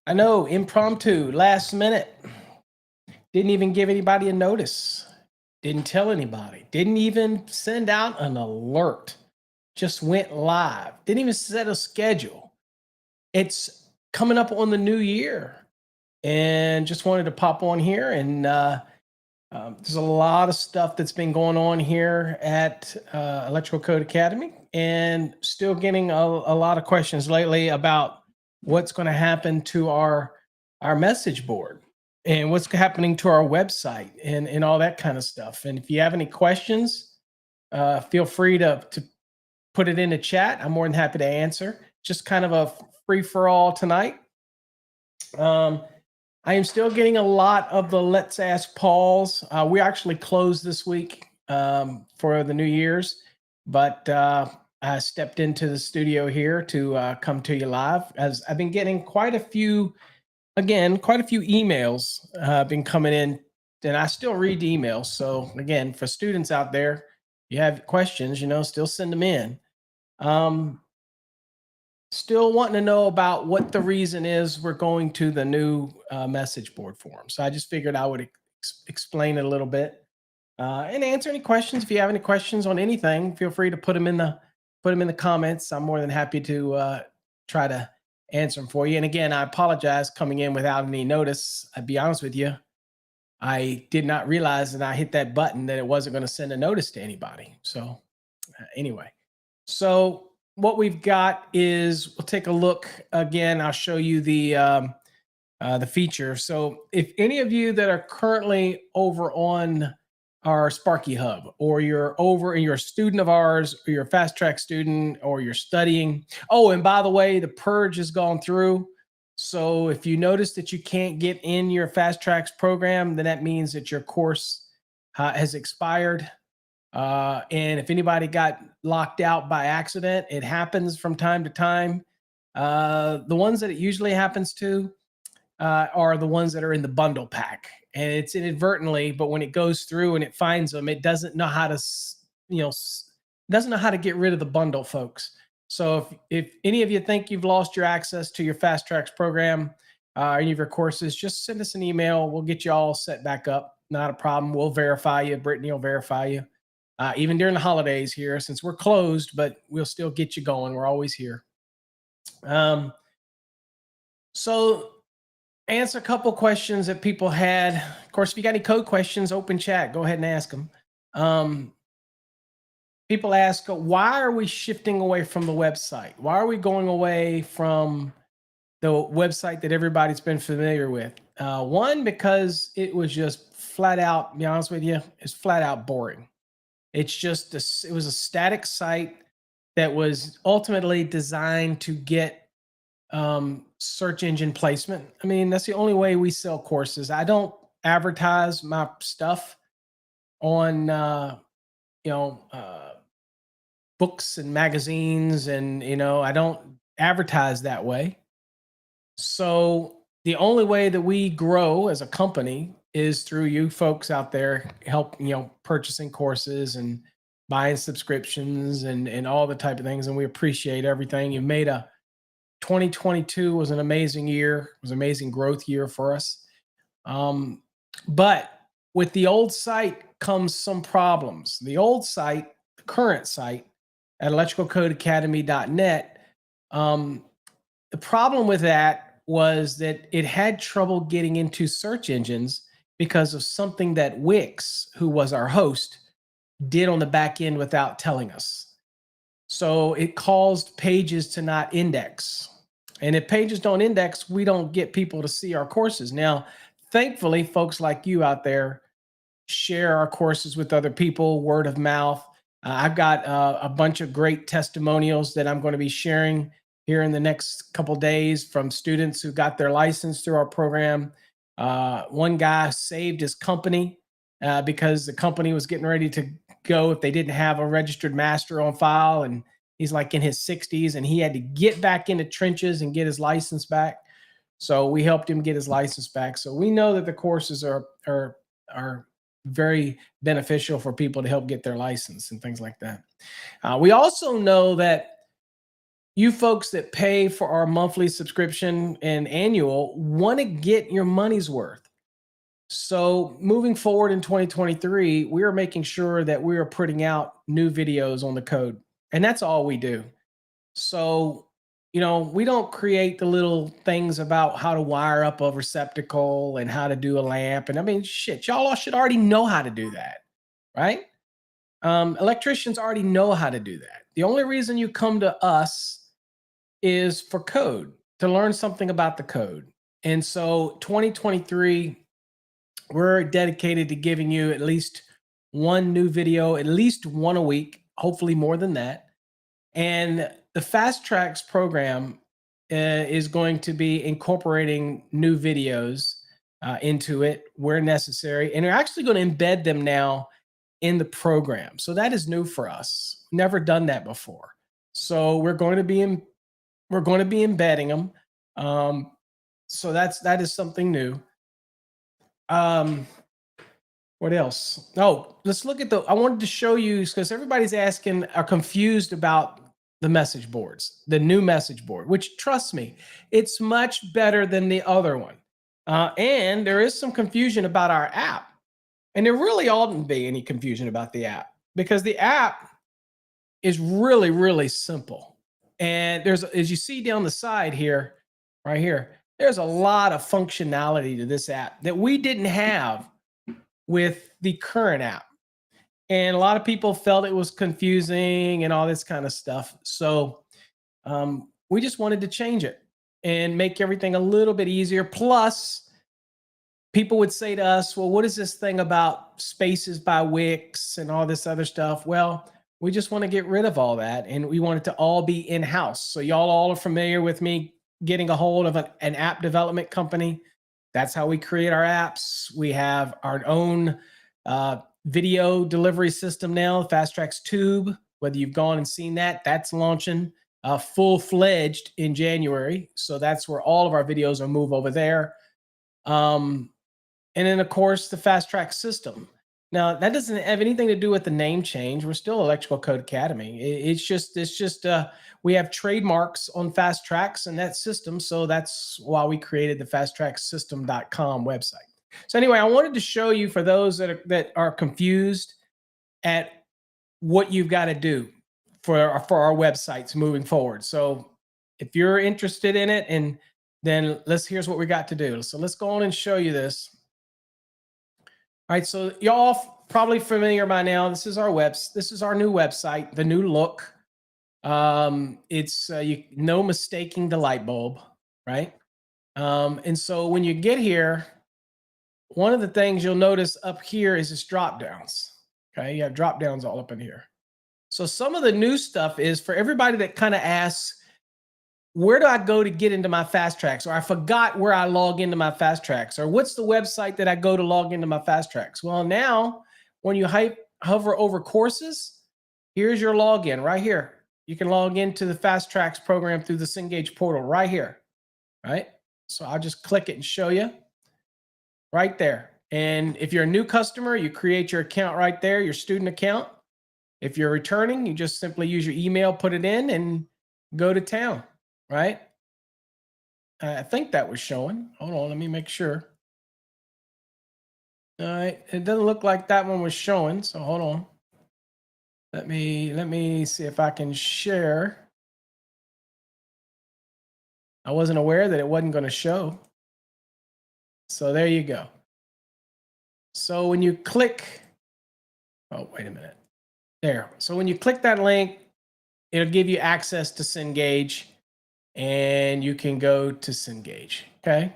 I know, impromptu, last minute. Didn't even give anybody a notice. Didn't tell anybody. Didn't even send out an alert. Just went live. Didn't even set a schedule. It's coming up on the new year, and just wanted to pop on here. And there's a lot of stuff that's been going on here at Electrical Code Academy, and still getting a lot of questions lately about what's going to happen to our message board and what's happening to our website and all that kind of stuff. And if you have any questions, feel free to put it in the chat. I'm more than happy to answer. Just kind of a free for all tonight. I am still getting a lot of the Let's Ask Pauls. We actually closed this week for the New Year's, but I stepped into the studio here to come to you live, as I've been getting quite a few emails been coming in, and I still read the emails. So again, for students out there, you have questions, still send them in. Still wanting to know about what the reason is we're going to the new message board forum. So I just figured I would explain it a little bit and answer any questions. If you have any questions on anything, feel free to put them in the comments. I'm more than happy to try to answer them for you. And again, I apologize coming in without any notice. I'll be honest with you, I did not realize that I hit that button that it wasn't going to send a notice to anybody. So anyway, so what we've got is, we'll take a look again. I'll show you the feature. So if any of you that are currently over on our Sparky Hub, or you're a student of ours, or you're a fast track student, or you're studying. Oh, and by the way, the purge has gone through. So if you notice that you can't get in your fast tracks program, then that means that your course has expired. And if anybody got locked out by accident, it happens from time to time. The ones that it usually happens to are the ones that are in the bundle pack, and it's inadvertently, but when it goes through and it finds them, it doesn't know how to, doesn't know how to get rid of the bundle, folks. So if any of you think you've lost your access to your Fast Tracks program, any of your courses, just send us an email. We'll get you all set back up. Not a problem. We'll verify you. Brittany will verify you. Even during the holidays here, since we're closed, but we'll still get you going. We're always here. So answer a couple questions that people had. Of course, if you got any code questions, open chat, go ahead and ask them. People ask, why are we shifting away from the website? Why are we going away from the website that everybody's been familiar with? One, because it was just flat out, to be honest with you, it's flat out boring. It's just, it was a static site that was ultimately designed to get search engine placement. I mean, that's the only way we sell courses. I don't advertise my stuff on, books and magazines, and, I don't advertise that way. So the only way that we grow as a company is through you folks out there purchasing courses and buying subscriptions and all the type of things. And we appreciate everything. You made 2022 was an amazing year. It was an amazing growth year for us. But with the old site comes some problems. The old site, the current site at electricalcodeacademy.net, the problem with that was that it had trouble getting into search engines because of something that Wix, who was our host, did on the back end without telling us. So it caused pages to not index. And if pages don't index, we don't get people to see our courses. Now, thankfully, folks like you out there share our courses with other people, word of mouth. I've got a bunch of great testimonials that I'm going to be sharing here in the next couple of days from students who got their license through our program. One guy saved his company because the company was getting ready to go if they didn't have a registered master on file, and he's like in his 60s, and he had to get back into trenches and get his license back. So we helped him get his license back. So we know that the courses are very beneficial for people to help get their license and things like that. We also know that you folks that pay for our monthly subscription and annual want to get your money's worth. So moving forward in 2023, we are making sure that we are putting out new videos on the code. And that's all we do. So, we don't create the little things about how to wire up a receptacle and how to do a lamp. And I mean, shit, y'all all should already know how to do that, right? Electricians already know how to do that. The only reason you come to us is for code, to learn something about the code. And so 2023, we're dedicated to giving you at least one new video, at least one a week, hopefully more than that. And the Fast Trax program is going to be incorporating new videos into it where necessary. And they're actually going to embed them now in the program. So that is new for us. Never done that before. So we're going to be embedding them. So that is something new. What else? Oh, let's look at I wanted to show you because everybody's are confused about the message boards, the new message board, which trust me, it's much better than the other one. And there is some confusion about our app. And there really oughtn't be any confusion about the app because the app is really, really simple. And as you see down the side here, right here, there's a lot of functionality to this app that we didn't have with the current app. And a lot of people felt it was confusing and all this kind of stuff. So we just wanted to change it and make everything a little bit easier. Plus, people would say to us, well, what is this thing about spaces by Wix and all this other stuff? Well, we just want to get rid of all that. And we want it to all be in-house. So y'all all are familiar with me getting a hold of an app development company. That's how we create our apps. We have our own video delivery system now, Fast Trax Tube. Whether you've gone and seen that, that's launching full-fledged in January. So that's where all of our videos will move over there. And then, of course, the Fast Trax system. Now, that doesn't have anything to do with the name change. We're still Electrical Code Academy. It's just we have trademarks on Fast Trax and that system. So that's why we created the fasttracksystem.com website. So anyway, I wanted to show you for those that are confused at what you've got to do for our websites moving forward. So if you're interested in it, and then here's what we got to do. So let's go on and show you this. All right, so y'all probably familiar by now. This is our new website, the new look. It's no mistaking the light bulb, right? And so when you get here, one of the things you'll notice up here is this drop downs. Okay, you have drop downs all up in here. So some of the new stuff is for everybody that kind of asks, where do I go to get into my Fast Trax? Or I forgot where I log into my Fast Trax. Or what's the website that I go to log into my Fast Trax? Well, now when you hover over courses, here's your login right here. You can log into the Fast Trax program through the Cengage portal right here, right? So I'll just click it and show you right there. And if you're a new customer, you create your account right there, your student account. If you're returning, you just simply use your email, put it in, and go to town. Right? I think that was showing. Hold on, let me make sure. All right, it doesn't look like that one was showing, so hold on. Let me see if I can share. I wasn't aware that it wasn't going to show. So there you go. So when you click, oh, wait a minute. There. So when you click that link, it'll give you access to Cengage. And you can go to Cengage. Okay,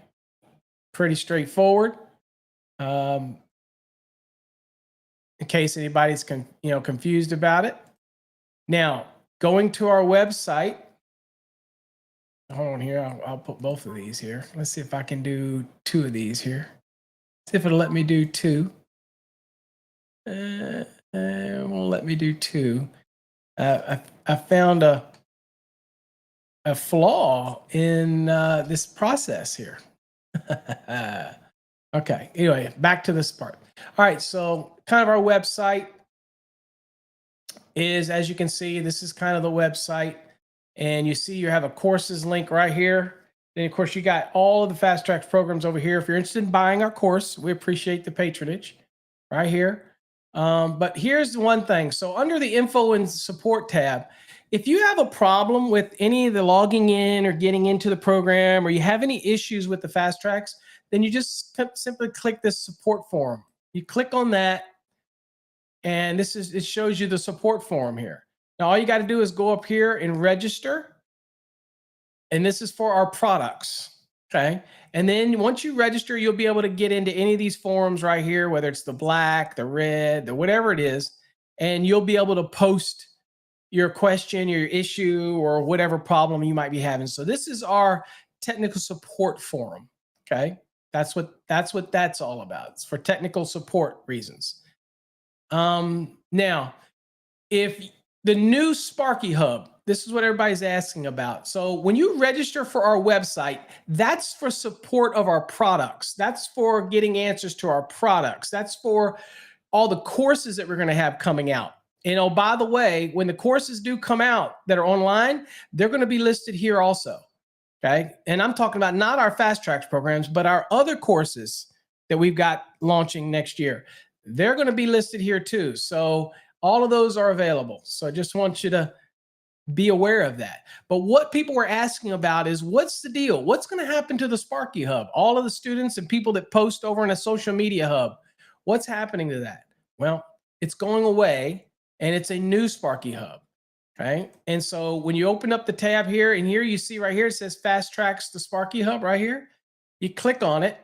pretty straightforward. In case anybody's confused about it. Now, going to our website. Hold on here. I'll put both of these here. Let's see if I can do two of these here. See if it'll let me do two. It won't let me do two. I found a flaw in this process here. Okay, anyway, back to this part. All right, so kind of our website is, as you can see, this is kind of the website. and you see you have a courses link right here. Then, of course, you got all of the Fast Trax programs over here. If you're interested in buying our course, we appreciate the patronage right here. But here's the one thing. So under the info and support tab, if you have a problem with any of the logging in or getting into the program, or you have any issues with the Fast Trax, then you just simply click this support forum. You click on that, and it shows you the support forum here. Now, all you got to do is go up here and register. And this is for our products, okay? And then once you register, you'll be able to get into any of these forums right here, whether it's the black, the red, the whatever it is, and you'll be able to post your question, your issue, or whatever problem you might be having. So this is our technical support forum, okay? That's what that's all about. It's for technical support reasons. Now, if the new Sparky Hub, this is what everybody's asking about. So when you register for our website, that's for support of our products. That's for getting answers to our products. That's for all the courses that we're going to have coming out. And oh, by the way, when the courses do come out that are online, they're going to be listed here also. Okay. And I'm talking about not our Fast Trax programs, but our other courses that we've got launching next year. They're going to be listed here too. So all of those are available. So I just want you to be aware of that. But what people were asking about is, what's the deal? What's going to happen to the Sparky Hub? All of the students and people that post over in a social media hub, what's happening to that? Well, it's going away, and it's a new Sparky Hub. Okay. And so when you open up the tab here, and here you see right here, it says Fast Trax the Sparky Hub right here. You click on it,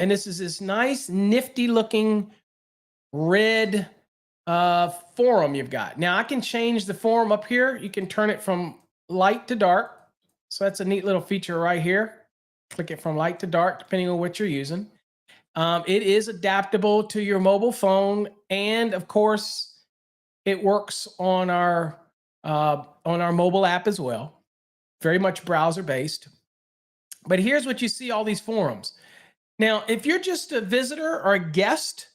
and this is this nice, nifty looking red forum you've got. Now I can change the forum up here. You can turn it from light to dark. So that's a neat little feature right here. Click it from light to dark, depending on what you're using. It is adaptable to your mobile phone, and of course, it works on our mobile app as well. Very much browser based. But here's what you see: all these forums. Now, if you're just a visitor or a guest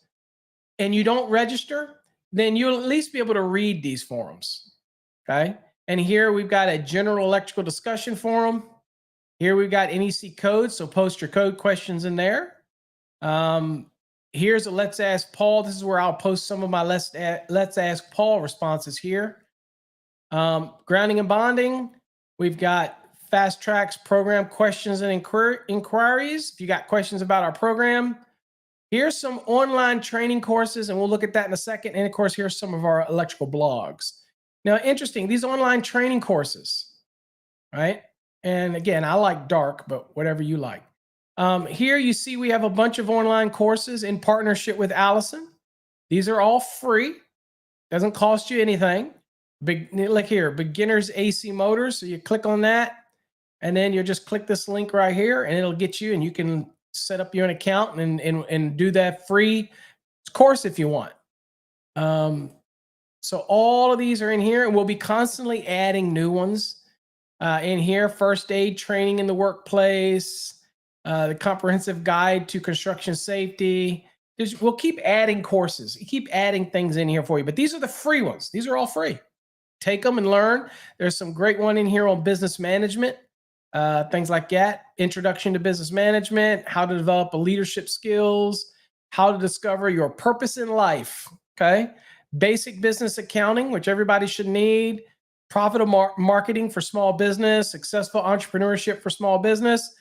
and you don't register, then you'll at least be able to read these forums, okay? And here we've got a general electrical discussion forum. Here we've got NEC code, so post your code questions in there. Here's a Let's Ask Paul. This is where I'll post some of my Let's Ask Paul responses here. Grounding and bonding, we've got Fast Trax program questions and inquiries. If you got questions about our program, here's some online training courses, and we'll look at that in a second. And of course, here's some of our electrical blogs. Now, interesting, these online training courses, right? And again, I like dark, but whatever you like. Here you see we have a bunch of online courses in partnership with Allison. These are all free. Doesn't cost you anything. Look here, beginners AC motors. So you click on that, and then you just click this link right here, and it'll get you, and you can set up your own account and do that free course if you want. So all of these are in here, and we'll be constantly adding new ones in here. First aid training in the workplace, the comprehensive guide to construction safety. We'll keep adding courses, keep adding things in here for you, but these are the free ones. These are all free. Take them and learn. There's some great one in here on business management. Things like that, introduction to business management, how to develop leadership skills, how to discover your purpose in life, okay? Basic business accounting, which everybody should need, profitable marketing for small business, successful entrepreneurship for small business,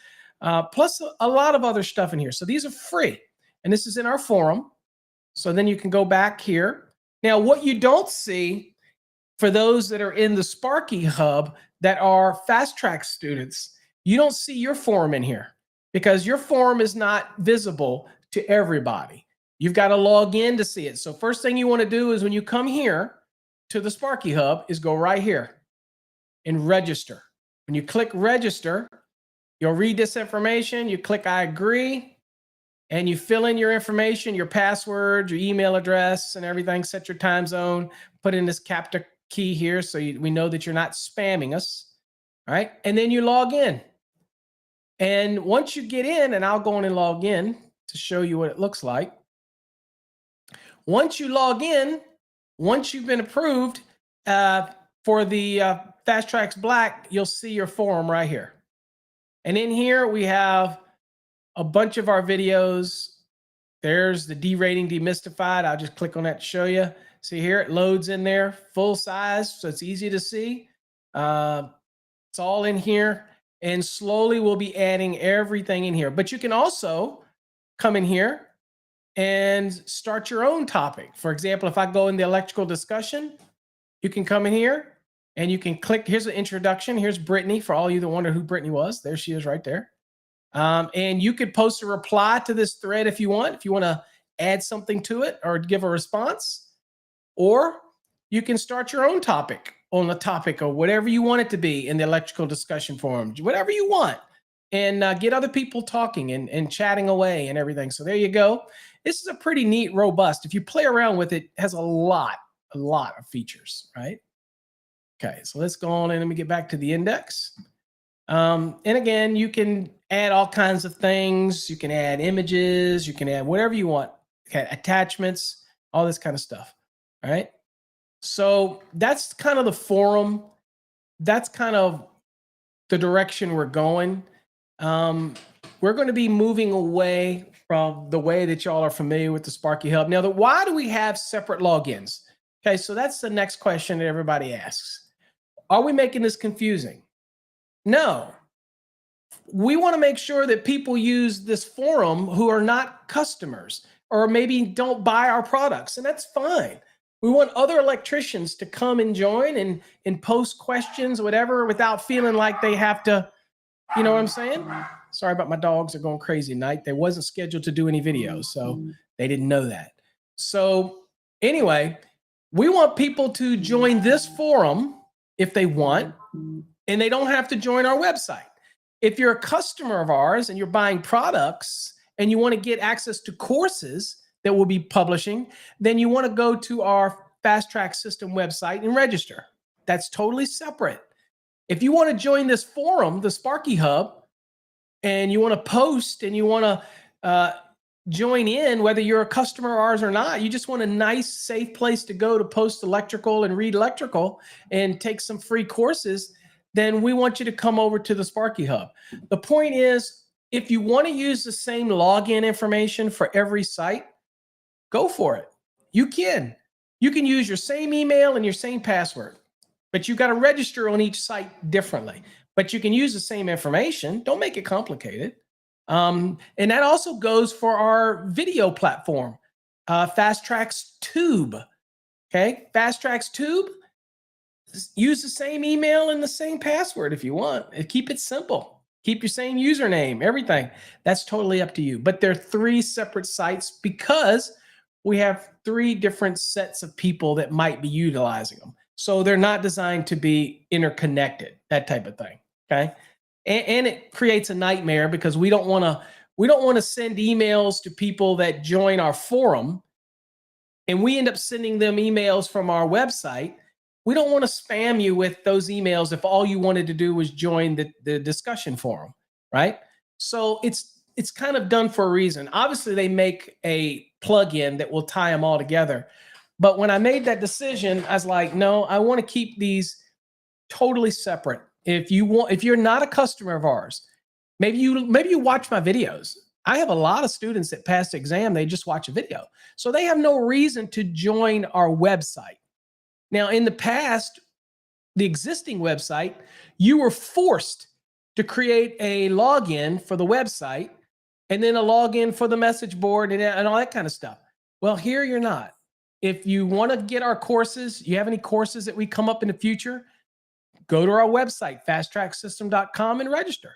plus a lot of other stuff in here. So these are free, and this is in our forum. So then you can go back here. Now, what you don't see for those that are in the Sparky Hub that are Fast Trax students, you don't see your forum in here because your forum is not visible to everybody. You've got to log in to see it. So first thing you want to do is when you come here to the Sparky Hub is go right here and register. When you click register, you'll read this information. You click I agree, and you fill in your information, your password, your email address, and everything. Set your time zone. Put in this CAPTCHA key here so we know that you're not spamming us. All right. And then you log in. And once you get in, and I'll go in and log in to show you what it looks like. Once you log in, once you've been approved for the Fast Trax Black, you'll see your forum right here. And in here, we have a bunch of our videos. There's the derating demystified. I'll just click on that to show you. See here, it loads in there, full size, so it's easy to see. It's all in here. And slowly we'll be adding everything in here. But you can also come in here and start your own topic. For example, if I go in the electrical discussion, you can come in here and you can click. Here's an introduction. Here's Brittany, for all you that wonder who Brittany was. There she is right there. And you could post a reply to this thread if you want to add something to it or give a response. Or you can start your own topic on the topic or whatever you want it to be in the electrical discussion forum, whatever you want, and get other people talking and chatting away and everything. So there you go. This is a pretty neat, robust. If you play around with it, it has a lot of features, right? Okay, so let's go on and let me get back to the index. And again, you can add all kinds of things. You can add images. You can add whatever you want. Okay, attachments, all this kind of stuff. All right. So that's kind of the forum. That's kind of the direction we're going. We're going to be moving away from the way that y'all are familiar with the Sparky Hub. Now, why do we have separate logins? Okay, so that's the next question that everybody asks. Are we making this confusing? No. We want to make sure that people use this forum who are not customers or maybe don't buy our products, and that's fine. We want other electricians to come and join and post questions, whatever, without feeling like they have to, you know what I'm saying? Sorry about my dogs, they're going crazy tonight. They wasn't scheduled to do any videos, so they didn't know that. So anyway, we want people to join this forum if they want, and they don't have to join our website. If you're a customer of ours and you're buying products and you want to get access to courses that we'll be publishing, then you want to go to our Fast Trax System website and register. That's totally separate. If you want to join this forum, the Sparky Hub, and you want to post and you want to join in, whether you're a customer of ours or not, you just want a nice, safe place to go to post electrical and read electrical and take some free courses, then we want you to come over to the Sparky Hub. The point is, if you want to use the same login information for every site, go for it. You can. You can use your same email and your same password, but you got to register on each site differently. But you can use the same information. Don't make it complicated. And that also goes for our video platform, Fast Trax Tube. Okay, Fast Trax Tube. Use the same email and the same password if you want. Keep it simple. Keep your same username, everything. That's totally up to you. But they're 3 separate sites because we have 3 different sets of people that might be utilizing them. So they're not designed to be interconnected, that type of thing. Okay. And it creates a nightmare because we don't want to send emails to people that join our forum and we end up sending them emails from our website. We don't want to spam you with those emails if all you wanted to do was join the discussion forum, right? So it's kind of done for a reason. Obviously, they make a plugin that will tie them all together. But when I made that decision, I was like, no, I want to keep these totally separate. If you're not a customer of ours, maybe you watch my videos. I have a lot of students that pass the exam, they just watch a video. So they have no reason to join our website. Now, in the past, the existing website, you were forced to create a login for the website and then a login for the message board and all that kind of stuff. Well, here you're not. If you want to get our courses, you have any courses that we come up in the future, go to our website, fasttracksystem.com, and register.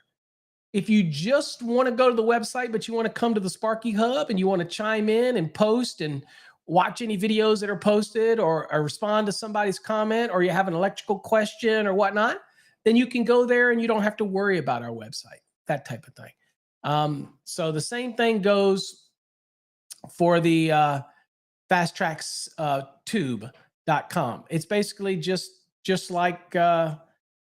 If you just want to go to the website, but you want to come to the Sparky Hub and you want to chime in and post and watch any videos that are posted or respond to somebody's comment, or you have an electrical question or whatnot, then you can go there and you don't have to worry about our website, that type of thing. So the same thing goes for the fasttrackstube.com. It's basically just like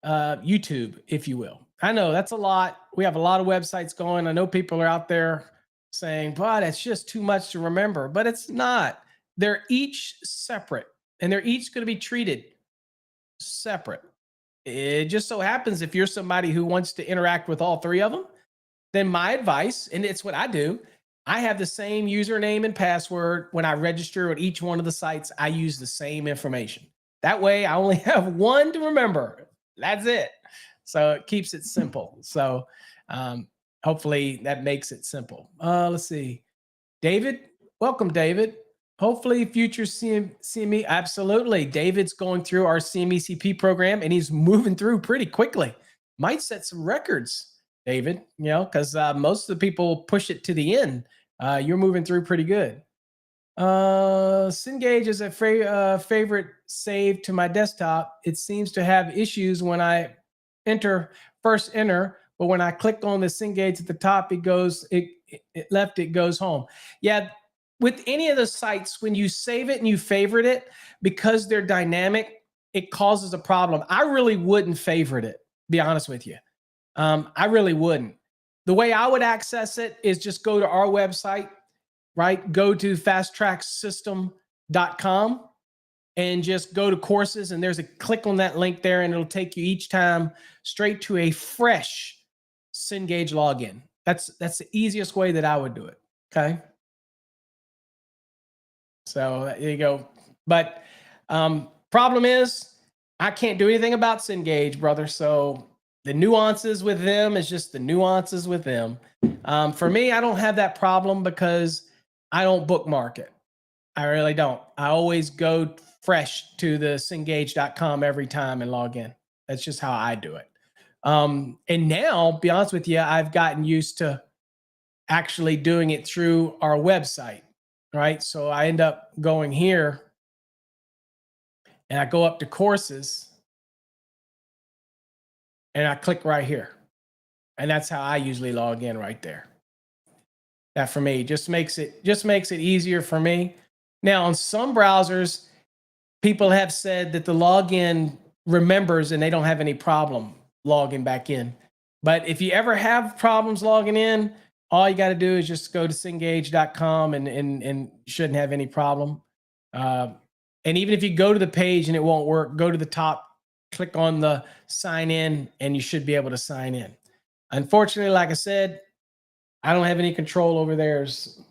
YouTube, if you will. I know that's a lot. We have a lot of websites going. I know people are out there saying, but it's just too much to remember, but it's not. They're each separate and they're each going to be treated separate. It just so happens if you're somebody who wants to interact with all three of them, then my advice, and it's what I do, I have the same username and password. When I register at each one of the sites, I use the same information. That way I only have one to remember. That's it. So it keeps it simple. So hopefully that makes it simple. Let's see. David, welcome, David. Hopefully, future CME, absolutely. David's going through our CMECP program and he's moving through pretty quickly. Might set some records, David, because most of the people push it to the end. You're moving through pretty good. Cengage is a favorite save to my desktop. It seems to have issues when I first enter, but when I click on the Cengage at the top, it goes home. Yeah, with any of the sites, when you save it and you favorite it, because they're dynamic, it causes a problem. I really wouldn't favorite it, be honest with you. I really wouldn't. The way I would access it is just go to our website, right? Go to fasttracksystem.com and just go to courses, and there's a click on that link there, and it'll take you each time straight to a fresh Cengage login. That's the easiest way that I would do it. Okay. So there you go. But problem is, I can't do anything about Cengage, brother. So the nuances with them is just the nuances with them. For me, I don't have that problem because I don't bookmark it. I really don't. I always go fresh to the Cengage.com every time and log in. That's just how I do it. And now, be honest with you, I've gotten used to actually doing it through our website, right? So I end up going here and I go up to courses and I click right here. And that's how I usually log in right there. That for me just makes it easier for me. Now on some browsers, people have said that the login remembers and they don't have any problem logging back in. But if you ever have problems logging in, all you got to do is just go to Cengage.com and shouldn't have any problem. And even if you go to the page and it won't work, go to the top, click on the sign in, and you should be able to sign in. Unfortunately, like I said, I don't have any control over theirs.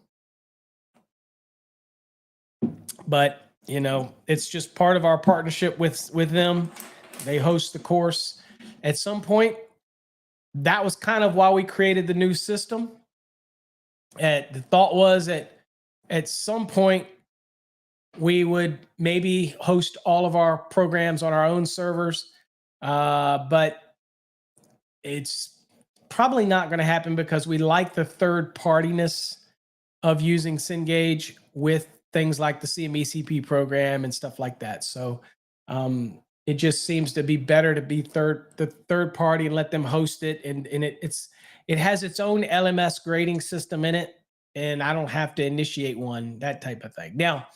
But, it's just part of our partnership with them. They host the course. At some point, that was kind of why we created the new system. And the thought was that at some point, we would maybe host all of our programs on our own servers. But it's probably not going to happen because we like the third partiness of using Cengage with things like the CMECP program and stuff like that. So it just seems to be better to be the third party and let them host it. And it has its own LMS grading system in it, and I don't have to initiate one, that type of thing. Now,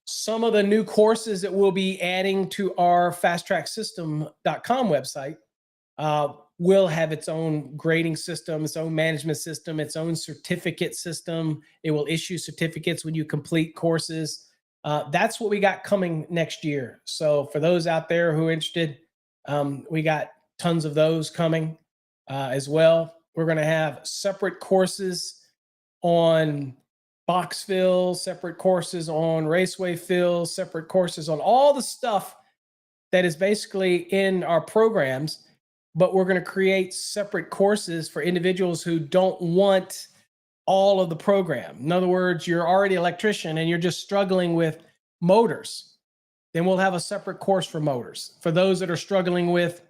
some of the new courses that we'll be adding to our fasttracksystem.com website will have its own grading system, its own management system, its own certificate system. It will issue certificates when you complete courses. That's what we got coming next year. So for those out there who are interested, we got tons of those coming as well. We're going to have separate courses on box fills, separate courses on raceway fills, separate courses on all the stuff that is basically in our programs. But we're going to create separate courses for individuals who don't want all of the program. In other words, you're already an electrician and you're just struggling with motors. Then we'll have a separate course for motors for those that are struggling with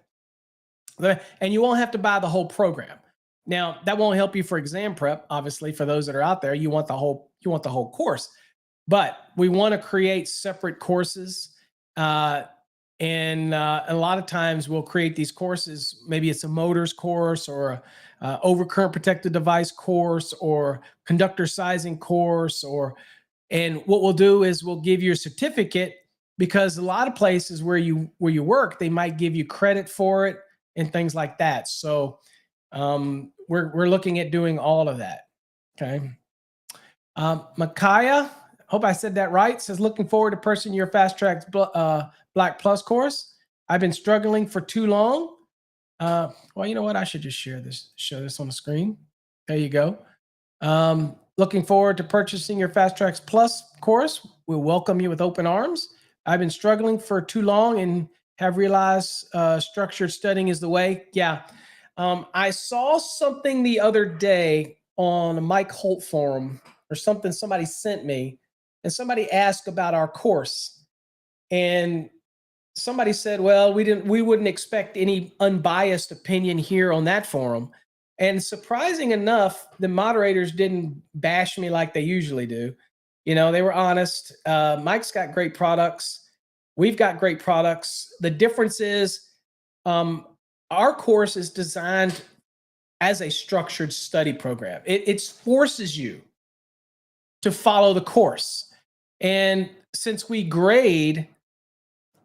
and you won't have to buy the whole program. Now, that won't help you for exam prep, obviously, for those that are out there. You want the whole course. But we want to create separate courses. And a lot of times we'll create these courses. Maybe it's a motors course or a overcurrent protected device course or conductor sizing course. And what we'll do is we'll give you a certificate, because a lot of places where you work, they might give you credit for it and things like that. So we're looking at doing all of that. Okay. Micaiah, hope I said that right, says, looking forward to purchasing your Fast Track Black Plus course. I've been struggling for too long. Well, you know what? I should just show this on the screen. There you go. Looking forward to purchasing your Fast Trax Plus course. We'll welcome you with open arms. I've been struggling for too long and have realized structured studying is the way. Yeah. I saw something the other day on a Mike Holt forum or something somebody sent me, and somebody asked about our course. And somebody said, well, we wouldn't expect any unbiased opinion here on that forum. And surprising enough, the moderators didn't bash me like they usually do. You know, they were honest. Mike's got great products. We've got great products. The difference is our course is designed as a structured study program. It forces you to follow the course. And since we grade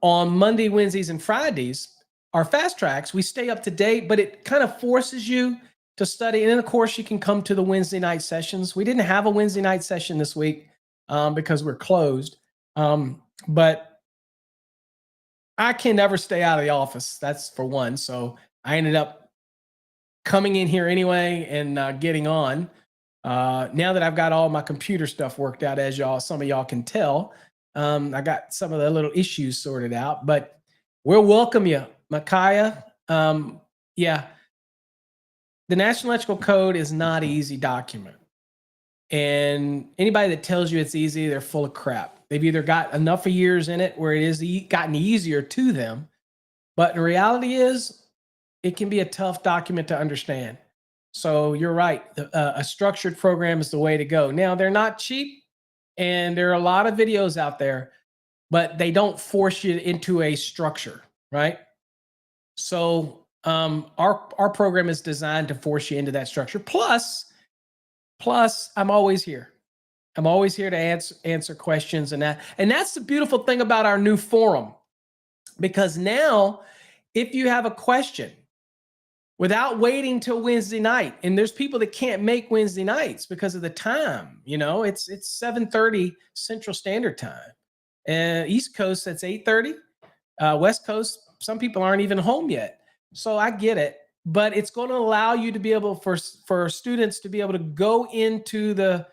on Monday, Wednesdays, and Fridays, our fast tracks, we stay up to date, but it kind of forces you to study. And then, of course, you can come to the Wednesday night sessions. We didn't have a Wednesday night session this week because we're closed. But I can never stay out of the office. That's for one. So I ended up coming in here anyway and getting on. Now that I've got all my computer stuff worked out, as some of y'all can tell, I got some of the little issues sorted out, but we'll welcome you, Micaiah. Yeah, the National Electrical Code is not an easy document. And anybody that tells you it's easy, they're full of crap. They've either got enough of years in it where it is gotten easier to them, but the reality is it can be a tough document to understand. So you're right. A structured program is the way to go. Now, they're not cheap, and there are a lot of videos out there, but they don't force you into a structure, right? So our program is designed to force you into that structure. Plus, I'm always here. I'm always here to answer questions, and that's the beautiful thing about our new forum, because now if you have a question, without waiting till Wednesday night, and there's people that can't make Wednesday nights because of the time, you know, it's 7:30 Central Standard Time, and East Coast that's 8:30, West Coast some people aren't even home yet. So I get it, but it's going to allow you to be able for students to be able to go into the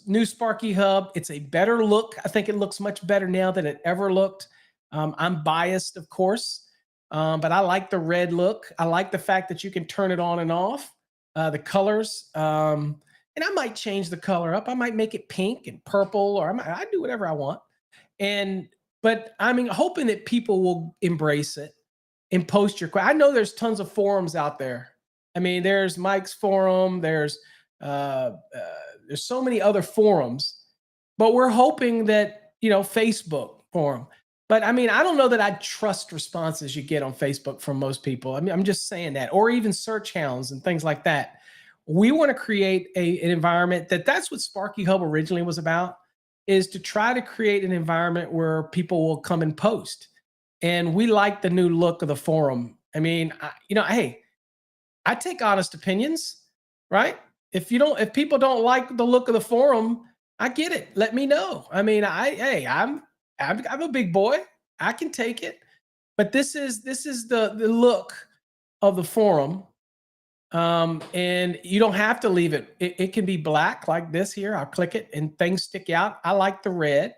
new Sparky Hub. It's a better look. I think it looks much better now than it ever looked. I'm biased, of course, but I like the red look. I like the fact that you can turn it on and off, the colors. And I might change the color up. I might make it pink and purple, or I do whatever I want. But I'm hoping that people will embrace it and post your question. I know there's tons of forums out there. I mean, there's Mike's forum. There's so many other forums, but we're hoping that, Facebook forum. But I mean, I don't know that I trust responses you get on Facebook from most people. I mean, I'm just saying that, or even search hounds and things like that. We want to create an environment that's what Sparky Hub originally was about, is to try to create an environment where people will come and post. And we like the new look of the forum. I mean, hey, I take honest opinions, right? If people don't like the look of the forum, I get it. Let me know. I mean, I'm a big boy. I can take it. But this is the look of the forum. And you don't have to leave it. It can be black like this here. I'll click it and things stick out. I like the red.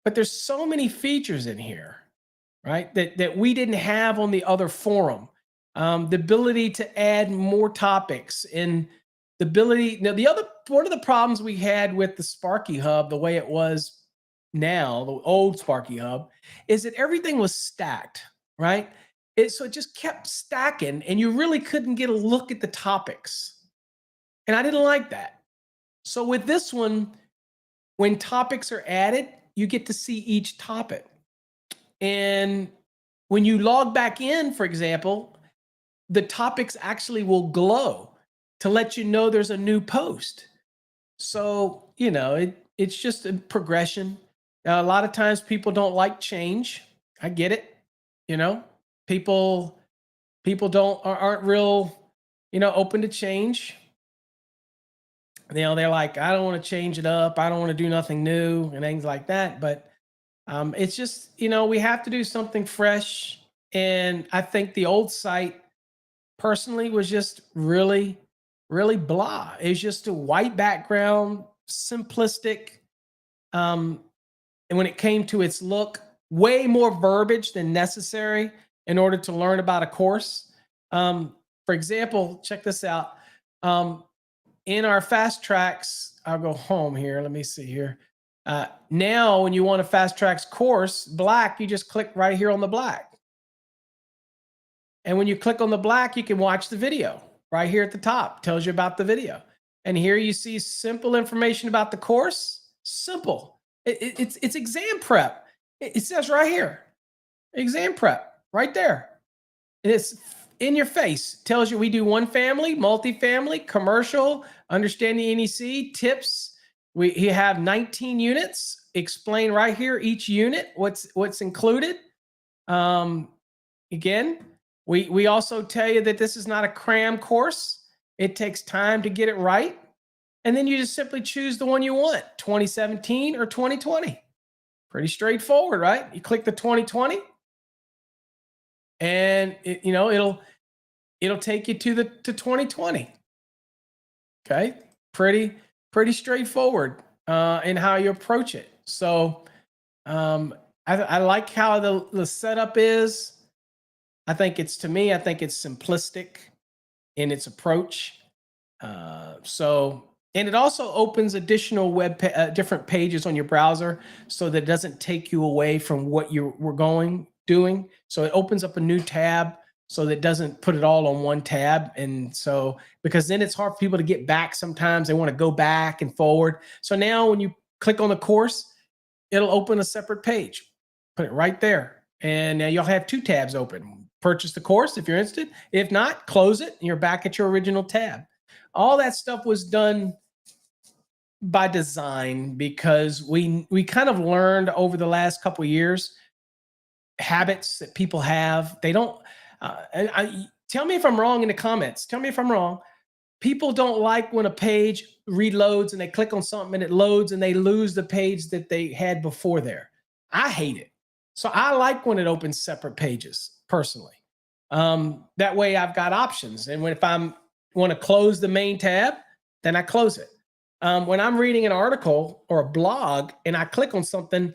But there's so many features in here, right? That we didn't have on the other forum. The ability to add more topics, and the ability. Now, one of the problems we had with the Sparky Hub, the way it was now, the old Sparky Hub, is that everything was stacked, right? So it just kept stacking, and you really couldn't get a look at the topics. And I didn't like that. So with this one, when topics are added, you get to see each topic. And when you log back in, for example, the topics actually will glow to let you know there's a new post. So, it's just a progression. Now, a lot of times people don't like change. I get it. People aren't real, open to change. They're like, I don't want to change it up. I don't want to do nothing new and things like that. But it's just, we have to do something fresh. And I think the old site personally was just really, really blah. It's just a white background, simplistic. Um, and when it came to its look, way more verbiage than necessary in order to learn about a course. For example, check this out. Um, in our fast tracks, I'll go home here. Let me see here. Now, when you want a fast tracks course, black, you just click right here on the black. And when you click on the black, you can watch the video right here at the top. Tells you about the video. And here you see simple information about the course. Simple. It's exam prep. It says right here, exam prep, right there. And it's in your face. Tells you we do one family, multifamily, commercial, understanding NEC, tips. We have 19 units. Explain right here each unit, what's included. Again, we also tell you that this is not a cram course. It takes time to get it right. And then you just simply choose the one you want, 2017 or 2020. Pretty straightforward, right? You click the 2020 and it'll take you to 2020. Okay. Pretty straightforward in how you approach it. So I like how the setup is. I think it's simplistic in its approach. And it also opens additional different pages on your browser so that it doesn't take you away from what you were doing. So it opens up a new tab so that it doesn't put it all on one tab. And so, because then it's hard for people to get back sometimes. They want to go back and forward. So now when you click on the course, it'll open a separate page. Put it right there. And now you'll have two tabs open. Purchase the course if you're interested. If not, close it and you're back at your original tab. All that stuff was done by design because we kind of learned over the last couple of years habits that people have. They don't. Tell me if I'm wrong in the comments. Tell me if I'm wrong. People don't like when a page reloads and they click on something and it loads and they lose the page that they had before there. I hate it. So I like when it opens separate pages personally. That way I've got options. And if I want to close the main tab, then I close it. When I'm reading an article or a blog and I click on something,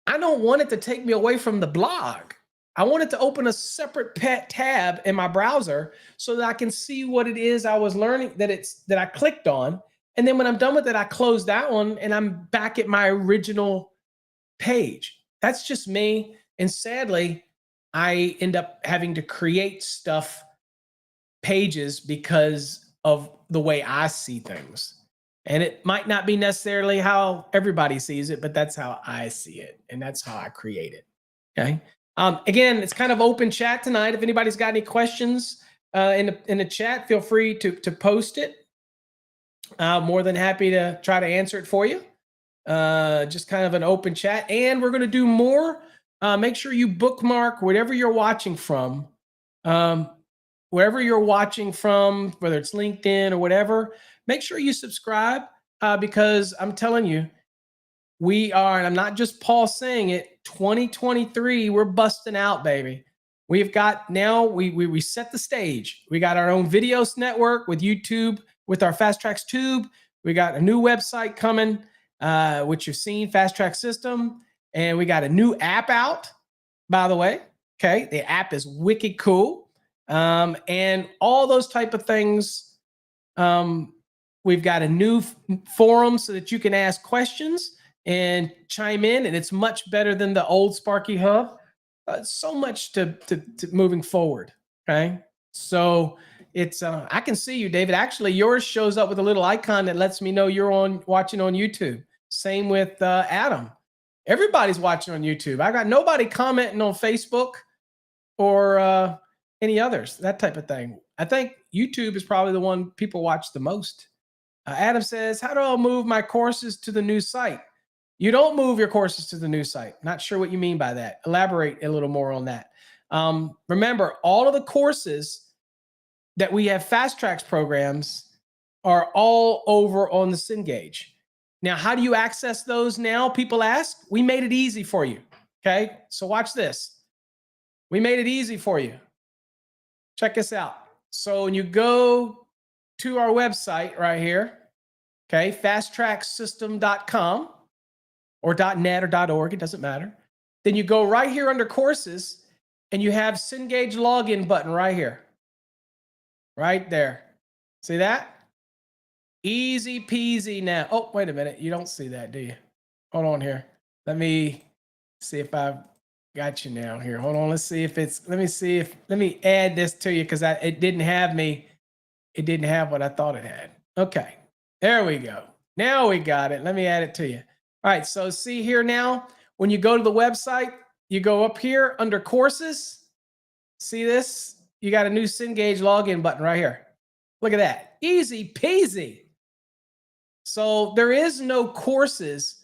I don't want it to take me away from the blog. I want it to open a separate tab in my browser so that I can see what it is I was learning that I clicked on. And then when I'm done with it, I close that one and I'm back at my original page. That's just me. And sadly, I end up having to create pages because of the way I see things. And it might not be necessarily how everybody sees it, but that's how I see it. And that's how I create it. Okay. Again, it's kind of open chat tonight. If anybody's got any questions in the chat, feel free to post it. More than happy to try to answer it for you. Just kind of an open chat. And we're going to do more. Make sure you bookmark whatever you're watching from. Wherever you're watching from, whether it's LinkedIn or whatever, make sure you subscribe because I'm telling you, we are, and I'm not just Paul saying it, 2023, we're busting out, baby. We've got now, we set the stage. We got our own videos network with YouTube, with our Fast Tracks Tube. We got a new website coming, which you've seen, Fast Track System. And we got a new app out, by the way. Okay, the app is wicked cool. And all those type of things. We've got a new forum so that you can ask questions and chime in, and it's much better than the old Sparky Hub. So much to moving forward. Okay, so it's I can see you, David. Actually, yours shows up with a little icon that lets me know you're watching on YouTube. Same with Adam. Everybody's watching on YouTube. I got nobody commenting on Facebook or any others, that type of thing. I think YouTube is probably the one people watch the most. Adam says, how do I move my courses to the new site? You don't move your courses to the new site. Not sure what you mean by that. Elaborate a little more on that. Remember, all of the courses that we have Fast Tracks programs are all over on the Cengage. Now, how do you access those now? People ask. We made it easy for you. Okay, so watch this. We made it easy for you. Check this out. So when you go to our website right here, okay, fasttracksystem.com or .net or .org, it doesn't matter. Then you go right here under courses and you have Cengage login button right here. Right there. See that? Easy peasy now. Oh, wait a minute. You don't see that, do you? Hold on here. Let me see if I've got you now here. Hold on. Let's see if it's, let me add this to you because it didn't have me. It didn't have what I thought it had. Okay. There we go. Now we got it. Let me add it to you. All right. So see here now, when you go to the website, you go up here under courses. See this? You got a new Cengage login button right here. Look at that. Easy peasy. So there is no courses.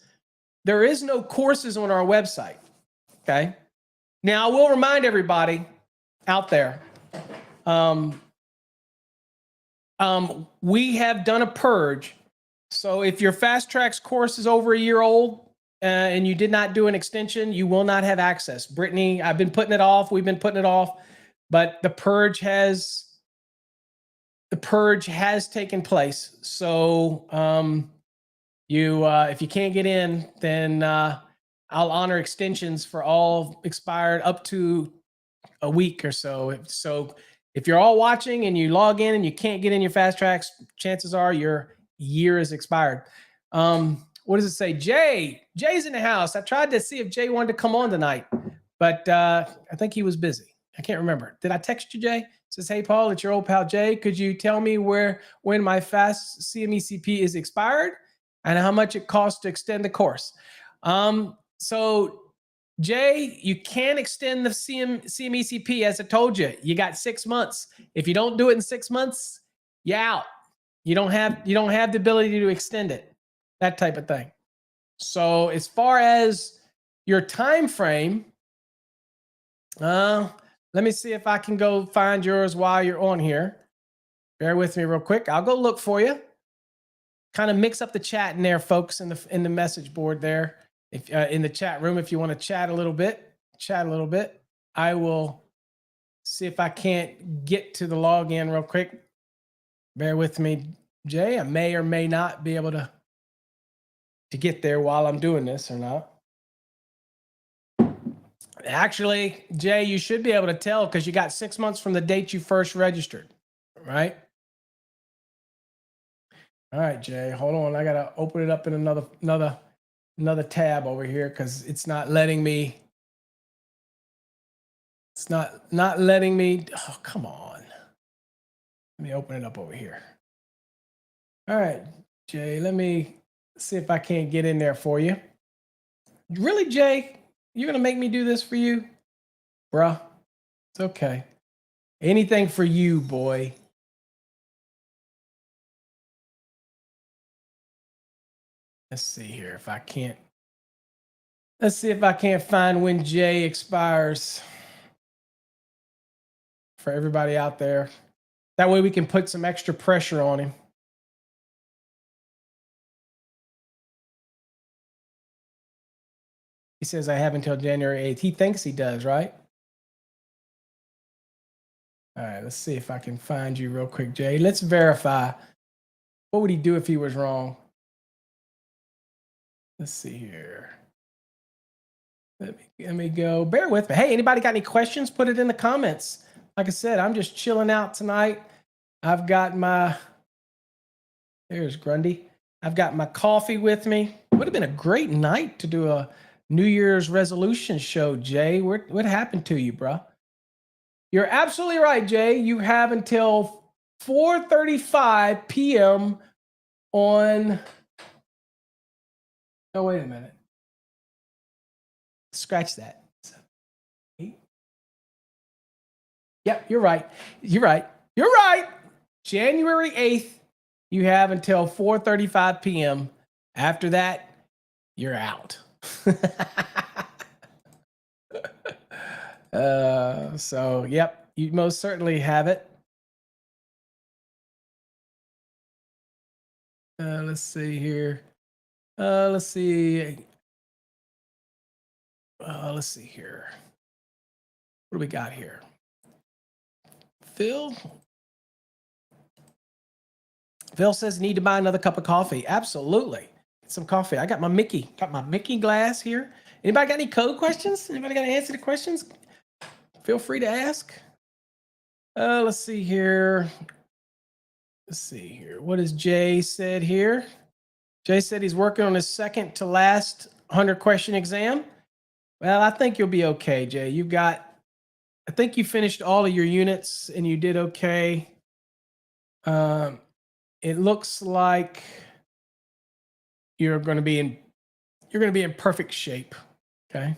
There is no courses on our website. Okay. Now I will remind everybody out there. We have done a purge. So if your Fast Tracks course is over a year old and you did not do an extension, you will not have access. Brittany, I've been putting it off. We've been putting it off, but the purge has taken place. So if you can't get in, then I'll honor extensions for all expired up to a week or so. So if you're all watching and you log in and you can't get in your Fast Tracks, chances are your year is expired. What does it say? Jay's in the house. I tried to see if Jay wanted to come on tonight, but I think he was busy. I can't remember. Did I text you, Jay? It says, hey, Paul, it's your old pal, Jay. Could you tell me when my Fast CMECP is expired and how much it costs to extend the course? So Jay, you can't extend the CMECP as I told you. You got 6 months. If you don't do it in 6 months, you're out. You don't have the ability to extend it. That type of thing. So as far as your time frame, let me see if I can go find yours while you're on here. Bear with me real quick. I'll go look for you. Kind of mix up the chat in there, folks, in the message board there. If in the chat room, if you want to chat a little bit, I will see if I can't get to the login real quick. Bear with me, Jay. I may or may not be able to get there while I'm doing this or not. Actually, Jay, you should be able to tell because you got 6 months from the date you first registered, right? All right, Jay, hold on. I gotta open it up in another tab over here because it's not letting me. It's not letting me. Oh, come on. Let me open it up over here. All right, Jay, let me see if I can't get in there for you. Really, Jay? You're gonna make me do this for you? Bruh, it's okay. Anything for you, boy. Let's see here if I can't. Let's see if I can't find when Jay expires for everybody out there. That way we can put some extra pressure on him. He says I have until January 8th. He thinks he does, right? All right, let's see if I can find you real quick, Jay. Let's verify. What would he do if he was wrong? Let's see here. Let me go. Bear with me. Hey, anybody got any questions? Put it in the comments. Like I said, I'm just chilling out tonight. I've got my, there's Grundy. I've got my coffee with me. Would have been a great night to do a New Year's resolution show, Jay. What happened to you, bro? You're absolutely right, Jay. You have until 4:35 p.m. on. Oh, wait a minute. Scratch that. 8. Yep, you're right. You're right. You're right. January 8th, you have until 4:35 p.m. After that, you're out. So, yep, you most certainly have it. Let's see here. Let's see. Let's see here. What do we got here? Phil says need to buy another cup of coffee. Absolutely. Get some coffee. I got my Mickey glass here. Anybody got any code questions? Anybody got to answer the questions? Feel free to ask. Let's see here. What has Jay said here? Jay said he's working on his second to last 100 question exam. Well, I think you'll be okay, Jay. I think you finished all of your units and you did okay. It looks like you're going to be in perfect shape. Okay.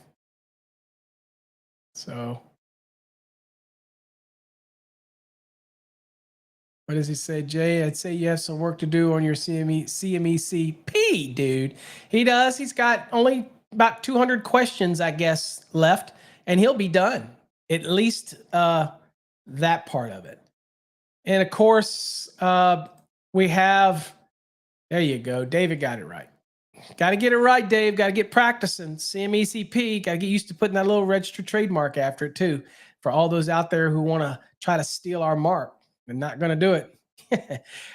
So what does he say, Jay? I'd say you have some work to do on your CMECP, dude. He does. He's got only about 200 questions, I guess, left, and he'll be done. At least that part of it. And of course, we have, there you go. David got it right. Got to get it right, Dave. Got to get practicing. CMECP, got to get used to putting that little registered trademark after it too. For all those out there who want to try to steal our mark, they're not going to do it.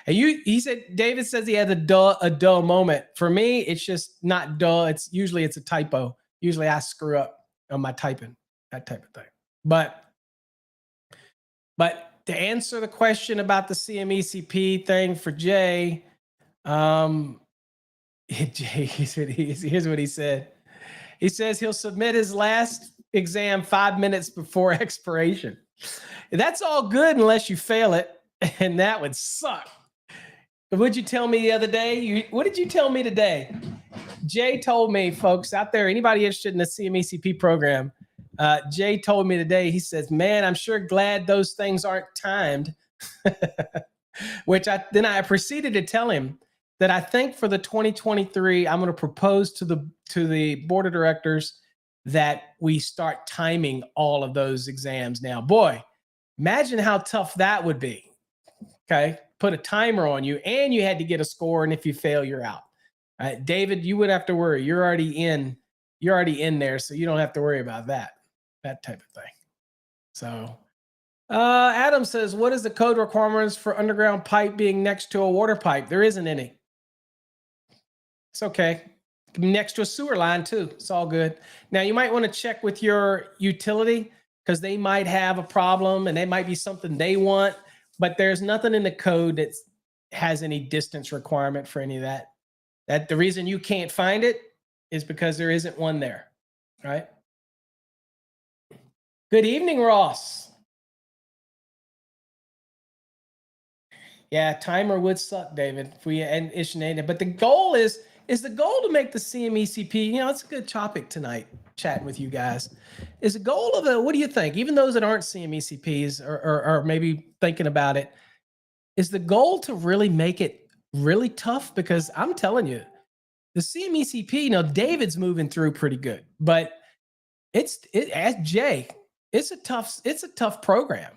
And he said, David says he had a dull moment. For me, it's just not dull. It's usually a typo. Usually I screw up on my typing, that type of thing. But to answer the question about the CMECP thing for Jay, Jay, here's what he said. He says he'll submit his last exam 5 minutes before expiration. That's all good unless you fail it, and that would suck. What'd you tell me the other day? What did you tell me today? Jay told me, folks out there, anybody interested in the CMECP program, Jay told me today, he says, man, I'm sure glad those things aren't timed. Which I proceeded to tell him that I think for the 2023, I'm going to propose to the board of directors that we start timing all of those exams now. Boy, imagine how tough that would be. Okay, put a timer on you, and you had to get a score, and if you fail, you're out. David, you wouldn't have to worry. You're already in there, so you don't have to worry about that type of thing. So Adam says, what is the code requirements for underground pipe being next to a water pipe? There isn't any. It's okay. Next to a sewer line too. It's all good. Now you might want to check with your utility because they might have a problem and it might be something they want, but there's nothing in the code that has any distance requirement for any of that. The reason you can't find it is because there isn't one there, right? Good evening, Ross. Yeah, timer would suck, David, if we and Ishinated. But the goal is the goal to make the CMECP, it's a good topic tonight, chatting with you guys. Is the goal of what do you think? Even those that aren't CMECPs or maybe thinking about it, is the goal to really make it really tough? Because I'm telling you, the CMECP, David's moving through pretty good, but as Jay, it's a tough program.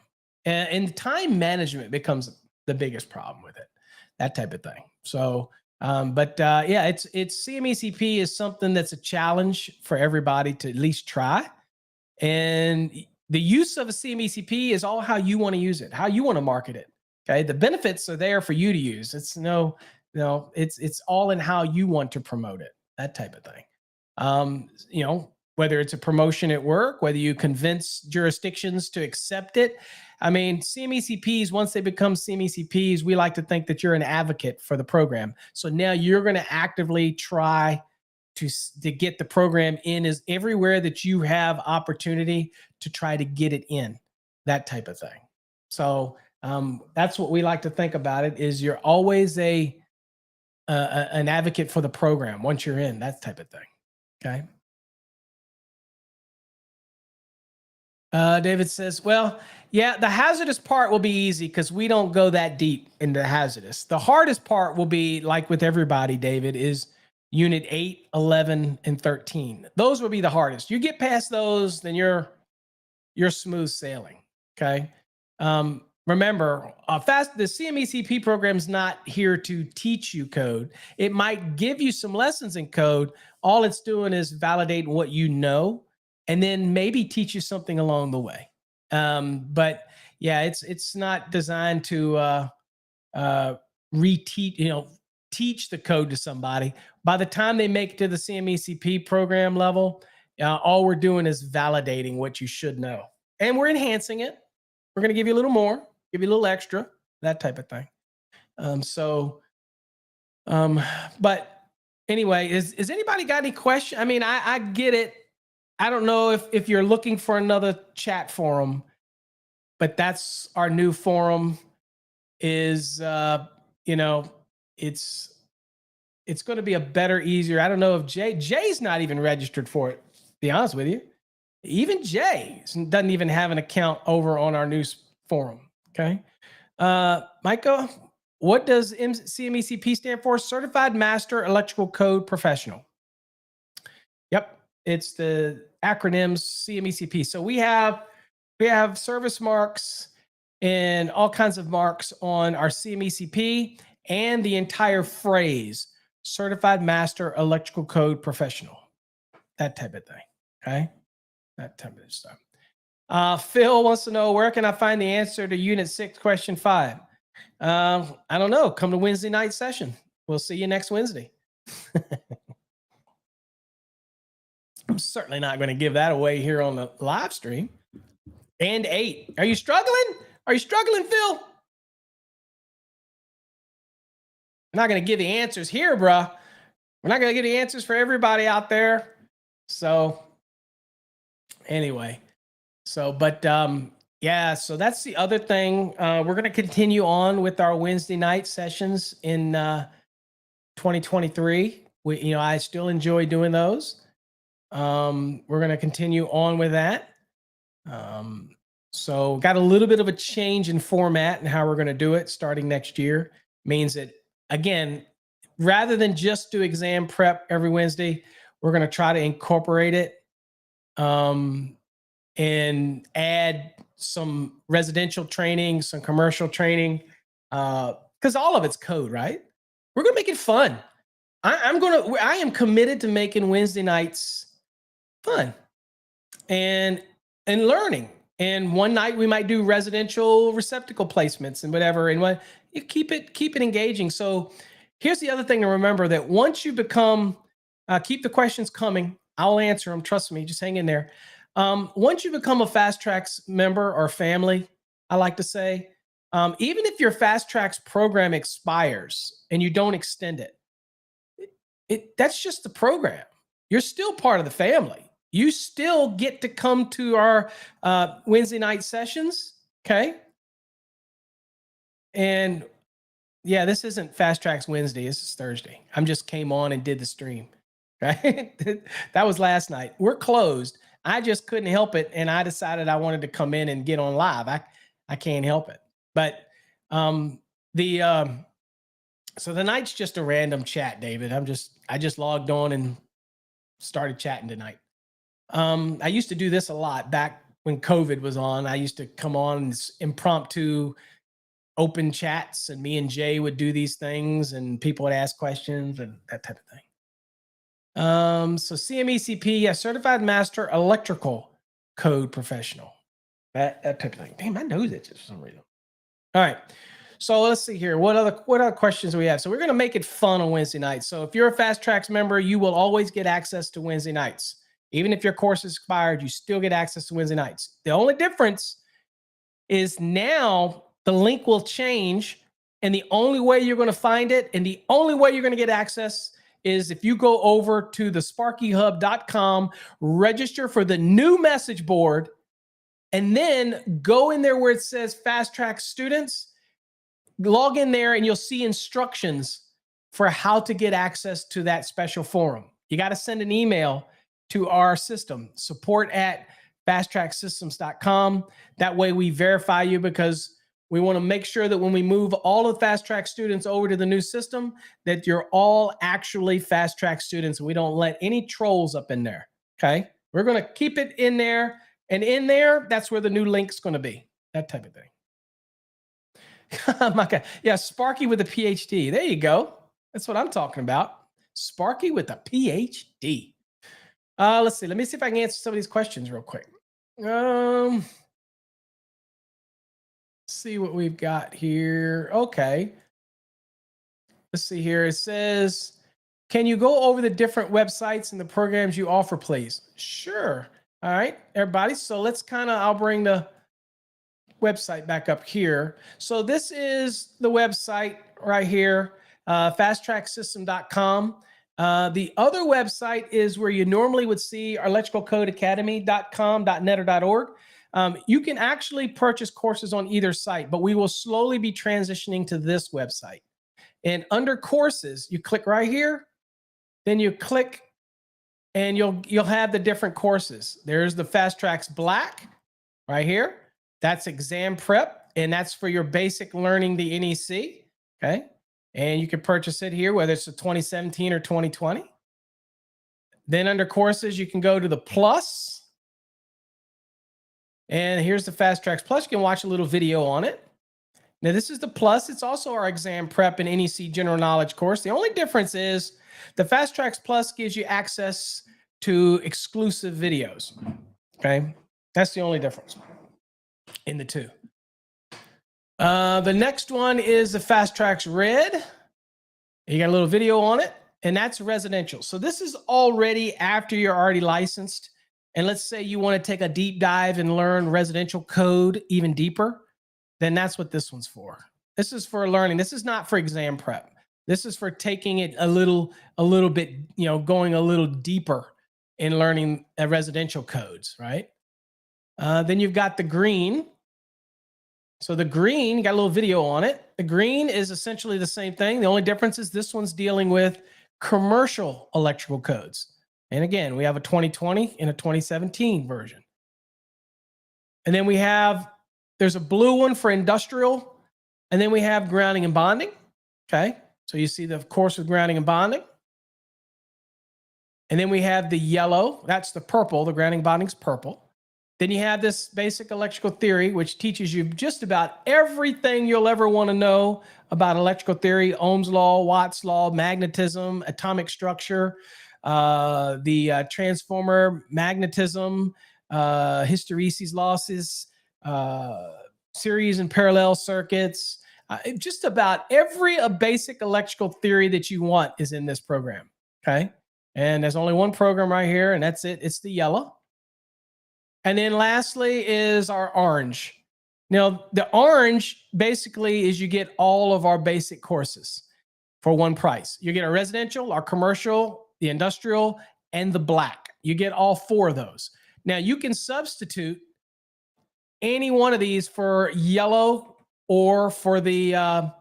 And time management becomes the biggest problem with it, that type of thing. So, it's CMECP is something that's a challenge for everybody to at least try. And the use of a CMECP is all how you want to use it, how you want to market it. Okay. The benefits are there for you to use. It's it's all in how you want to promote it, that type of thing. Whether it's a promotion at work, whether you convince jurisdictions to accept it. I mean, CMECPs, once they become CMECPs, we like to think that you're an advocate for the program. So now you're going to actively try to get the program in is everywhere that you have opportunity to try to get it in, that type of thing. So that's what we like to think about it, is you're always an advocate for the program once you're in, that type of thing. Okay. David says, well, yeah, the hazardous part will be easy because we don't go that deep into hazardous. The hardest part will be, like with everybody, David, is unit 8, 11, and 13. Those will be the hardest. You get past those, then you're smooth sailing. Okay. Remember, the CMECP program is not here to teach you code. It might give you some lessons in code. All it's doing is validate what you know, and then maybe teach you something along the way. But yeah, it's not designed to reteach, teach the code to somebody. By the time they make it to the CMECP program level, all we're doing is validating what you should know, and we're enhancing it. We're going to give you a little more, give you a little extra, that type of thing. So, but anyway, is anybody got any question? I mean, I get it. I don't know if you're looking for another chat forum, but that's our new forum. Is it's going to be a better, easier. I don't know if Jay's not even registered for it. To be honest with you, even Jay doesn't even have an account over on our news forum. Okay, Micah, what does CMECP stand for? Certified Master Electrical Code Professional. Yep, it's the acronyms CMECP. So we have service marks and all kinds of marks on our CMECP and the entire phrase Certified Master Electrical Code Professional. That type of thing. Okay, that type of stuff. Phil wants to know, where can I find the answer to Unit 6, Question 5? I don't know. Come to Wednesday night session. We'll see you next Wednesday. I'm certainly not going to give that away here on the live stream. And 8. Are you struggling? Are you struggling, Phil? I'm not going to give the answers here, bruh. We're not going to give the answers for everybody out there. So anyway, but yeah, so that's the other thing. We're going to continue on with our Wednesday night sessions in 2023. I still enjoy doing those. We're going to continue on with that. So got a little bit of a change in format and how we're going to do it starting next year. Means that, again, rather than just do exam prep every Wednesday, we're going to try to incorporate it and add some residential training, some commercial training, because all of it's code, right? We're going to make it fun. I am committed to making Wednesday nights fun and learning. And one night we might do residential receptacle placements and whatever. And you keep it engaging. So here's the other thing to remember, that once you become, keep the questions coming. I'll answer them. Trust me. Just hang in there. Once you become a Fast Trax member or family, I like to say, even if your Fast Trax program expires and you don't extend it, that's just the program. You're still part of the family. You still get to come to our Wednesday night sessions, okay? And yeah, this isn't Fast Trax Wednesday. This is Thursday. I just came on and did the stream, right? That was last night. We're closed. I just couldn't help it, and I decided I wanted to come in and get on live. I can't help it. But so the night's just a random chat, David. I just logged on and started chatting tonight. I used to do this a lot back when COVID was on. I used to come on and impromptu open chats, and me and Jay would do these things, and people would ask questions and that type of thing. So CMECP, Certified Master Electrical Code Professional. That type of thing. Damn, I know that for some reason. All right. So let's see here. What other questions do we have? So we're going to make it fun on Wednesday nights. So if you're a Fast Trax member, you will always get access to Wednesday nights. Even if your course is expired, you still get access to Wednesday nights. The only difference is now the link will change, and the only way you're going to find it and the only way you're going to get access is if you go over to the sparkyhub.com, register for the new message board, and then go in there where it says Fast Trax Students, log in there, and you'll see instructions for how to get access to that special forum. You got to send an email to our system, support@fasttracksystems.com. That way we verify you, because we want to make sure that when we move all of the Fast Trax students over to the new system, that you're all actually Fast Trax students, and we don't let any trolls up in there. Okay? We're going to keep it in there, and in there, that's where the new link's going to be. That type of thing. Oh my God. Yeah, Sparky with a PhD. There you go. That's what I'm talking about. Sparky with a PhD. Let's see. Let me see if I can answer some of these questions real quick. see what we've got here. Okay. Let's see here. It says, can you go over the different websites and the programs you offer, please? Sure. All right, everybody. So let's I'll bring the website back up here. So this is the website right here, fasttracksystem.com. The other website is where you normally would see our electricalcodeacademy.com, .net, or .org. You can actually purchase courses on either site, but we will slowly be transitioning to this website. And under courses, you click right here, then you click and you'll have the different courses. There's the Fast Tracks Black right here. That's exam prep, and that's for your basic learning the NEC, okay? And you can purchase it here, whether it's a 2017 or 2020. Then under courses, you can go to the Plus. And here's the Fast Tracks Plus. You can watch a little video on it. Now, this is the Plus. It's also our exam prep and NEC general knowledge course. The only difference is the Fast Tracks Plus gives you access to exclusive videos, okay? That's the only difference in the two. The next one is the Fast Tracks Red. You got a little video on it, and that's residential. So this is already after you're already licensed. And let's say you want to take a deep dive and learn residential code even deeper, then that's what this one's for. This is for learning. This is not for exam prep. This is for taking it a little bit, going a little deeper in learning residential codes, right? Then you've got the green. So the green, you got a little video on it. The green is essentially the same thing. The only difference is this one's dealing with commercial electrical codes. And again, we have a 2020 and a 2017 version. And then there's a blue one for industrial, and then we have grounding and bonding, okay? So you see the course with grounding and bonding. And then we have the yellow, that's the purple, the grounding and bonding's purple. Then you have this basic electrical theory, which teaches you just about everything you'll ever want to know about electrical theory: Ohm's law, Watt's law, magnetism, atomic structure, the transformer, magnetism, hysteresis losses, series and parallel circuits. Just about every basic electrical theory that you want is in this program, okay? And there's only one program right here, and that's it. It's the yellow. And then lastly is our orange. Now, the orange basically is you get all of our basic courses for one price. You get our residential, our commercial, the industrial, and the black. You get all four of those. Now, you can substitute any one of these for yellow or for the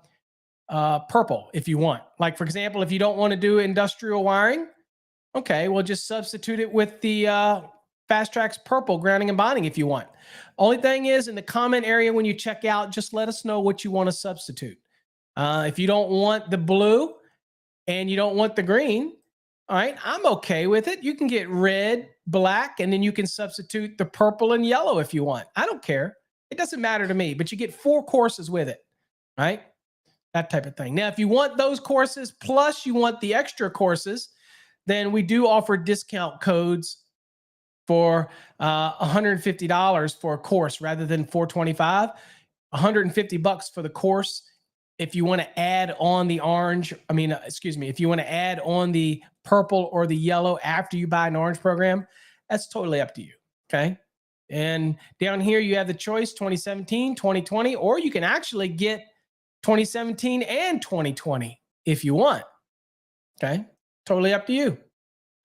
purple if you want. Like, for example, if you don't want to do industrial wiring, okay, we'll just substitute it with the Fast Tracks Purple grounding and bonding if you want. Only thing is, in the comment area when you check out, just let us know what you want to substitute. If you don't want the blue and you don't want the green, all right, I'm okay with it. You can get red, black, and then you can substitute the purple and yellow if you want. I don't care. It doesn't matter to me, but you get 4 courses with it, right? That type of thing. Now, if you want those courses plus you want the extra courses, then we do offer discount codes for $150 for a course rather than $425. $150 for the course. If you want to add on the orange, if you want to add on the purple or the yellow after you buy an orange program, that's totally up to you, okay? And down here you have the choice 2017, 2020, or you can actually get 2017 and 2020 if you want, okay? Totally up to you,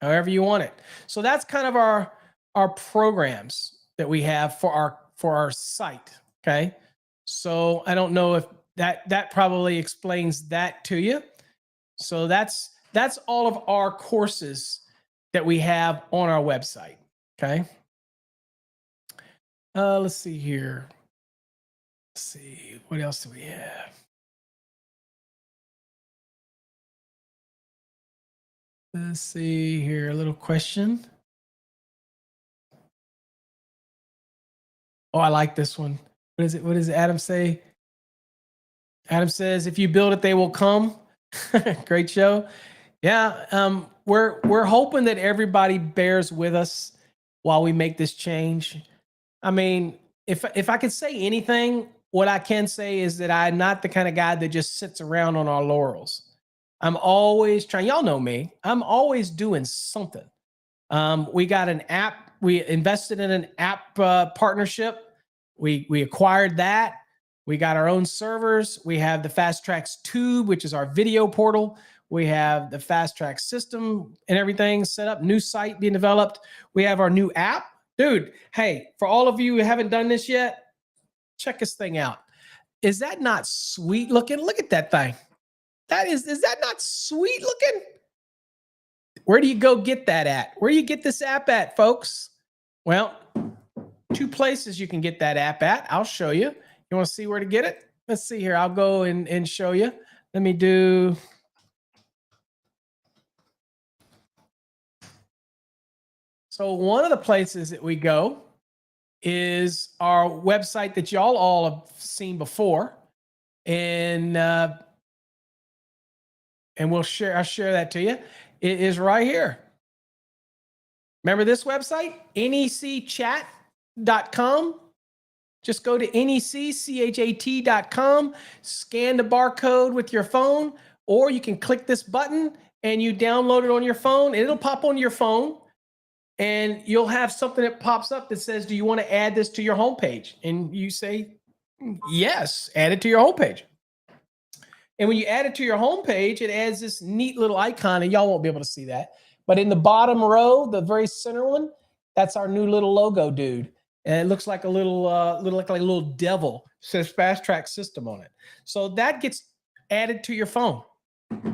however you want it. So that's kind of our programs that we have for our site, okay? So I don't know if that probably explains that to you. So that's all of our courses that we have on our website, okay? Let's see here. Let's see, what else do we have? Let's see here, a little question. Oh, I like this one. What is it? What does Adam say? Adam says, if you build it, they will come. Great show. Yeah, we're hoping that everybody bears with us while we make this change. I mean, if I could say anything, what I can say is that I'm not the kind of guy that just sits around on our laurels. I'm always trying. Y'all know me. I'm always doing something. We got an app. We invested in an app partnership. We acquired that. We got our own servers. We have the Fast Trax Tube, which is our video portal. We have the Fast Trax system and everything set up. New site being developed. We have our new app, dude. Hey, for all of you who haven't done this yet, check this thing out. Is that not sweet looking? Look at that thing. Is that not sweet looking? Where do you go get that at? Where do you get this app at, folks? Well, two places you can get that app at. I'll show you. You want to see where to get it? Let's see here. I'll go and show you. Let me do. So one of the places that we go is our website that y'all all have seen before. And I'll share that to you. It is right here. Remember this website? necchat.com. Just go to necchat.com, scan the barcode with your phone, or you can click this button and you download it on your phone. And it'll pop on your phone, and you'll have something that pops up that says, do you want to add this to your homepage? And you say, yes, add it to your homepage. And when you add it to your homepage, it adds this neat little icon, and y'all won't be able to see that. But in the bottom row, the very center one, that's our new little logo, dude. And it looks like a little devil. It says Fast Trax System on it. So that gets added to your phone,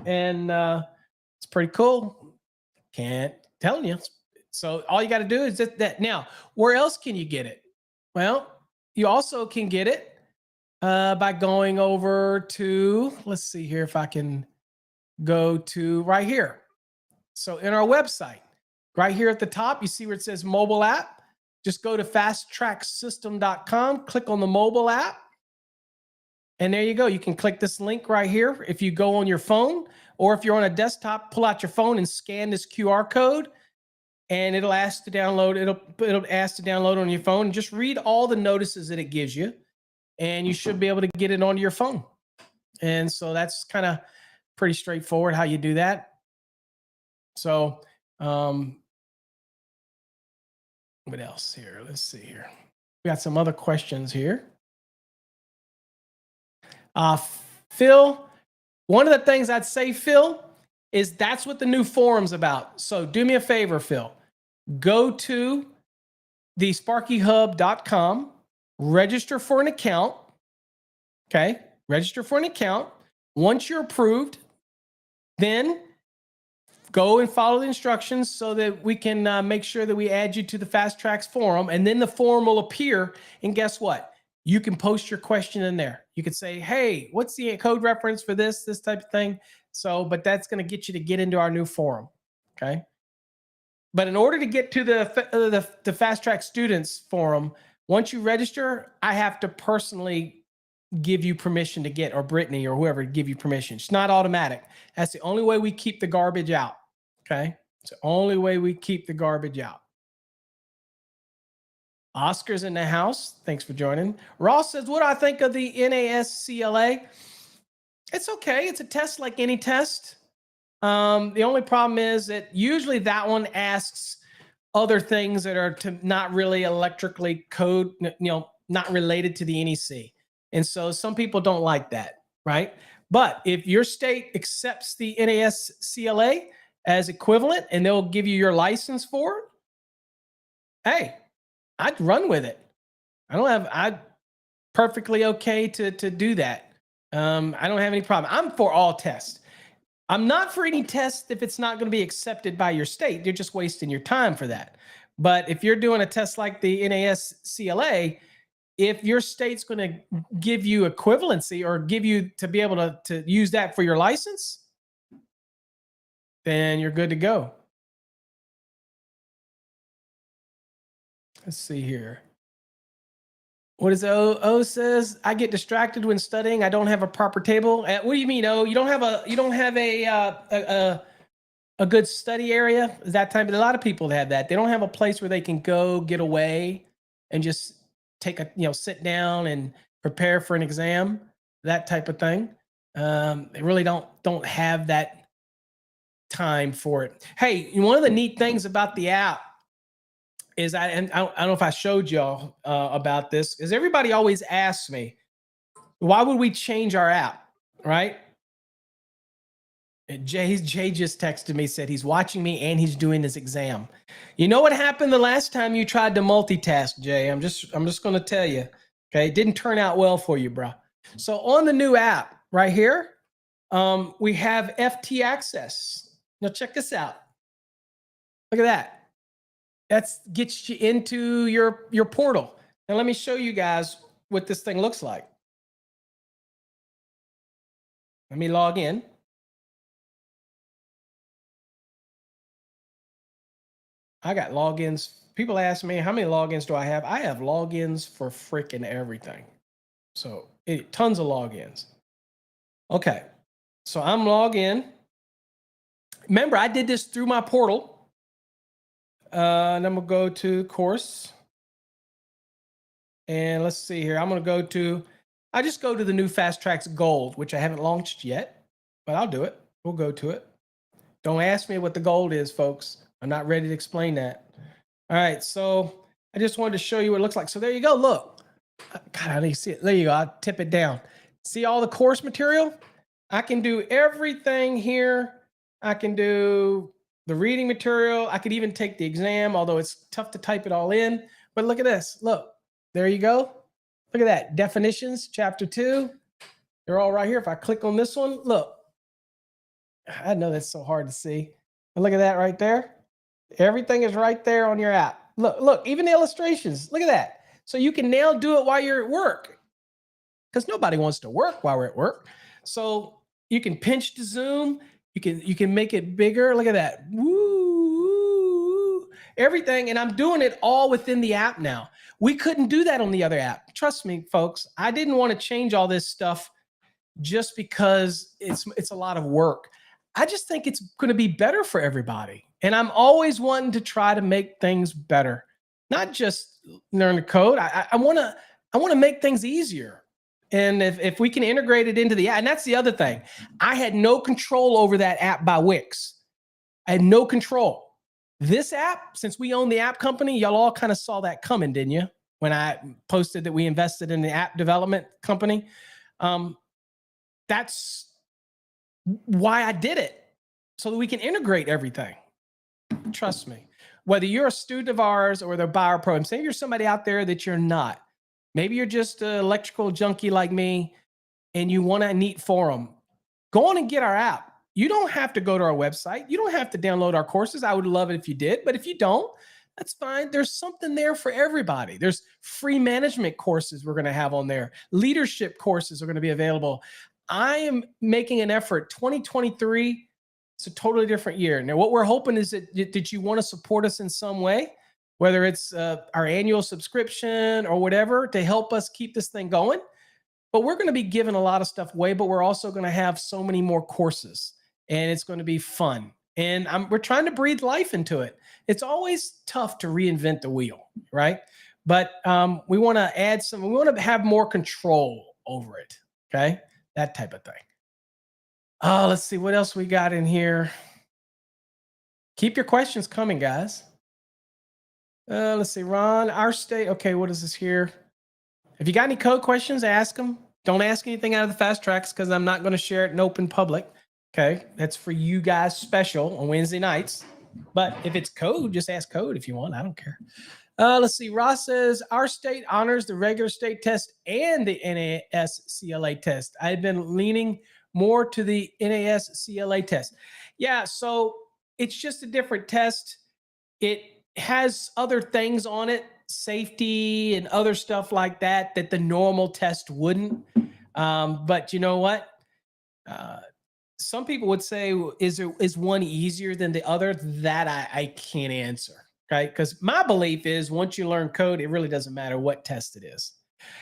and it's pretty cool. Can't tell you. So all you got to do is that. Now, where else can you get it? Well, you also can get it by going over to, let's see here if I can go to right here. So in our website, right here at the top, you see where it says mobile app. Just go to fasttracksystem.com, click on the mobile app, and there you go. You can click this link right here if you go on your phone, or if you're on a desktop, pull out your phone and scan this QR code, and it'll ask to download. It'll ask to download on your phone. And just read all the notices that it gives you, and you should be able to get it onto your phone. And so that's kind of pretty straightforward how you do that. So, what else here? Let's see here. We got some other questions here. Phil, one of the things I'd say, Phil, is that's what the new forum's about. So do me a favor, Phil. Go to the sparkyhub.com, register for an account. Okay, register for an account. Once you're approved, then go and follow the instructions so that we can make sure that we add you to the Fast Trax forum, and then the forum will appear. And guess what? You can post your question in there. You could say, hey, what's the code reference for this type of thing? So, but that's going to get you to get into our new forum. Okay. But in order to get to the Fast Trax students forum, once you register, I have to personally give you permission to get, or Brittany or whoever give you permission. It's not automatic. That's the only way we keep the garbage out. Okay. It's the only way we keep the garbage out. Oscar's in the house. Thanks for joining. Ross says, what do I think of the NASCLA? It's okay. It's a test like any test. The only problem is that usually that one asks other things that are not really electrically code, not related to the NEC. And so some people don't like that, right? But if your state accepts the NASCLA as equivalent and they'll give you your license for it, hey, I'd run with it. I'm perfectly okay to do that. I don't have any problem. I'm for all tests. I'm not for any test if it's not going to be accepted by your state. You're just wasting your time for that. But if you're doing a test like the NASCLA, if your state's going to give you equivalency or give you to be able to use that for your license, then you're good to go. Let's see here. What is O says? I get distracted when studying. I don't have a proper table. What do you mean, O? You don't have a good study area? Is that time? But a lot of people have that. They don't have a place where they can go get away and just take sit down and prepare for an exam, that type of thing. They really don't have that time for it. Hey, one of the neat things about the app is I don't know if I showed y'all about this, because everybody always asks me, why would we change our app, right? And Jay just texted me, said he's watching me and he's doing his exam. You know what happened the last time you tried to multitask, Jay? I'm just going to tell you. Okay, it didn't turn out well for you, bro. So on the new app right here, we have FT access. Now check this out. Look at that. That's gets you into your portal. Now let me show you guys what this thing looks like. Let me log in. I got logins. People ask me, how many logins do I have? I have logins for freaking everything. So tons of logins. Okay. So I'm logged in. Remember, I did this through my portal. And I'm going to go to course. And let's see here. I'm going to go to, I just go to the new Fast Trax Gold, which I haven't launched yet, but I'll do it. We'll go to it. Don't ask me what the gold is, folks. I'm not ready to explain that. All right, so I just wanted to show you what it looks like. So there you go. Look, God, I need to see it. There you go. I'll tip it down. See all the course material? I can do everything here. I can do the reading material. I could even take the exam, although it's tough to type it all in. But look at this. Look, there you go. Look at that. Definitions, chapter 2. They're all right here. If I click on this one, look. I know that's so hard to see. But look at that right there. Everything is right there on your app. Look, even the illustrations. Look at that. So you can now do it while you're at work, because nobody wants to work while we're at work. So you can pinch to zoom. You can make it bigger. Look at that. Woo, everything. And I'm doing it all within the app now. We couldn't do that on the other app. Trust me, folks. I didn't want to change all this stuff just because it's a lot of work. I just think it's going to be better for everybody. And I'm always wanting to try to make things better, not just learn the code. I want to make things easier. And if we can integrate it into the app, and that's the other thing. I had no control over that app by Wix. I had no control. This app, since we own the app company, y'all all kind of saw that coming, didn't you? When I posted that we invested in the app development company. That's why I did it, so that we can integrate everything. Trust me. Whether you're a student of ours or the buyer program, say you're somebody out there that you're not. Maybe you're just an electrical junkie like me and you want a neat forum. Go on and get our app. You don't have to go to our website. You don't have to download our courses. I would love it if you did, but if you don't, that's fine. There's something there for everybody. There's free management courses we're going to have on there. Leadership courses are going to be available. I am making an effort. 2023, it's a totally different year. Now, what we're hoping is that you want to support us in some way, whether it's our annual subscription or whatever, to help us keep this thing going. But we're going to be giving a lot of stuff away, but we're also going to have so many more courses, and it's going to be fun. And we're trying to breathe life into it. It's always tough to reinvent the wheel, right? But we want to add we want to have more control over it, okay? That type of thing. Oh, let's see what else we got in here. Keep your questions coming, guys. Let's see, Ron, our state. Okay, what is this here? If you got any code questions, ask them. Don't ask anything out of the Fast Tracks, because I'm not going to share it in open public. Okay, that's for you guys special on Wednesday nights. But if it's code, just ask code if you want. I don't care. Let's see. Ross says, our state honors the regular state test and the NAS-CLA test. I've been leaning more to the NAS-CLA test. Yeah, so it's just a different test. It has other things on it, safety and other stuff like that the normal test wouldn't. But you know what? Some people would say, is one easier than the other? That I can't answer. Okay, because my belief is once you learn code, it really doesn't matter what test it is.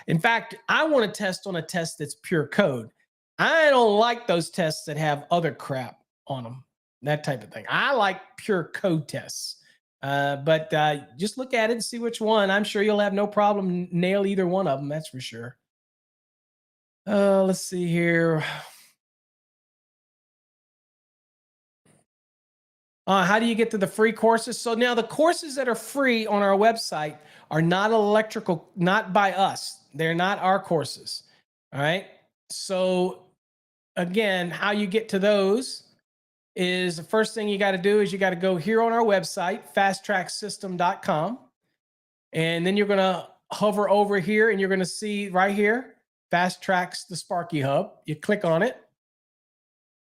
In fact, I want to test on a test that's pure code. I don't like those tests that have other crap on them, that type of thing. I like pure code tests. But just look at it and see which one. I'm sure you'll have no problem nail either one of them. That's for sure. Let's see here. How do you get to the free courses? So now the courses that are free on our website are not electrical, not by us. They're not our courses. All right. So again, how you get to those is the first thing you got to do is you got to go here on our website, fasttracksystem.com. And then you're going to hover over here and you're going to see right here, Fast Tracks the Sparky Hub. You click on it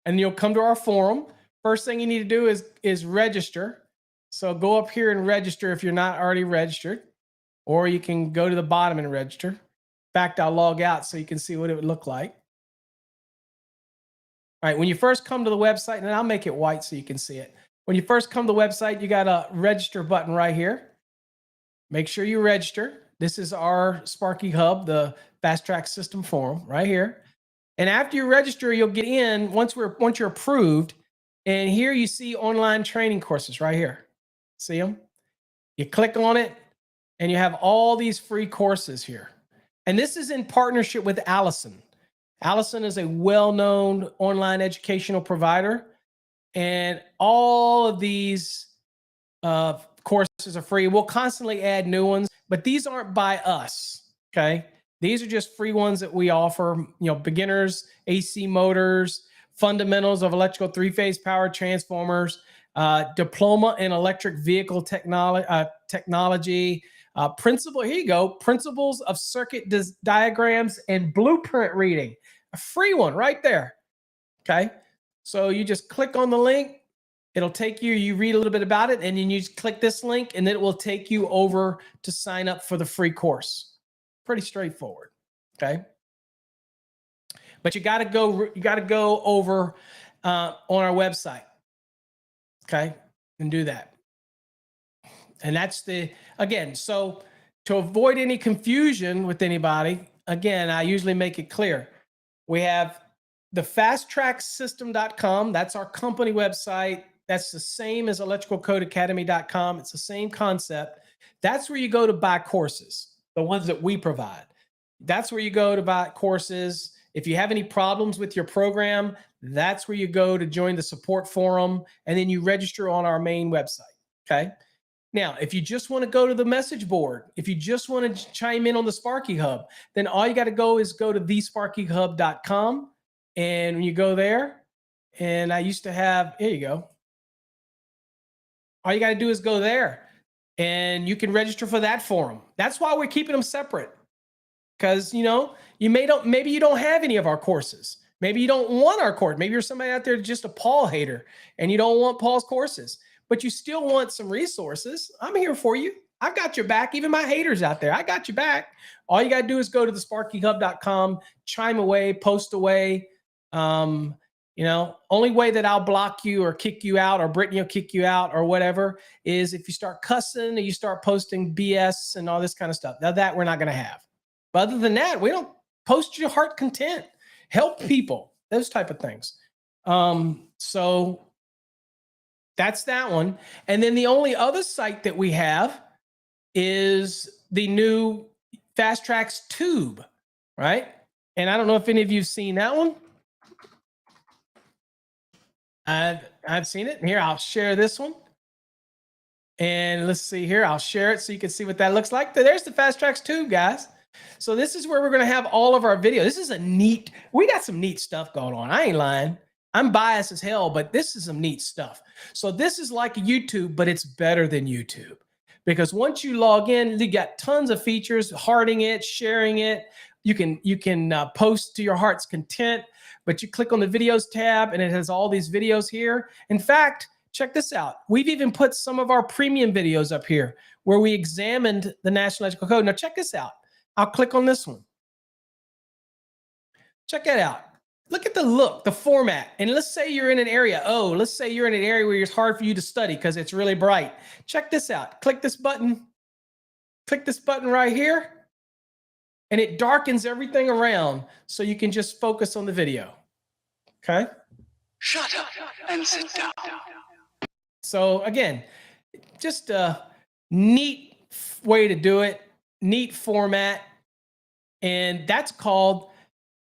and you'll come to our forum. First thing you need to do is register. So go up here and register if you're not already registered, or you can go to the bottom and register. In fact, I'll log out so you can see what it would look like. All right, when you first come to the website, and I'll make it white so you can see it. When you first come to the website, you got a register button right here. Make sure you register. This is our Sparky Hub, the Fast Track System forum right here. And after you register, you'll get in once you're approved. And here you see online training courses right here. See them? You click on it and you have all these free courses here. And this is in partnership with Allison. Allison is a well-known online educational provider. And all of these courses are free. We'll constantly add new ones, but these aren't by us, okay? These are just free ones that we offer, beginners, AC motors, fundamentals of electrical three-phase power transformers, diploma in electric vehicle technology, here you go, principles of circuit diagrams and blueprint reading. A free one right there, okay? So you just click on the link. It'll take you, you read a little bit about it, and then you just click this link, and it will take you over to sign up for the free course. Pretty straightforward, okay? But you got to go over on our website, okay, and do that. And that's again, so to avoid any confusion with anybody, again, I usually make it clear. We have the fasttracksystem.com. That's our company website. That's the same as electricalcodeacademy.com. It's the same concept. That's where you go to buy courses, the ones that we provide. That's where you go to buy courses. If you have any problems with your program, that's where you go to join the support forum, and then you register on our main website, okay? Now, if you just want to go to the message board, if you just want to chime in on the Sparky Hub, then all you got to go is go to thesparkyhub.com, and when you go there, and I used to have, here you go. All you got to do is go there, and you can register for that forum. That's why we're keeping them separate. Because, maybe you don't have any of our courses. Maybe you don't want our course. Maybe you're somebody out there just a Paul hater and you don't want Paul's courses, but you still want some resources. I'm here for you. I've got your back. Even my haters out there, I got your back. All you got to do is go to thesparkyhub.com, chime away, post away. Only way that I'll block you or kick you out, or Brittany will kick you out or whatever, is if you start cussing and you start posting BS and all this kind of stuff. Now that we're not going to have. But other than that, we don't post your heart content, help people, those type of things. So that's that one. And then the only other site that we have is the new Fast Tracks Tube, right? And I don't know if any of you've seen that one. I've seen it. Here, I'll share this one. And let's see here. I'll share it so you can see what that looks like. There's the Fast Tracks Tube, guys. So this is where we're going to have all of our video. This is we got some neat stuff going on. I ain't lying. I'm biased as hell, but this is some neat stuff. So this is like YouTube, but it's better than YouTube. Because once you log in, you got tons of features, hearting it, sharing it. You can post to your heart's content, but you click on the videos tab and it has all these videos here. In fact, check this out. We've even put some of our premium videos up here where we examined the National Electrical Code. Now check this out. I'll click on this one. Check that out. Look at the format. And let's say you're in an area. Let's say you're in an area where it's hard for you to study because it's really bright. Check this out. Click this button. Click this button right here. And it darkens everything around so you can just focus on the video. Okay? Shut up and sit down. So again, just a neat way to do it. Neat format, and that's called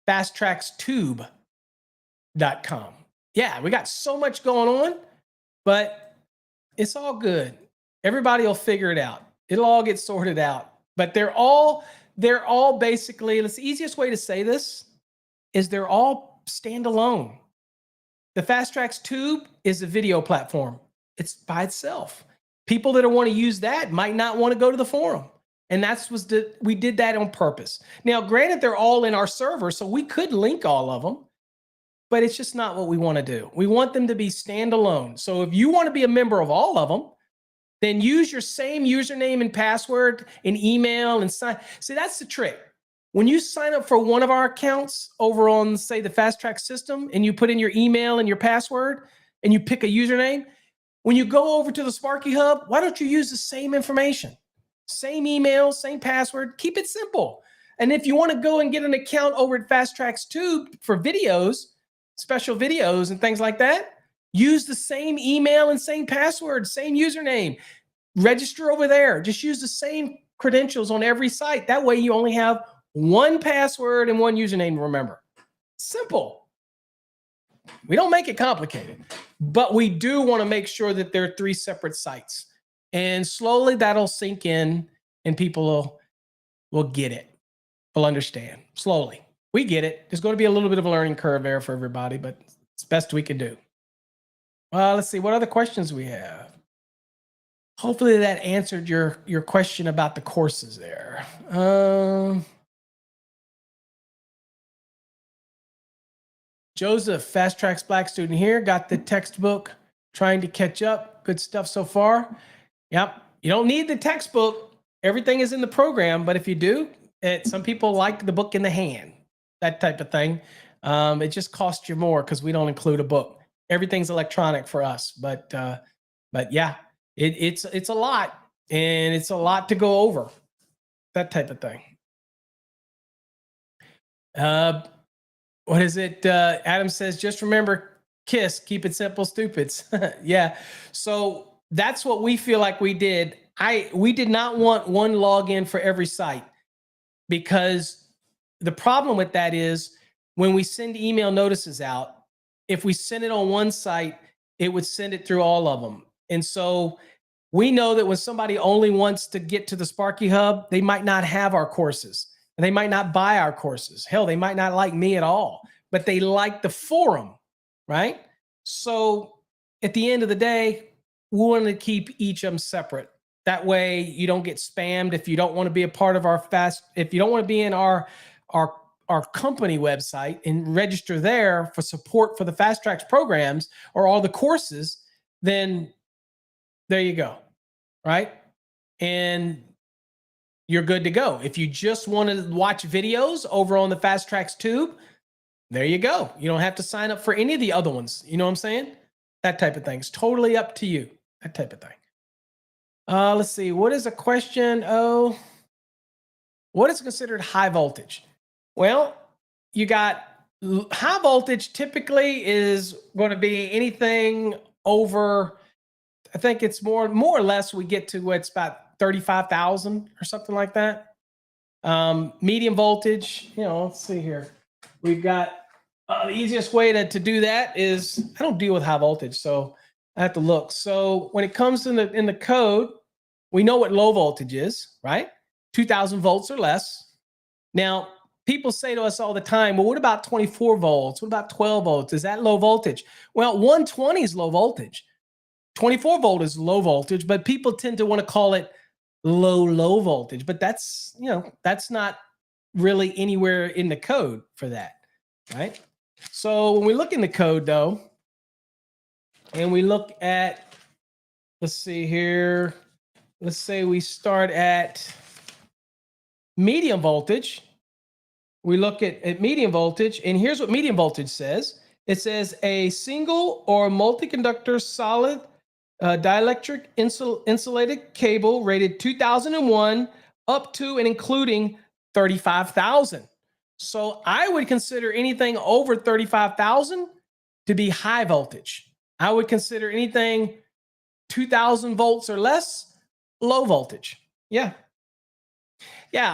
fasttrackstube.com. Yeah, we got so much going on, but it's all good. Everybody will figure it out. It'll all get sorted out. But they're all basically, the easiest way to say this is they're all standalone. The Fast Trax Tube is a video platform. It's by itself. People that want to use that might not want to go to the forum. And we did that on purpose. Now, granted, they're all in our server, so we could link all of them, but it's just not what we want to do. We want them to be standalone. So if you want to be a member of all of them, then use your same username and password and email and sign. See, that's the trick. When you sign up for one of our accounts over on, say, the Fast Track system, and you put in your email and your password and you pick a username, when you go over to the Sparky Hub, why don't you use the same information? Same email, same password. Keep it simple. And if you want to go and get an account over at Fast Trax Tube for videos, special videos and things like that, use the same email and same password, same username. Register over there. Just use the same credentials on every site. That way you only have one password and one username to remember. Simple. We don't make it complicated, but we do want to make sure that there are 3 separate sites. And slowly that'll sink in and people will get it. Will understand. Slowly. We get it. There's going to be a little bit of a learning curve there for everybody, but it's the best we can do. Let's see. What other questions we have? Hopefully that answered your question about the courses there. Joseph, Fast Track's Black student here, got the textbook, trying to catch up. Good stuff so far. Yep. You don't need the textbook. Everything is in the program, but if you do, some people like the book in the hand, that type of thing. It just costs you more because we don't include a book. Everything's electronic for us, but yeah, it's a lot, and it's a lot to go over, that type of thing. What is it? Adam says, just remember, KISS, keep it simple, stupids. Yeah. So that's what we feel like we did. We did not want one login for every site, because the problem with that is when we send email notices out, if we send it on one site, it would send it through all of them. And so we know that when somebody only wants to get to the Sparky Hub, they might not have our courses, and they might not buy our courses. Hell, they might not like me at all, but they like the forum, right? So at the end of the day, we want to keep each of them separate. That way you don't get spammed. If you don't want to be a part of if you don't want to be in our company website and register there for support for the Fast Tracks programs or all the courses, then there you go, right? And you're good to go. If you just want to watch videos over on the Fast Tracks Tube, there you go. You don't have to sign up for any of the other ones. You know what I'm saying? That type of thing. It's totally up to you. That type of thing. Let's see. What is a question? Oh, what is considered high voltage? Well, you got high voltage typically is going to be anything over, I think it's more or less we get to what's about 35,000 or something like that. Medium voltage, let's see here. We've got the easiest way to do that is, I don't deal with high voltage, so I have to look. So when it comes in the code, we know what low voltage is, right? 2,000 volts or less. Now, people say to us all the time, well, what about 24 volts? What about 12 volts? Is that low voltage? Well, 120 is low voltage. 24 volt is low voltage, but people tend to want to call it low voltage. But that's not really anywhere in the code for that, right? So when we look in the code, though, and we look at, let's see here, let's say we start at medium voltage. We look at medium voltage, and here's what medium voltage says. It says a single or multi-conductor solid dielectric insulated cable rated 2001 up to and including 35,000. So I would consider anything over 35,000 to be high voltage. I would consider anything 2,000 volts or less low voltage. Yeah.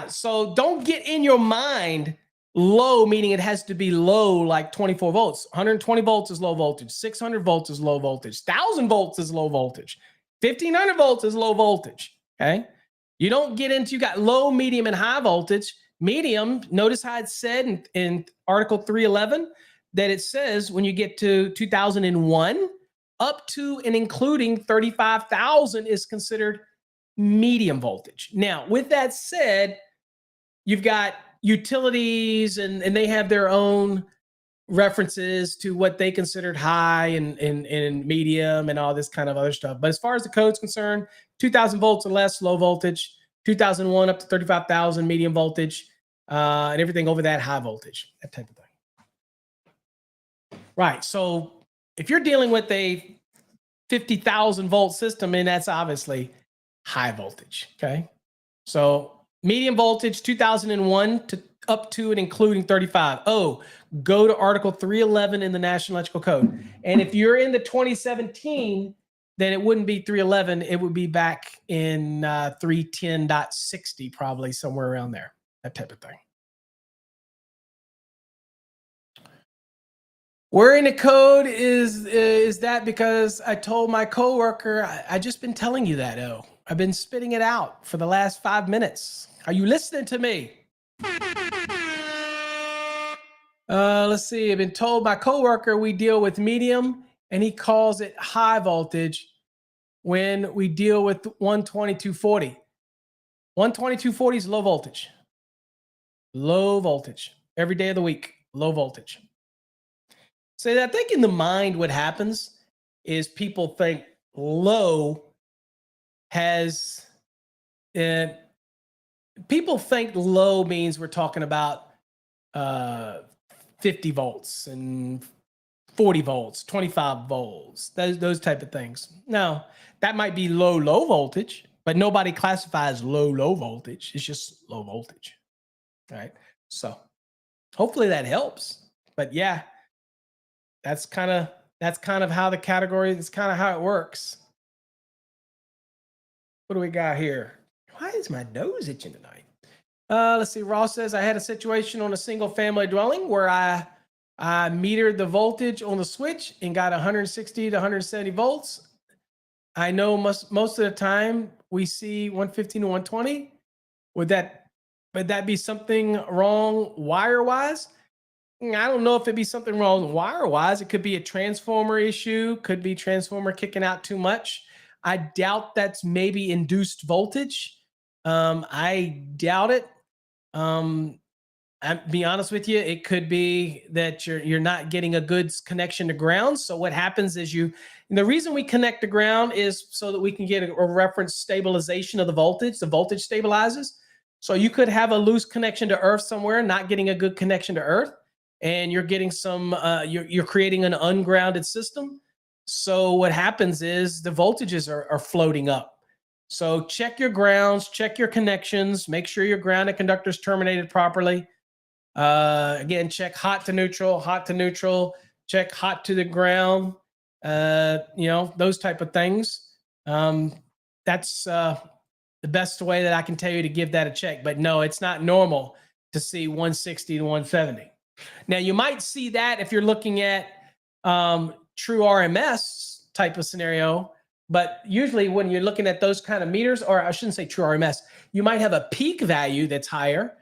So don't get in your mind Low, meaning it has to be low, like 24 volts. 120 volts is low voltage. 600 volts is low voltage. 1,000 volts is low voltage. 1,500 volts is low voltage. Okay. You don't get into, you got low, medium, and high voltage. Medium, notice how it said in Article 311 that it says when you get to 2001, up to and including 35,000 is considered medium voltage. Now, with that said, you've got utilities and they have their own references to what they considered high and medium and all this kind of other stuff. But as far as the code's concerned, 2,000 volts or less, low voltage, 2001 up to 35,000, medium voltage, and everything over that, high voltage, that type of thing. Right. So if you're dealing with a 50,000 volt system, and that's obviously high voltage. Okay. So medium voltage, 2001 to up to and including 35. Oh, go to Article 311 in the National Electrical Code. And if you're in the 2017, then it wouldn't be 311. It would be back in 310.60, probably somewhere around there, that type of thing. Where in the code is that? Because I told my coworker, I just been telling you that. Oh, I've been spitting it out for the last 5 minutes. Are you listening to me? Let's see. I've been told by coworker we deal with medium, and he calls it high voltage when we deal with 12240. 12240 is low voltage. Low voltage. Every day of the week, low voltage. So I think in the mind what happens is people think low has... people think low means we're talking about 50 volts and 40 volts, 25 volts, those type of things. Now, that might be low voltage, but nobody classifies low voltage. It's just low voltage, right? So hopefully that helps. But yeah, that's kind of how the category, that's kind of how it works. What do we got here? Why is my nose itching tonight? Let's see. Ross says, I had a situation on a single family dwelling where I metered the voltage on the switch and got 160 to 170 volts. I know most of the time we see 115 to 120. Would that be something wrong wire-wise? I don't know if it'd be something wrong wire-wise. It could be a transformer issue. Could be transformer kicking out too much. I doubt that's maybe induced voltage. I doubt it. I'll be honest with you, it could be that you're not getting a good connection to ground. So what happens is the reason we connect to ground is so that we can get a reference stabilization of the voltage. The voltage stabilizes. So you could have a loose connection to earth somewhere, not getting a good connection to earth, and you're getting some, you're creating an ungrounded system. So what happens is the voltages are floating up. So check your grounds, check your connections, make sure your grounded conductor is terminated properly. Again, check hot to neutral, check hot to the ground, those type of things. That's the best way that I can tell you to give that a check. But no, it's not normal to see 160 to 170. Now, you might see that if you're looking at true RMS type of scenario. But usually when you're looking at those kind of meters, or I shouldn't say true RMS, you might have a peak value that's higher,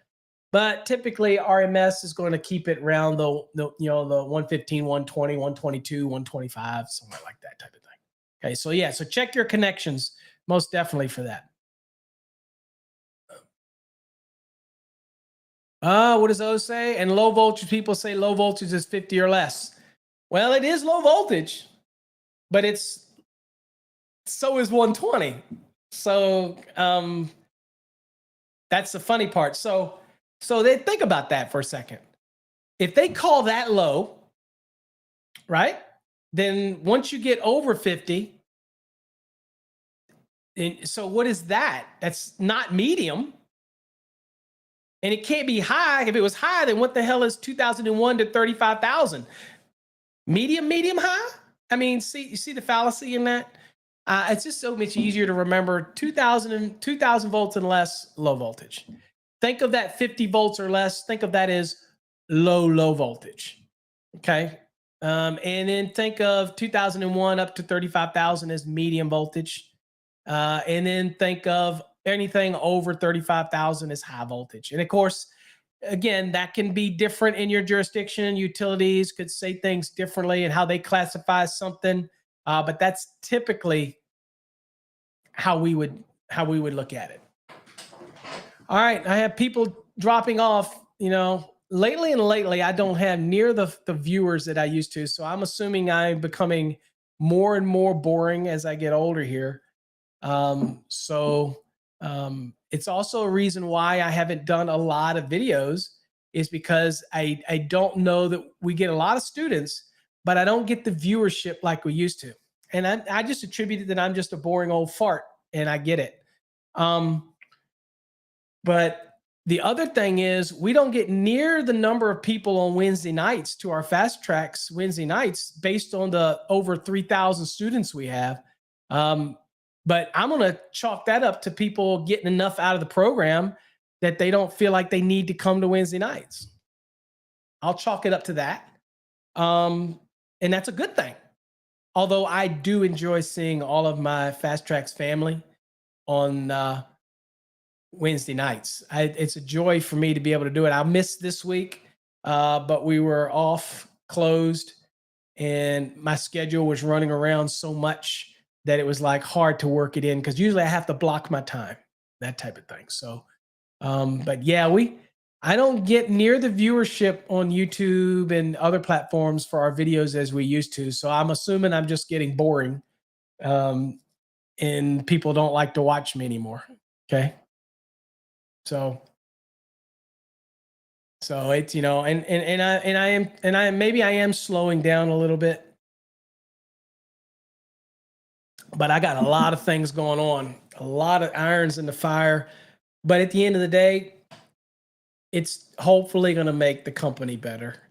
but typically RMS is going to keep it around the 115, 120, 122, 125, somewhere like that type of thing. Okay, so yeah, so check your connections most definitely for that. What does O say? And low voltage people say low voltage is 50 or less. Well, it is low voltage, but so is 120. So that's the funny part. So they think about that for a second. If they call that low, right? Then once you get over 50, so what is that? That's not medium. And it can't be high. If it was high, then what the hell is 2001 to 35,000? Medium high? I mean, you see the fallacy in that? It's just so much easier to remember 2,000 volts and less, low voltage. Think of that 50 volts or less. Think of that as low voltage. Okay. And then think of 2001 up to 35,000 as medium voltage. And then think of anything over 35,000 as high voltage. And of course, again, that can be different in your jurisdiction. Utilities could say things differently and how they classify something. But that's typically how we would look at it. All right. I have people dropping off, lately I don't have near the viewers that I used to. So I'm assuming I'm becoming more and more boring as I get older here. It's also a reason why I haven't done a lot of videos, is because I don't know that we get a lot of students, but I don't get the viewership like we used to. And I just attribute it that I'm just a boring old fart, and I get it. But the other thing is, we don't get near the number of people on Wednesday nights to our Fast Trax Wednesday nights based on the over 3,000 students we have. But I'm going to chalk that up to people getting enough out of the program that they don't feel like they need to come to Wednesday nights. I'll chalk it up to that. And that's a good thing. Although I do enjoy seeing all of my Fast Trax family on Wednesday nights. It's a joy for me to be able to do it. I missed this week, but we were off, closed, and my schedule was running around so much that it was like hard to work it in, because usually I have to block my time, that type of thing. So, but yeah, I don't get near the viewership on YouTube and other platforms for our videos as we used to. So I'm assuming I'm just getting boring, and people don't like to watch me anymore. Okay. So it's, maybe I am slowing down a little bit, but I got a lot of things going on, a lot of irons in the fire. But at the end of the day, it's hopefully going to make the company better.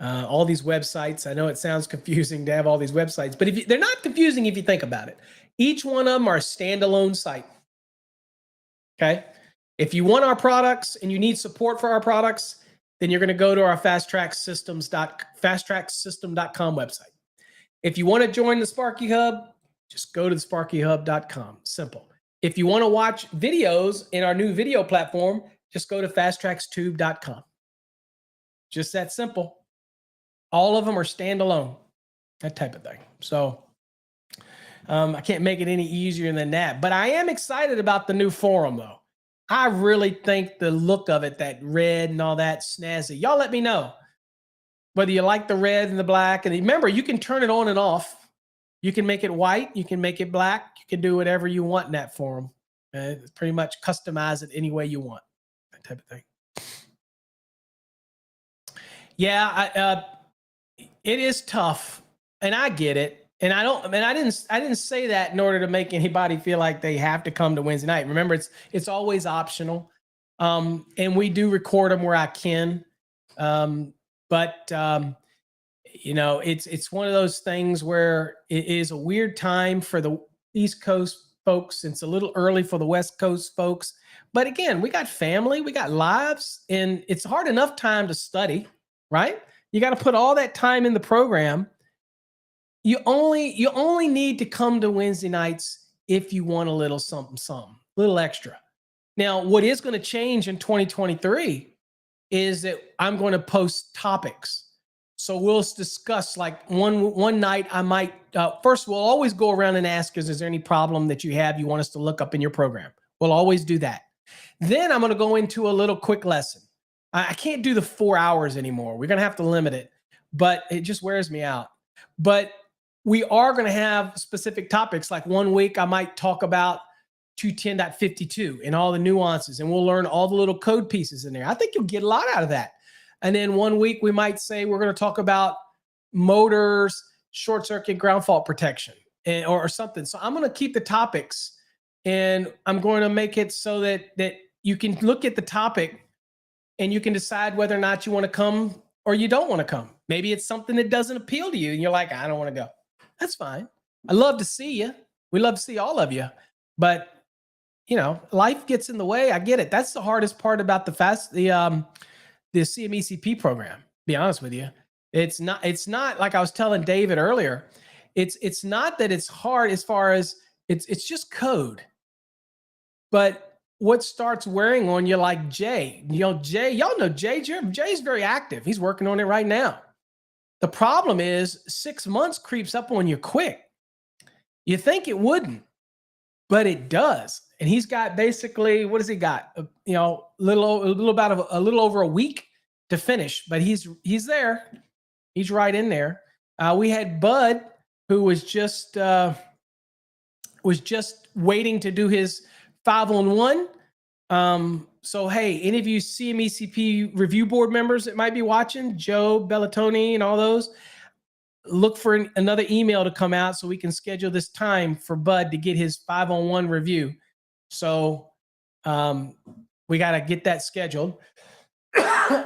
All these websites, I know it sounds confusing to have all these websites, but they're not confusing if you think about it. Each one of them are a standalone site. Okay. If you want our products and you need support for our products, then you're going to go to our fasttracksystem.com website. If you want to join the Sparky Hub, just go to the sparkyhub.com. Simple. If you want to watch videos in our new video platform, just go to fasttrackstube.com. Just that simple. All of them are standalone, that type of thing. So I can't make it any easier than that. But I am excited about the new forum, though. I really think the look of it, that red and all that, snazzy. Y'all let me know whether you like the red and the black. And remember, you can turn it on and off. You can make it white. You can make it black. You can do whatever you want in that forum. Pretty much customize it any way you want, that type of thing. Yeah, it is tough, and I get it. And I didn't say that in order to make anybody feel like they have to come to Wednesday night. Remember, it's always optional. And we do record them where I can. But it's one of those things where it is a weird time for the East Coast folks. It's a little early for the West Coast folks. But again, we got family, we got lives, and it's hard enough time to study, right? You got to put all that time in the program. You only need to come to Wednesday nights if you want a little something, a little extra. Now, what is going to change in 2023 is that I'm going to post topics. So we'll discuss, like one night I might, first we'll always go around and ask, is there any problem that you have you want us to look up in your program? We'll always do that. Then I'm going to go into a little quick lesson. I can't do the 4 hours anymore. We're going to have to limit it, but it just wears me out. But we are going to have specific topics. Like one week I might talk about 210.52 and all the nuances, and we'll learn all the little code pieces in there. I think you'll get a lot out of that. And then one week we might say we're going to talk about motors, short circuit, ground fault protection, or something. So I'm going to keep the topics, and I'm going to make it so that you can look at the topic and you can decide whether or not you want to come or you don't want to come. Maybe it's something that doesn't appeal to you and you're like, I don't want to go. That's fine. I love to see you. We love to see all of you. But, life gets in the way. I get it. That's the hardest part about the the CMECP program. Be honest with you, it's not like I was telling David earlier. It's not that it's hard as far as it's just code. But what starts wearing on you, like Jay, Jay, y'all know Jay. Jay's very active. He's working on it right now. The problem is 6 months creeps up on you quick. You think it wouldn't, but it does. And he's got basically, what has he got? A little over a week to finish, but he's there. He's right in there. We had Bud, who was just waiting to do his 5-on-1. So hey, any of you CMECP review board members that might be watching, Joe Bellatoni and all those, look for another email to come out so we can schedule this time for Bud to get his 5-on-1 review. So we got to get that scheduled.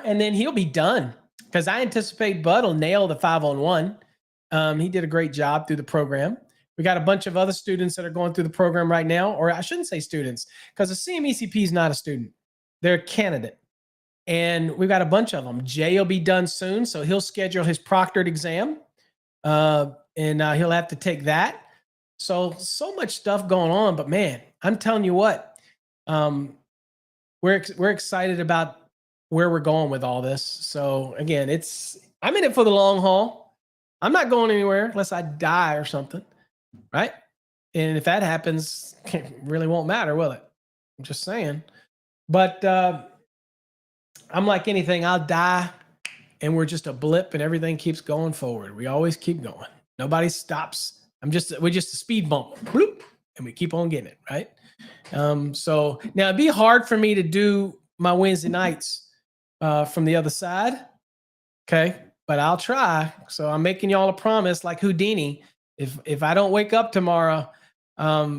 And then he'll be done, because I anticipate Bud will nail the 5-on-1. He did a great job through the program. We got a bunch of other students that are going through the program right now, or I shouldn't say students, because the CMECP is not a student. They're a candidate. And we've got a bunch of them. Jay will be done soon, so he'll schedule his proctored exam, and he'll have to take that. So much stuff going on, but man, I'm telling you what, we're excited about where we're going with all this. So again, I'm in it for the long haul. I'm not going anywhere unless I die or something, right? And if that happens, it really won't matter, will it? I'm just saying. But I'm like anything, I'll die and we're just a blip and everything keeps going forward. We always keep going. Nobody stops. We're just a speed bump, bloop, and we keep on getting it, right? So now it'd be hard for me to do my Wednesday nights from the other side, okay? But I'll try. So I'm making y'all a promise, like Houdini. If I don't wake up tomorrow,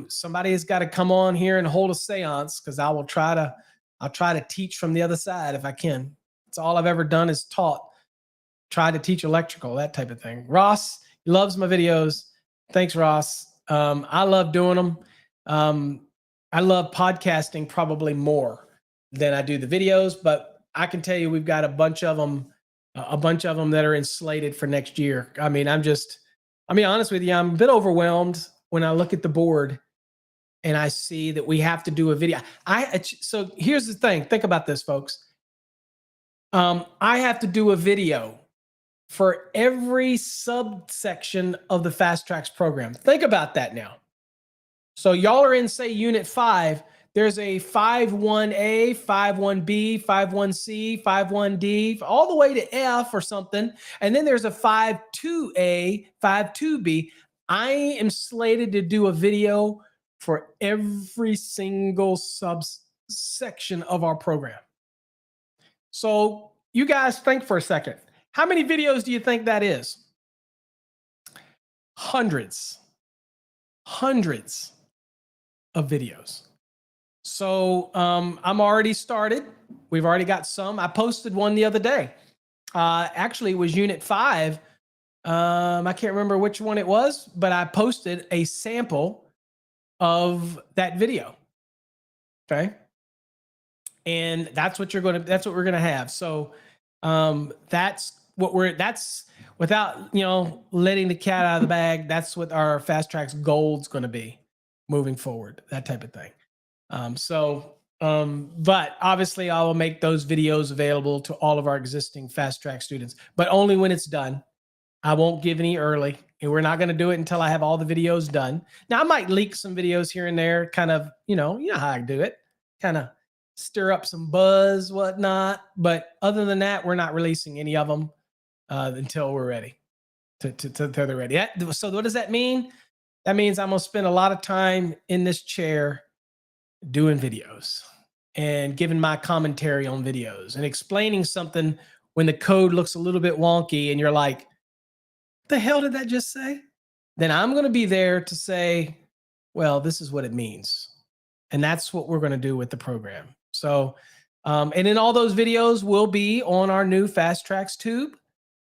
somebody has got to come on here and hold a seance, because I'll try to teach from the other side if I can. It's all I've ever done is try to teach electrical, that type of thing. Ross, he loves my videos. Thanks, Ross. I love doing them. I love podcasting probably more than I do the videos, but I can tell you we've got a bunch of them that are slated for next year. I mean, I'll be honest with you, I'm a bit overwhelmed when I look at the board and I see that we have to do a video. So here's the thing. Think about this, folks. I have to do a video for every subsection of the Fast Trax program. Think about that now. So y'all are in, say, Unit 5. There's a 5-1A, 5-1B, 5-1C, 5-1D, all the way to F or something. And then there's a 5-2A, 5-2B. I am slated to do a video for every single subsection of our program. So you guys think for a second. How many videos do you think that is? Hundreds of videos. So I'm already started. We've already got some. I posted one the other day. Actually, it was Unit 5. I can't remember which one it was, but I posted a sample of that video. Okay. And that's what we're going to have. So that's without, letting the cat out of the bag. That's what our Fast Trax goal is going to be moving forward, that type of thing. But obviously I will make those videos available to all of our existing Fast Trax students, but only when it's done. I won't give any early, and we're not going to do it until I have all the videos done. Now I might leak some videos here and there, kind of, you know how I do it, kind of stir up some buzz, whatnot. But other than that, we're not releasing any of them until we're ready. Until they're ready. So what does that mean? That means I'm going to spend a lot of time in this chair doing videos and giving my commentary on videos and explaining something when the code looks a little bit wonky and you're like, what the hell did that just say? Then I'm going to be there to say, well, this is what it means. And that's what we're going to do with the program. So, and then all those videos will be on our new Fast Trax tube.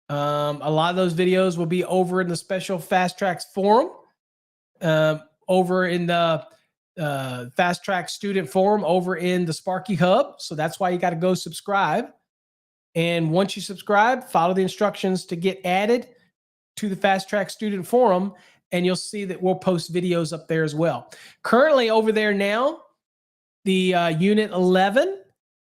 A lot of those videos will be over in the special Fast Trax forum, over in the Fast Trax student forum, over in the Sparky Hub. So that's why you got to go subscribe. And once you subscribe, follow the instructions to get added to the Fast Track Student Forum, and you'll see that we'll post videos up there as well. Currently over there now, the Unit 11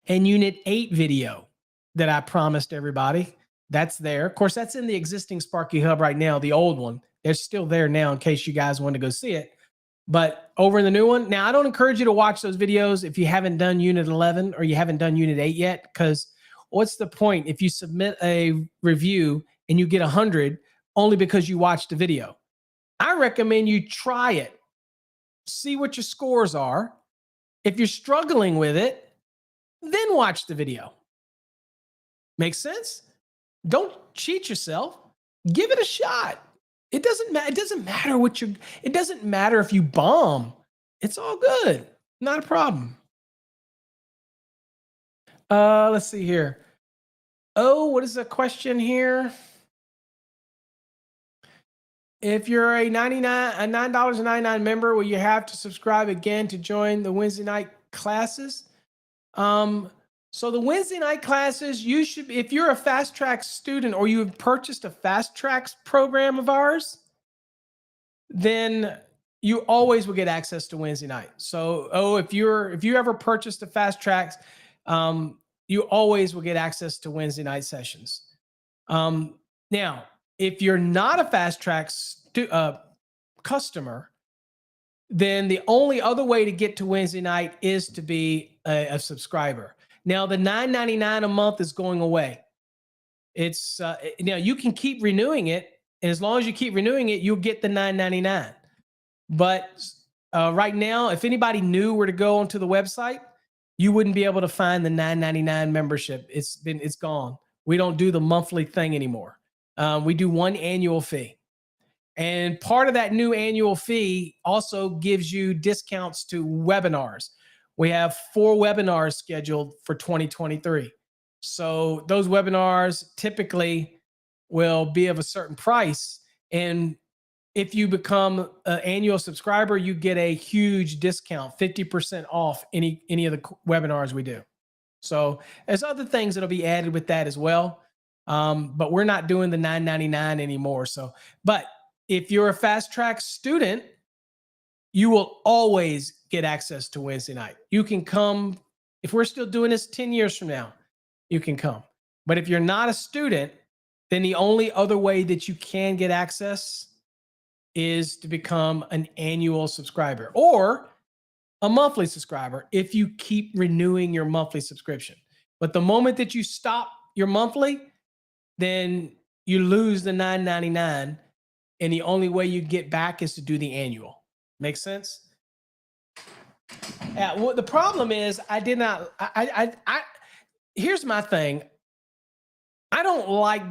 and Unit 8 video that I promised everybody, that's there. Of course, that's in the existing Sparky Hub right now, the old one. It's still there now in case you guys want to go see it. But over in the new one, now I don't encourage you to watch those videos if you haven't done Unit 11 or you haven't done Unit 8 yet, because what's the point if you submit a review and you get 100 only because you watched the video? I recommend you try it, see what your scores are. If you're struggling with it, then watch the video. Make sense? Don't cheat yourself. Give it a shot. It doesn't matter. It doesn't matter what you. It doesn't matter if you bomb. It's all good. Not a problem. Let's see here. Oh, what is the question here? If you're a $9.99 member, will you have to subscribe again to join the Wednesday night classes? So the Wednesday night classes, you should, if you're a Fast Track student or you have purchased a Fast Tracks program of ours, then you always will get access to Wednesday night. So, if you ever purchased a Fast Tracks, you always will get access to Wednesday night sessions. Now, if you're not a Fast Tracks customer, then the only other way to get to Wednesday night is to be a subscriber. Now, the $9.99 a month is going away. It's now you can keep renewing it, and as long as you keep renewing it, you'll get the $9.99. But right now, if anybody knew where to go onto the website, you wouldn't be able to find the $9.99 membership. It's gone. We don't do the monthly thing anymore. We do one annual fee. And part of that new annual fee also gives you discounts to webinars. We have 4 webinars scheduled for 2023. So those webinars typically will be of a certain price. And if you become an annual subscriber, you get a huge discount, 50% off any of the webinars we do. So there's other things that'll be added with that as well. But we're not doing the $9.99 anymore. So, but if you're a Fast Track student, you will always get access to Wednesday night. You can come, if we're still doing this 10 years from now, you can come. But if you're not a student, then the only other way that you can get access is to become an annual subscriber or a monthly subscriber if you keep renewing your monthly subscription. But the moment that you stop your monthly, then you lose the $9.99, and the only way you get back is to do the annual. Make sense? Yeah. Well, the problem is here's my thing. I don't like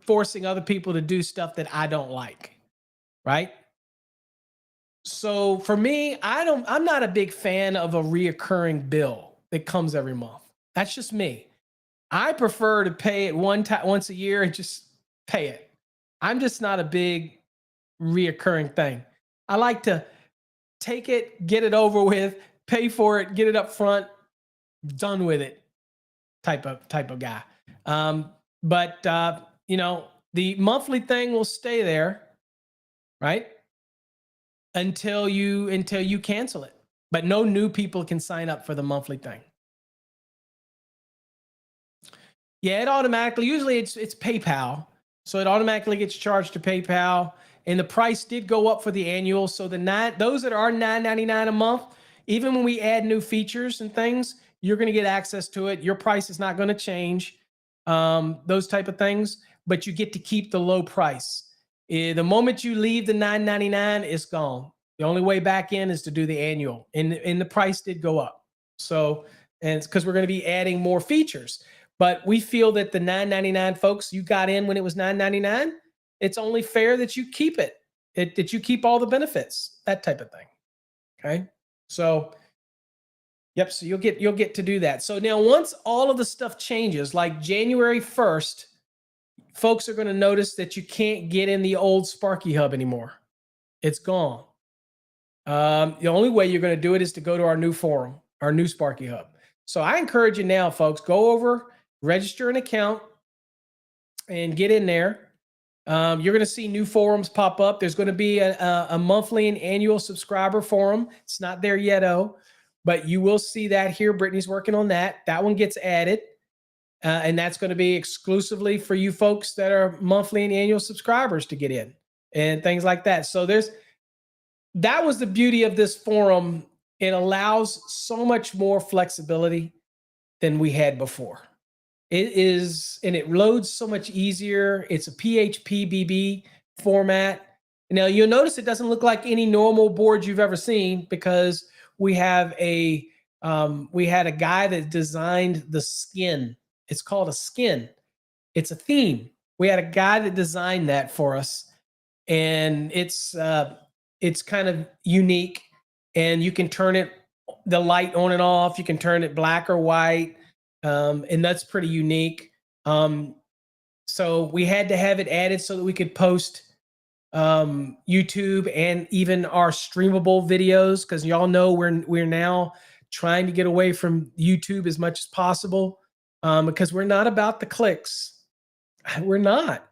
forcing other people to do stuff that I don't like. Right? So for me, I'm not a big fan of a reoccurring bill that comes every month. That's just me. I prefer to pay it once a year and just pay it. I'm just not a big reoccurring thing. I like to take it, get it over with, pay for it, get it up front, done with it type of guy. But the monthly thing will stay there, right? Until you cancel it. But no new people can sign up for the monthly thing. Yeah, it automatically, usually it's PayPal. So it automatically gets charged to PayPal. And the price did go up for the annual. So those that are $9.99 a month, even when we add new features and things, you're going to get access to it. Your price is not going to change, those type of things, but you get to keep the low price. The moment you leave the $9.99, it's gone. The only way back in is to do the annual, and the price did go up. So, and it's because we're going to be adding more features. But we feel that the $9.99 folks, you got in when it was $9.99. It's only fair that you keep it, that you keep all the benefits, that type of thing. Okay. So, yep. So you'll get to do that. So now once all of the stuff changes, like January 1st, folks are going to notice that you can't get in the old Sparky Hub anymore. It's gone. The only way you're going to do it is to go to our new forum, our new Sparky Hub. So I encourage you now, folks, go over, register an account and get in there. You're going to see new forums pop up. There's going to be a monthly and annual subscriber forum. It's not there yet, but you will see that here. Brittany's working on that. That one gets added. And that's going to be exclusively for you folks that are monthly and annual subscribers to get in and things like that. So that was the beauty of this forum. It allows so much more flexibility than we had before. It is, and it loads so much easier. It's a PHP BB format. Now you'll notice it doesn't look like any normal board you've ever seen because we had a guy that designed the skin. It's called a skin. It's a theme. We had a guy that designed that for us, and it's kind of unique. And you can turn the light on and off. You can turn it black or white. And that's pretty unique. So we had to have it added so that we could post YouTube and even our streamable videos, because y'all know we're now trying to get away from YouTube as much as possible, because we're not about the clicks. We're not.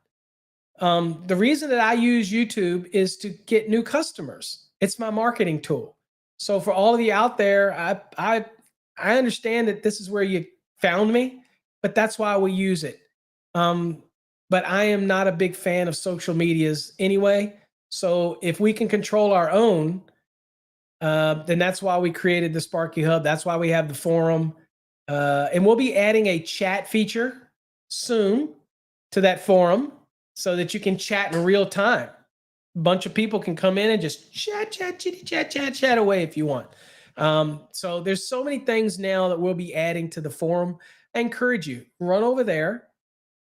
The reason that I use YouTube is to get new customers. It's my marketing tool. So for all of you out there, I understand that this is where you found me, but that's why we use it. But I am not a big fan of social medias anyway. So if we can control our own, then that's why we created the Sparky Hub. That's why we have the forum. And we'll be adding a chat feature soon to that forum so that you can chat in real time. A bunch of people can come in and just chat away if you want. So there's so many things now that we'll be adding to the forum. I encourage you, run over there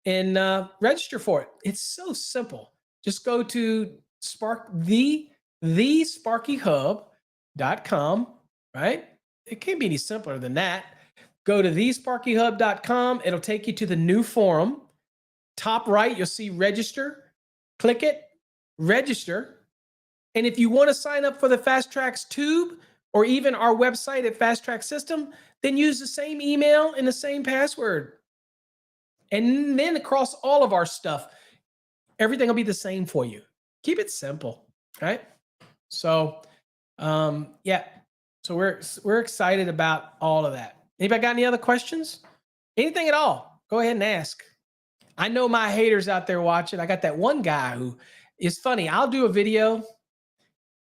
and register for it. It's so simple. Just go to thesparkyhub.com, right? It can't be any simpler than that. Go to thesparkyhub.com. It'll take you to the new forum. Top right, you'll see register. Click it, register. And if you want to sign up for the Fast Trax Tube, or even our website at Fast Track System, then use the same email and the same password. And then across all of our stuff, everything will be the same for you. Keep it simple, right? So, yeah. So we're excited about all of that. Anybody got any other questions? Anything at all? Go ahead and ask. I know my haters out there watching. I got that one guy who is funny. I'll do a video,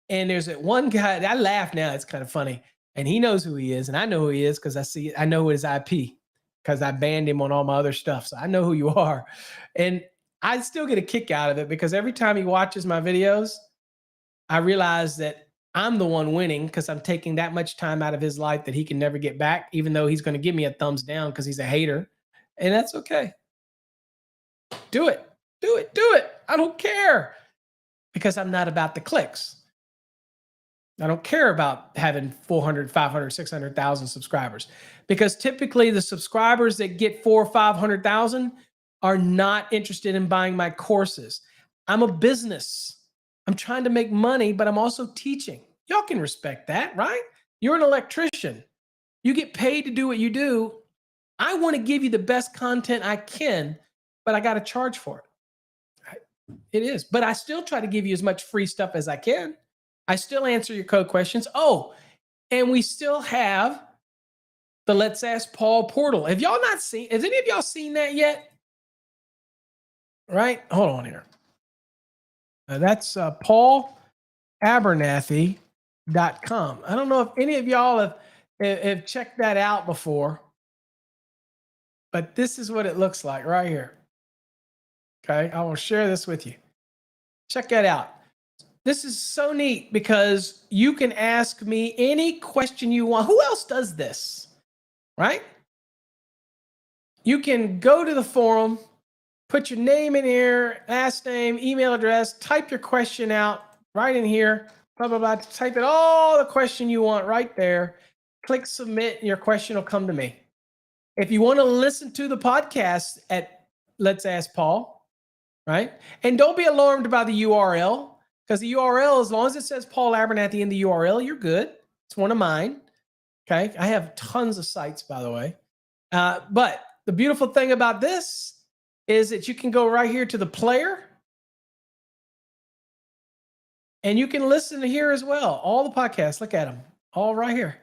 and there's that one guy. I laugh now. It's kind of funny. And he knows who he is. And I know who he is because I know his IP because I banned him on all my other stuff. So I know who you are. And I still get a kick out of it because every time he watches my videos, I realize that I'm the one winning because I'm taking that much time out of his life that he can never get back, even though he's going to give me a thumbs down because he's a hater. And that's okay. Do it. Do it. Do it. I don't care because I'm not about the clicks. I don't care about having 400, 500, 600,000 subscribers because typically the subscribers that get 400 or 500,000 are not interested in buying my courses. I'm a business. I'm trying to make money, but I'm also teaching. Y'all can respect that, right? You're an electrician. You get paid to do what you do. I want to give you the best content I can, but I got to charge for it. It is. But I still try to give you as much free stuff as I can. I still answer your code questions. Oh, and we still have the Let's Ask Paul portal. Have y'all not seen, has any of y'all seen that yet? Right? Hold on here. That's paulabernathy.com. I don't know if any of y'all have checked that out before, but this is what it looks like right here. Okay, I will share this with you. Check that out. This is so neat because you can ask me any question you want. Who else does this? Right? You can go to the forum, put your name in here, last name, email address, type your question out right in here, blah, blah, blah. Type it all the question you want right there. Click submit, and your question will come to me. If you want to listen to the podcast at Let's Ask Paul, right? And don't be alarmed by the URL. Because the URL, as long as it says Paul Abernathy in the URL, you're good. It's one of mine. Okay. I have tons of sites, by the way. But the beautiful thing about this is that you can go right here to the player and you can listen to here as well. All the podcasts, look at them, all right here.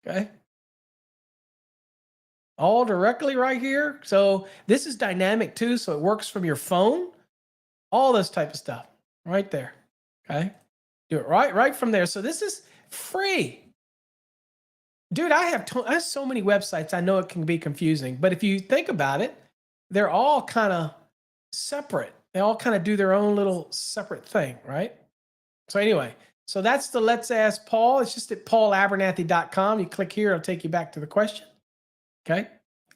Okay. All directly right here. So this is dynamic too. So it works from your phone, all this type of stuff right there. Okay. Do it right from there. So this is free. Dude, I have so many websites. I know it can be confusing, but if you think about it, they're all kind of separate. They all kind of do their own little separate thing, right? So anyway, so that's the Let's Ask Paul. It's just at paulabernathy.com. You click here, it'll take you back to the question. Okay.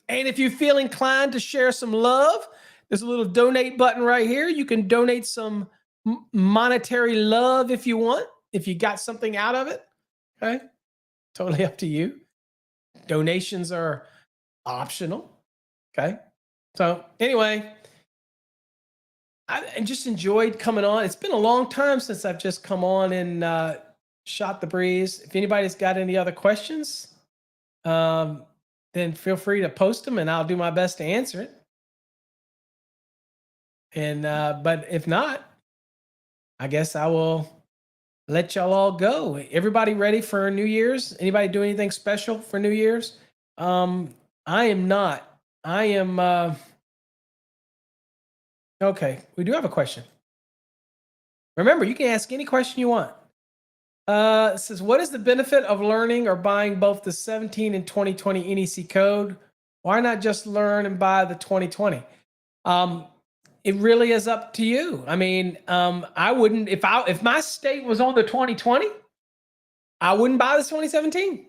And if you feel inclined to share some love, there's a little donate button right here. You can donate some monetary love if you want, if you got something out of it. Okay. Totally up to you. Donations are optional. Okay. So anyway, I just enjoyed coming on. It's been a long time since I've just come on and shot the breeze. If anybody's got any other questions, then feel free to post them and I'll do my best to answer it. And but if not, I guess I will let y'all all go. Everybody ready for New Year's? Anybody do anything special for New Year's? I am not. I am okay. We do have a question. Remember, you can ask any question you want. It says, what is the benefit of learning or buying both the 17 and 2020 NEC code? Why not just learn and buy the 2020? It really is up to you. I mean, I wouldn't, if my state was on the 2020, I wouldn't buy the 2017.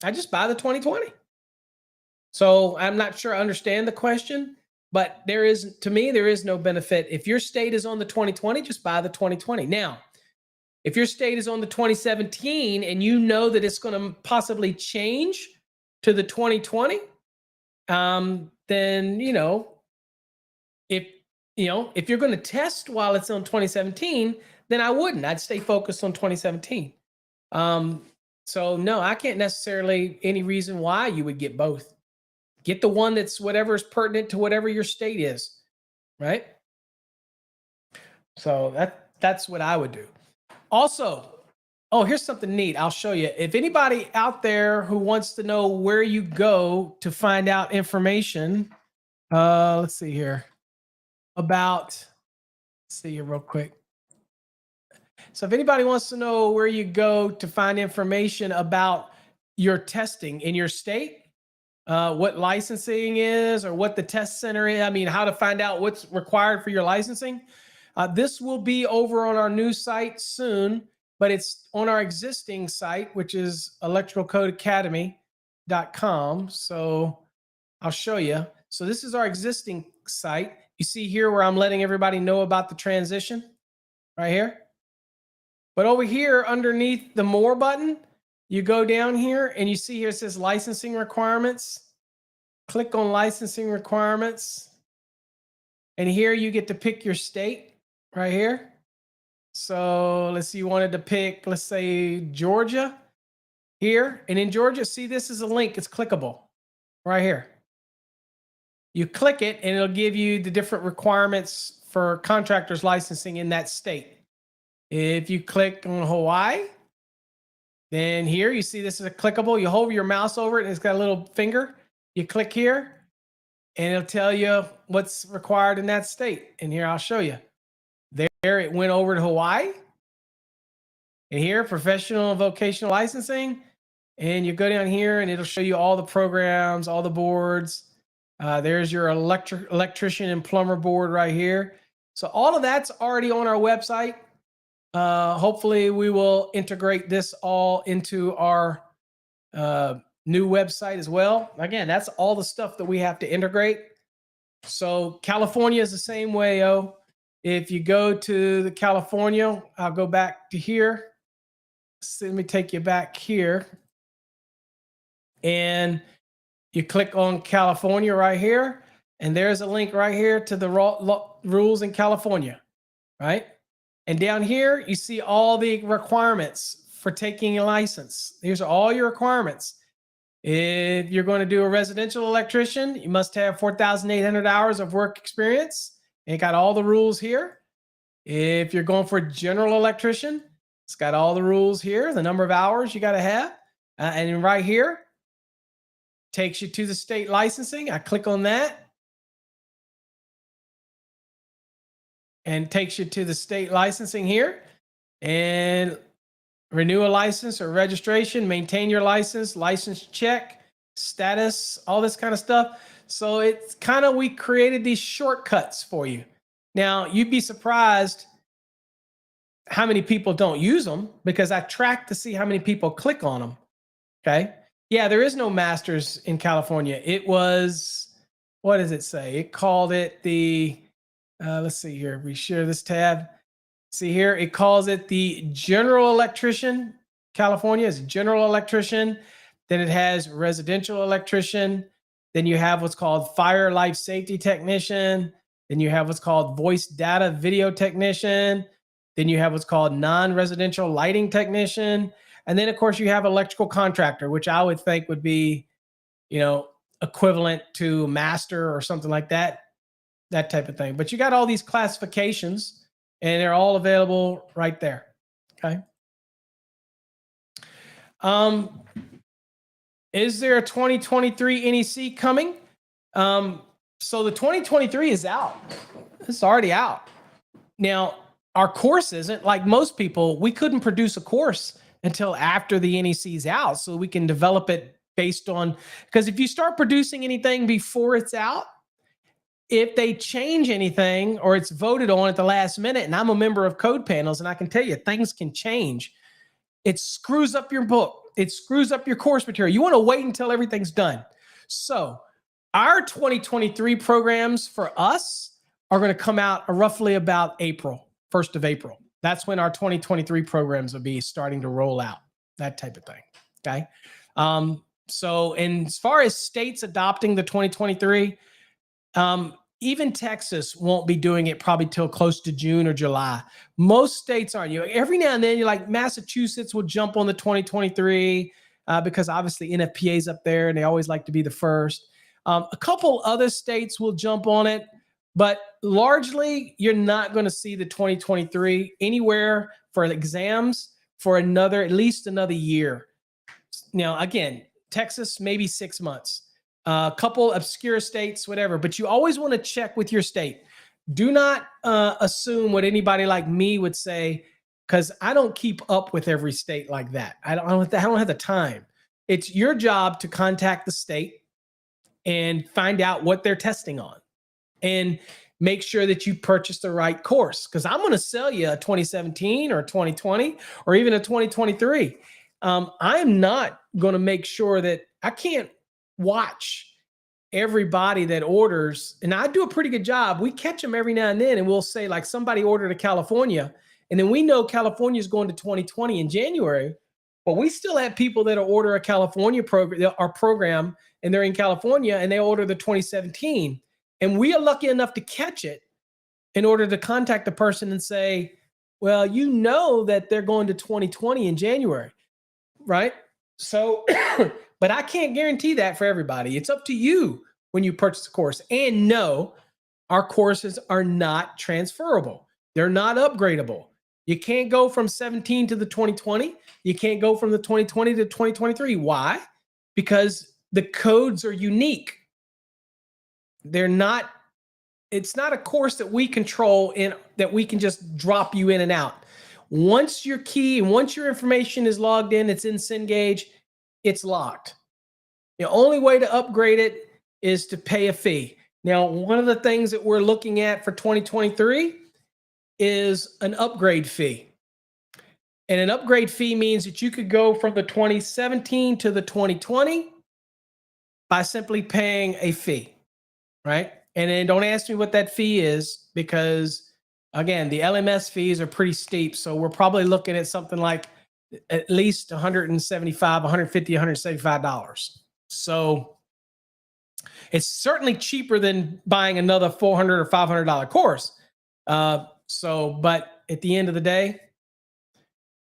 I just buy the 2020. So I'm not sure I understand the question, but to me, there is no benefit. If your state is on the 2020, just buy the 2020. Now, if your state is on the 2017 and you know that it's going to possibly change to the 2020, then, if you're going to test while it's on 2017, then I wouldn't. I'd stay focused on 2017. So no, I can't necessarily any reason why you would get both. Get the one that's whatever is pertinent to whatever your state is, right? So that's what I would do. Also, here's something neat. I'll show you. If anybody out there who wants to know where you go to find out information, let's see here. Let's see here real quick. So if anybody wants to know where you go to find information about your testing in your state, what licensing is or what the test center is, I mean, how to find out what's required for your licensing, this will be over on our new site soon, but it's on our existing site, which is electricalcodeacademy.com. So I'll show you. So this is our existing site. You see here where I'm letting everybody know about the transition right here. But over here underneath the more button, you go down here and you see here it says licensing requirements. Click on licensing requirements. And here you get to pick your state right here. So let's see, you wanted to pick, let's say Georgia here. And in Georgia, see, this is a link. It's clickable right here. You click it and it'll give you the different requirements for contractors licensing in that state. If you click on Hawaii, then here you see this is a clickable. You hold your mouse over it and it's got a little finger. You click here and it'll tell you what's required in that state. And here I'll show you. There it went over to Hawaii. And here, professional and vocational licensing. And you go down here and it'll show you all the programs, all the boards. There's your electrician and plumber board right here. So all of that's already on our website. Hopefully we will integrate this all into our new website as well. Again, that's all the stuff that we have to integrate. So California is the same way. If you go to the California, I'll go back to here. So let me take you back here. And you click on California right here. And there's a link right here to the rules in California, right? And down here, you see all the requirements for taking a license. These are all your requirements. If you're going to do a residential electrician, you must have 4,800 hours of work experience. It got all the rules here. If you're going for a general electrician, it's got all the rules here, the number of hours you got to have. And then right here, takes you to the state licensing. I click on that. And takes you to the state licensing here. And renew a license or registration, maintain your license check, status, all this kind of stuff. So it's kind of, we created these shortcuts for you. Now, you'd be surprised how many people don't use them, because I track to see how many people click on them. Okay. Yeah, there is no masters in California. It was, what does it say? It called it the, let's see here. We share this tab. See here, it calls it the general electrician. California is general electrician. Then it has residential electrician. Then you have what's called fire life safety technician. Then you have what's called voice data video technician. Then you have what's called non-residential lighting technician. And then, of course, you have electrical contractor, which I would think would be, equivalent to master or something like that type of thing. But you got all these classifications, and they're all available right there. Okay. Is there a 2023 NEC coming? So the 2023 is out. It's already out. Now, our course isn't. Like most people, we couldn't produce a course until after the NEC is out, so we can develop it based on, because if you start producing anything before it's out, if they change anything or it's voted on at the last minute, and I'm a member of code panels, and I can tell you things can change, it screws up your book. It screws up your course material. You want to wait until everything's done. So our 2023 programs for us are going to come out roughly about April, 1st of April. That's when our 2023 programs will be starting to roll out, that type of thing. Okay. So, and as far as states adopting the 2023, even Texas won't be doing it probably till close to June or July. Most states aren't. Every now and then, you're like Massachusetts will jump on the 2023 because obviously NFPA's up there and they always like to be the first. A couple other states will jump on it, but largely you're not going to see the 2023 anywhere for exams for at least another year. Now, again, Texas, maybe 6 months. A couple obscure states, whatever, but you always want to check with your state. Do not assume what anybody like me would say, because I don't keep up with every state like that. I don't have the time. It's your job to contact the state and find out what they're testing on and make sure that you purchase the right course, because I'm going to sell you a 2017 or 2020 or even a 2023. I'm not going to make sure that I can't watch everybody that orders, and I do a pretty good job. We catch them every now and then, and we'll say like somebody ordered a California, and then we know California is going to 2020 in January, but we still have people that order a California program, and they're in California and they order the 2017, and we are lucky enough to catch it in order to contact the person and say, well, you know that they're going to 2020 in January, right? So, but I can't guarantee that for everybody. It's up to you when you purchase a course. And no, our courses are not transferable. They're not upgradable. You can't go from 17 to the 2020. You can't go from the 2020 to 2023. Why? Because the codes are unique. They're not, it's not a course that we control and that we can just drop you in and out. Once your key and once your information is logged in, it's in Cengage, it's locked. The only way to upgrade it is to pay a fee. Now, one of the things that we're looking at for 2023 is an upgrade fee. And an upgrade fee means that you could go from the 2017 to the 2020 by simply paying a fee, right? And then don't ask me what that fee is, because again, the LMS fees are pretty steep. So we're probably looking at something like at least $175, $150, $175. So it's certainly cheaper than buying another $400 or $500 course. But at the end of the day,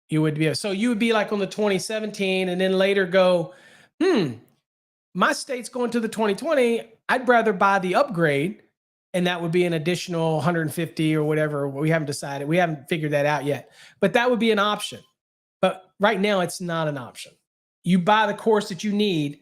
you would be like on the 2017 and then later go, my state's going to the 2020. I'd rather buy the upgrade, and that would be an additional 150 or whatever. We haven't decided. We haven't figured that out yet. But that would be an option. But right now, it's not an option. You buy the course that you need,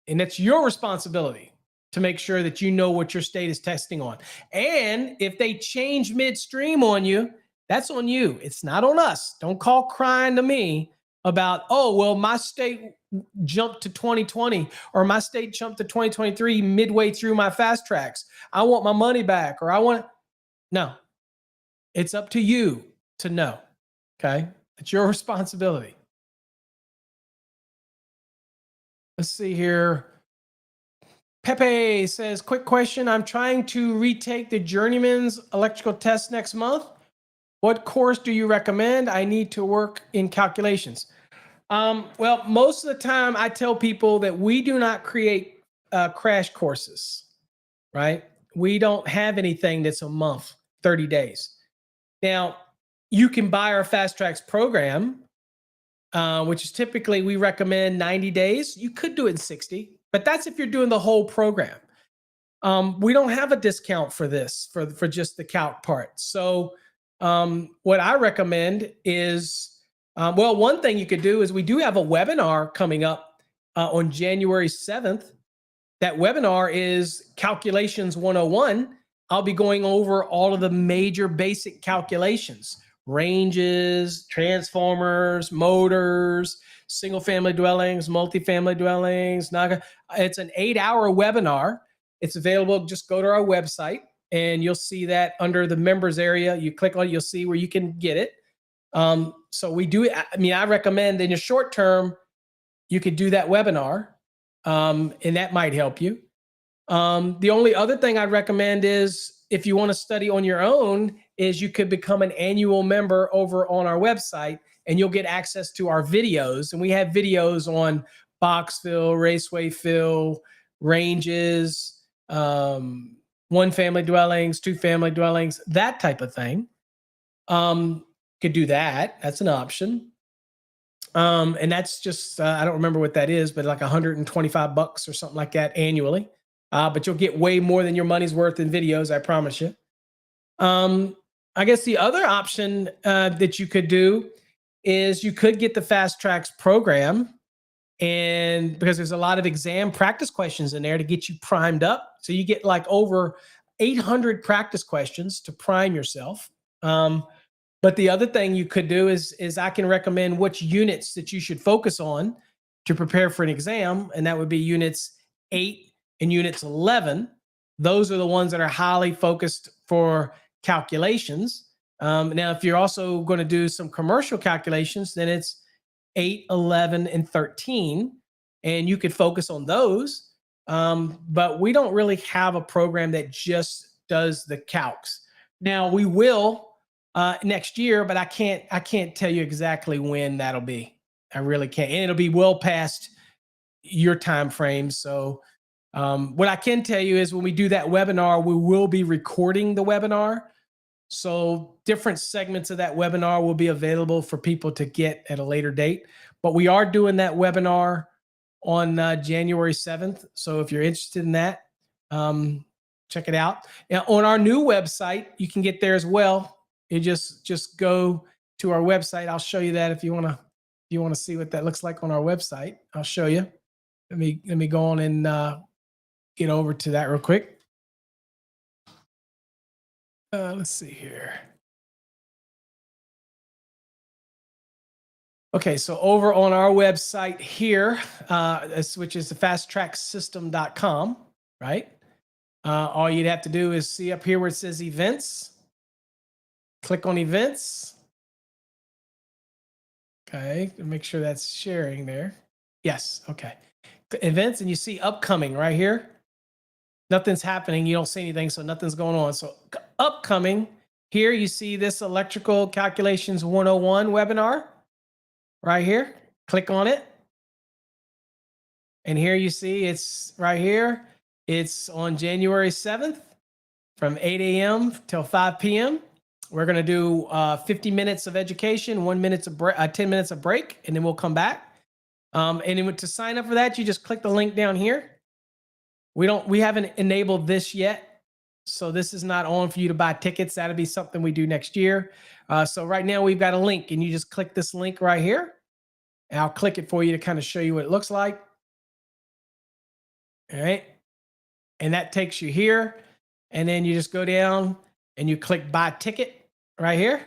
and it's your responsibility to make sure that you know what your state is testing on. And if they change midstream on you, that's on you. It's not on us. Don't call crying to me about, oh, well, my state jumped to 2020 or my state jumped to 2023 midway through my fast tracks. I want my money back, or I want. No, it's up to you to know. Okay. It's your responsibility. Let's see here. Pepe says, quick question. I'm trying to retake the journeyman's electrical test next month. What course do you recommend? I need to work in calculations. Well, most of the time I tell people that we do not create crash courses, right? We don't have anything that's a month, 30 days. Now, you can buy our Fast Tracks program, which is typically we recommend 90 days. You could do it in 60, but that's if you're doing the whole program. We don't have a discount for this, for just the calc part. So what I recommend is, well, one thing you could do is we do have a webinar coming up on January 7th. That webinar is Calculations 101. I'll be going over all of the major basic calculations, ranges, transformers, motors, single family dwellings, multifamily dwellings. It's an 8-hour webinar. It's available. Just go to our website and you'll see that under the members area. You click on it, you'll see where you can get it. So we do, I mean, I recommend in the short term, you could do that webinar, and that might help you. The only other thing I'd recommend is if you want to study on your own is you could become an annual member over on our website and you'll get access to our videos. And we have videos on box fill, raceway fill, ranges, one family dwellings, two family dwellings, that type of thing. Could do that. That's an option. And that's just, I don't remember what that is, but like $125 or something like that annually. But you'll get way more than your money's worth in videos, I promise you. I guess the other option that you could do is you could get the Fast Tracks program, and because there's a lot of exam practice questions in there to get you primed up. So you get like over 800 practice questions to prime yourself. But the other thing you could do is I can recommend which units that you should focus on to prepare for an exam, and that would be units 8 and units 11. Those are the ones that are highly focused for calculations. Now, if you're also going to do some commercial calculations, then it's 8, 11, and 13, and you could focus on those. But we don't really have a program that just does the calcs. Now, we will next year, but I can't tell you exactly when that'll be. I really can't, and it'll be well past your time frame. So what I can tell you is when we do that webinar, we will be recording the webinar. So different segments of that webinar will be available for people to get at a later date. But we are doing that webinar on January 7th. So if you're interested in that, check it out. Now, on our new website, you can get there as well. You just go to our website. I'll show you that if you want to see what that looks like on our website. I'll show you. Let me go on and get over to that real quick. Let's see here. Okay, so over on our website here, which is the fasttracksystem.com, right? All you'd have to do is see up here where it says events. Click on events. Okay, make sure that's sharing there. Yes, okay. Events, and you see upcoming right here. Nothing's happening. You don't see anything, so nothing's going on. So upcoming, here you see this Electrical Calculations 101 webinar right here. Click on it. And here you see it's right here. It's on January 7th from 8 a.m. till 5 p.m. We're going to do 50 minutes of education, 10 minutes of break, and then we'll come back. And then to sign up for that, you just click the link down here. We haven't enabled this yet. So this is not on for you to buy tickets. That'll be something we do next year. So right now we've got a link, and you just click this link right here. And I'll click it for you to kind of show you what it looks like. All right. And that takes you here. And then you just go down and you click buy ticket right here.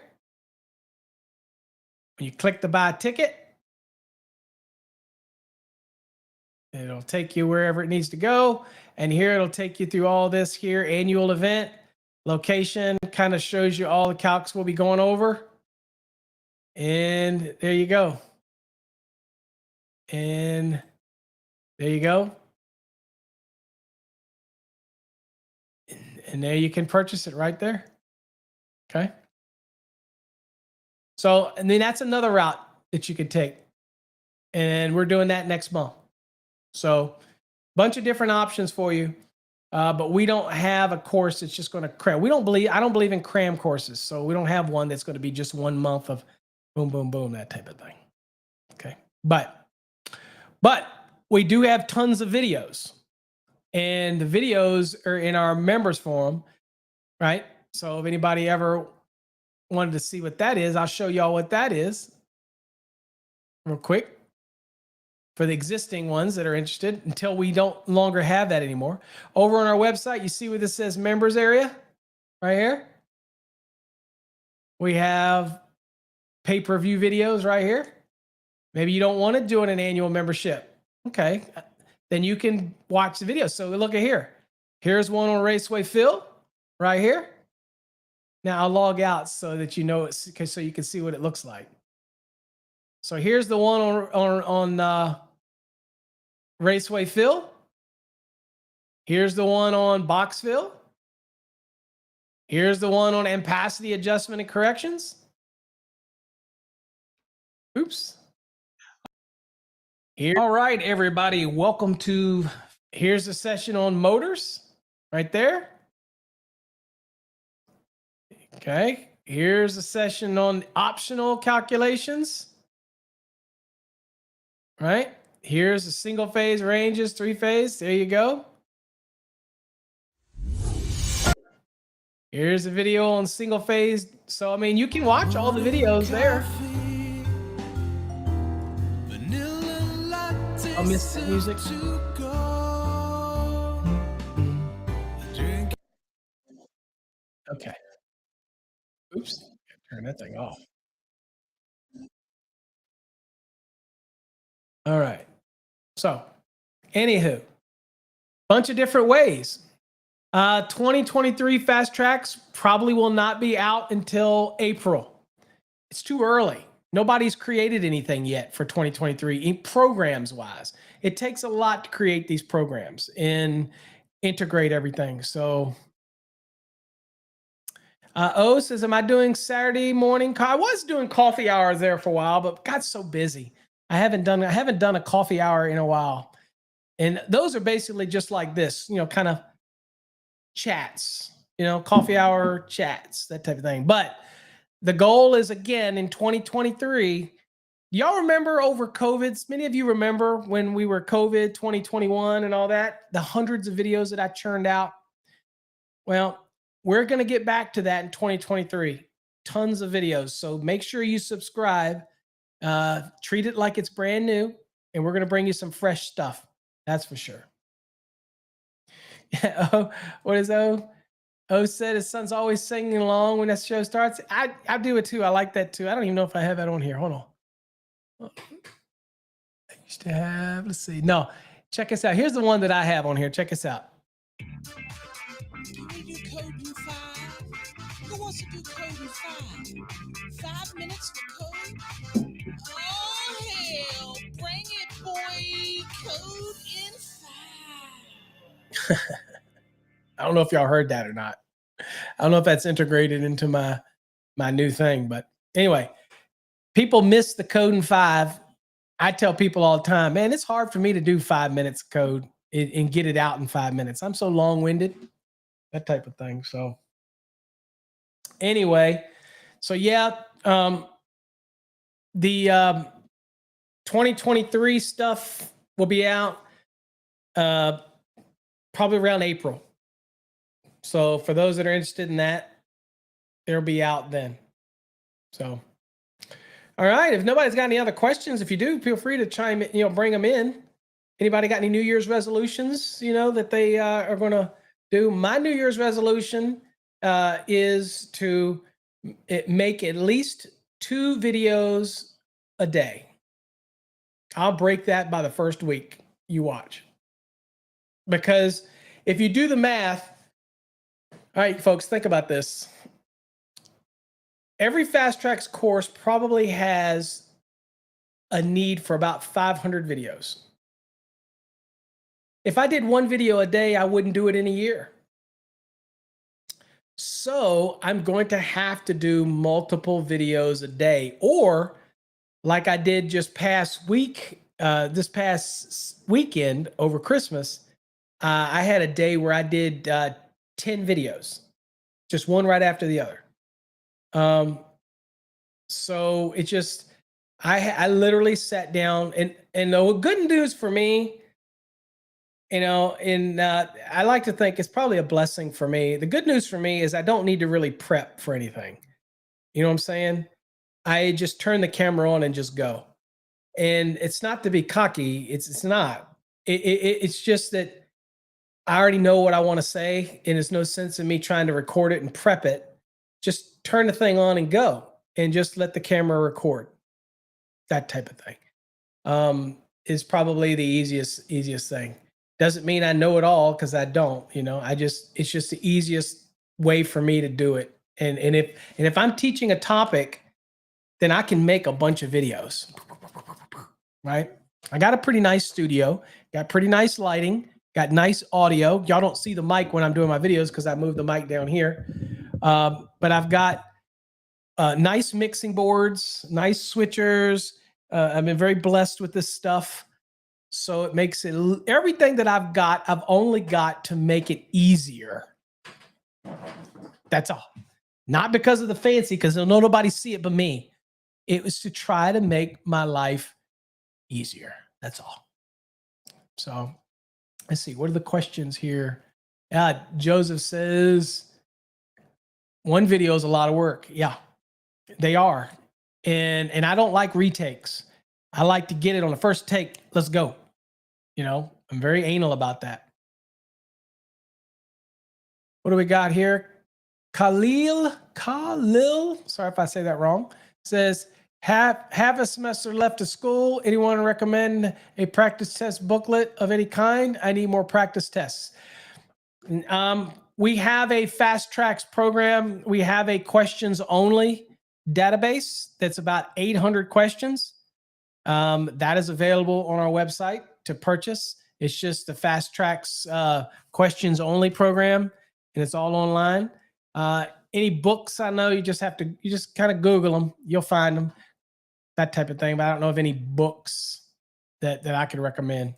When you click the buy ticket, it'll take you wherever it needs to go. And here it'll take you through all this here, annual event, location, kind of shows you all the calcs we'll be going over. And there you go. And there you go. And there you can purchase it right there. Okay. So, and then that's another route that you could take. And we're doing that next month. So, bunch of different options for you. But we don't have a course that's just going to cram. I don't believe in cram courses. So we don't have one that's going to be just 1 month of boom, boom, boom, that type of thing. Okay. But we do have tons of videos, and the videos are in our members forum, right? So if anybody ever wanted to see what that is, I'll show y'all what that is real quick. For the existing ones that are interested, until we don't longer have that anymore. Over on our website, you see where this says members area right here. We have pay-per-view videos right here. Maybe you don't want to do an annual membership. Okay. Then you can watch the video. So look at here. Here's one on Raceway Phil right here. Now I'll log out so that you know it's so you can see what it looks like. So here's the one on Raceway Phil. Here's the one on Boxville. Here's the one on ampacity adjustment and corrections. Oops. Here. All right, everybody. Welcome to, here's a session on motors right there. Okay. Here's a session on optional calculations. Right. Here's a single phase ranges, 3-phase. There you go. Here's a video on single phase. So, I mean, you can watch all the videos there. I'll miss the music. Okay. Oops. Turn that thing off. All right. So, anywho, bunch of different ways. 2023 Fast Tracks probably will not be out until April. It's too early. Nobody's created anything yet for 2023 programs wise. It takes a lot to create these programs and integrate everything. So, O says, am I doing Saturday morning? I was doing coffee hours there for a while, but got so busy. I haven't done a coffee hour in a while. And those are basically just like this, kind of chats, coffee hour chats, that type of thing. But the goal is, again, in 2023, y'all remember over COVID, many of you remember when we were COVID 2021 and all that, the hundreds of videos that I churned out. Well, we're going to get back to that in 2023. Tons of videos. So make sure you subscribe, treat it like it's brand new, and we're going to bring you some fresh stuff. That's for sure. Oh, what is O? O said his son's always singing along when that show starts. I do it too. I like that too. I don't even know if I have that on here. Hold on. I used to have, let's see. No, check us out. Here's the one that I have on here. Check us out. Can we do code in 5? Who wants to do code in 5? 5 minutes for code? Oh, hell. Bring it, boy. Code in 5. I don't know if y'all heard that or not. I don't know if that's integrated into my new thing. But anyway, people miss the code in 5. I tell people all the time, man, it's hard for me to do 5 minutes of code and get it out in 5 minutes. I'm so long-winded, that type of thing. So anyway, so yeah, the 2023 stuff will be out probably around April. So for those that are interested in that, it'll be out then. So, all right. If nobody's got any other questions, if you do, feel free to chime in, bring them in. Anybody got any New Year's resolutions, that they are going to do? My New Year's resolution is to make at least 2 videos a day. I'll break that by the first week you watch. Because if you do the math, all right, folks, think about this. Every Fast Trax course probably has a need for about 500 videos. If I did 1 video a day, I wouldn't do it in a year. So I'm going to have to do multiple videos a day, or like I did just this past weekend over Christmas, I had a day where I did 10 videos, just one right after the other. So it just, I literally sat down and the good news for me, I like to think it's probably a blessing for me. The good news for me is I don't need to really prep for anything. You know what I'm saying? I just turn the camera on and just go. And it's not to be cocky. It's not. It's just that I already know what I want to say, and there's no sense in me trying to record it and prep it. Just turn the thing on and go, and just let the camera record. That type of thing is probably the easiest thing. Doesn't mean I know it all, because I don't. It's just the easiest way for me to do it. And if I'm teaching a topic, then I can make a bunch of videos. Right? I got a pretty nice studio, got pretty nice lighting, got nice audio. Y'all don't see the mic when I'm doing my videos because I moved the mic down here. But I've got nice mixing boards, nice switchers. I've been very blessed with this stuff. So it makes it, everything that I've only got to make it easier. That's all. Not because of the fancy, because nobody see it but me. It was to try to make my life easier. That's all. So let's see. What are the questions here? Joseph says, 1 video is a lot of work. Yeah, they are. And I don't like retakes. I like to get it on the first take. Let's go. I'm very anal about that. What do we got here? Khalil, sorry if I say that wrong, says, have a semester left of school. Anyone recommend a practice test booklet of any kind? I need more practice tests. We have a Fast Trax program. We have a questions only database that's about 800 questions. That is available on our website to purchase. It's just the Fast Trax questions only program, and it's all online. Any books, I know you just kind of Google them. You'll find them, that type of thing. But I don't know of any books that I could recommend.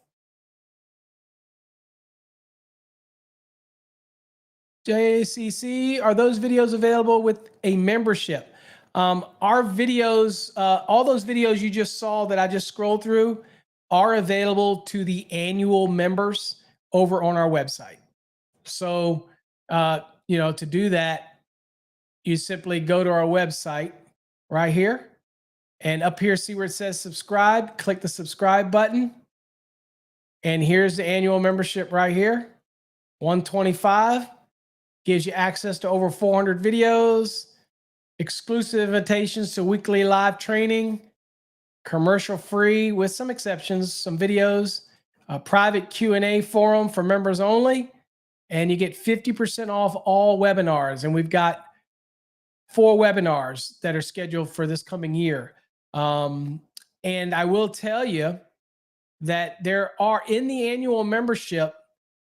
JCC, are those videos available with a membership? Our videos, all those videos you just saw that I just scrolled through, are available to the annual members over on our website. So, to do that, you simply go to our website right here, and up here, see where it says subscribe, click the subscribe button. And here's the annual membership right here, $125. Gives you access to over 400 videos, exclusive invitations to weekly live training, commercial free with some exceptions, some videos, a private Q&A forum for members only, and you get 50% off all webinars. And we've got 4 webinars that are scheduled for this coming year. And I will tell you that there are, in the annual membership,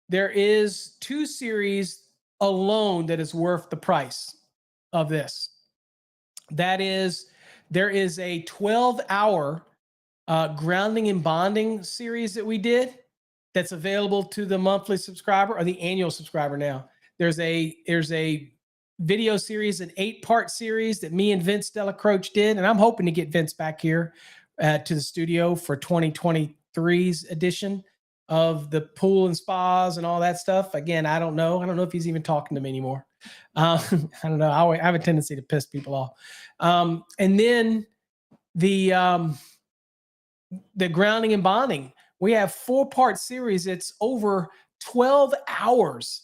there is 2 series alone that is worth the price of this. That is, there is a 12-hour grounding and bonding series that we did that's available to the monthly subscriber or the annual subscriber now. There's a video series, an 8-part series that me and Vince Delacroce did, and I'm hoping to get Vince back here to the studio for 2023's edition of the pool and spas and all that stuff. Again, I don't know. I don't know if he's even talking to me anymore. I don't know. I have a tendency to piss people off. And then the grounding and bonding. We have 4-part series. It's over 12 hours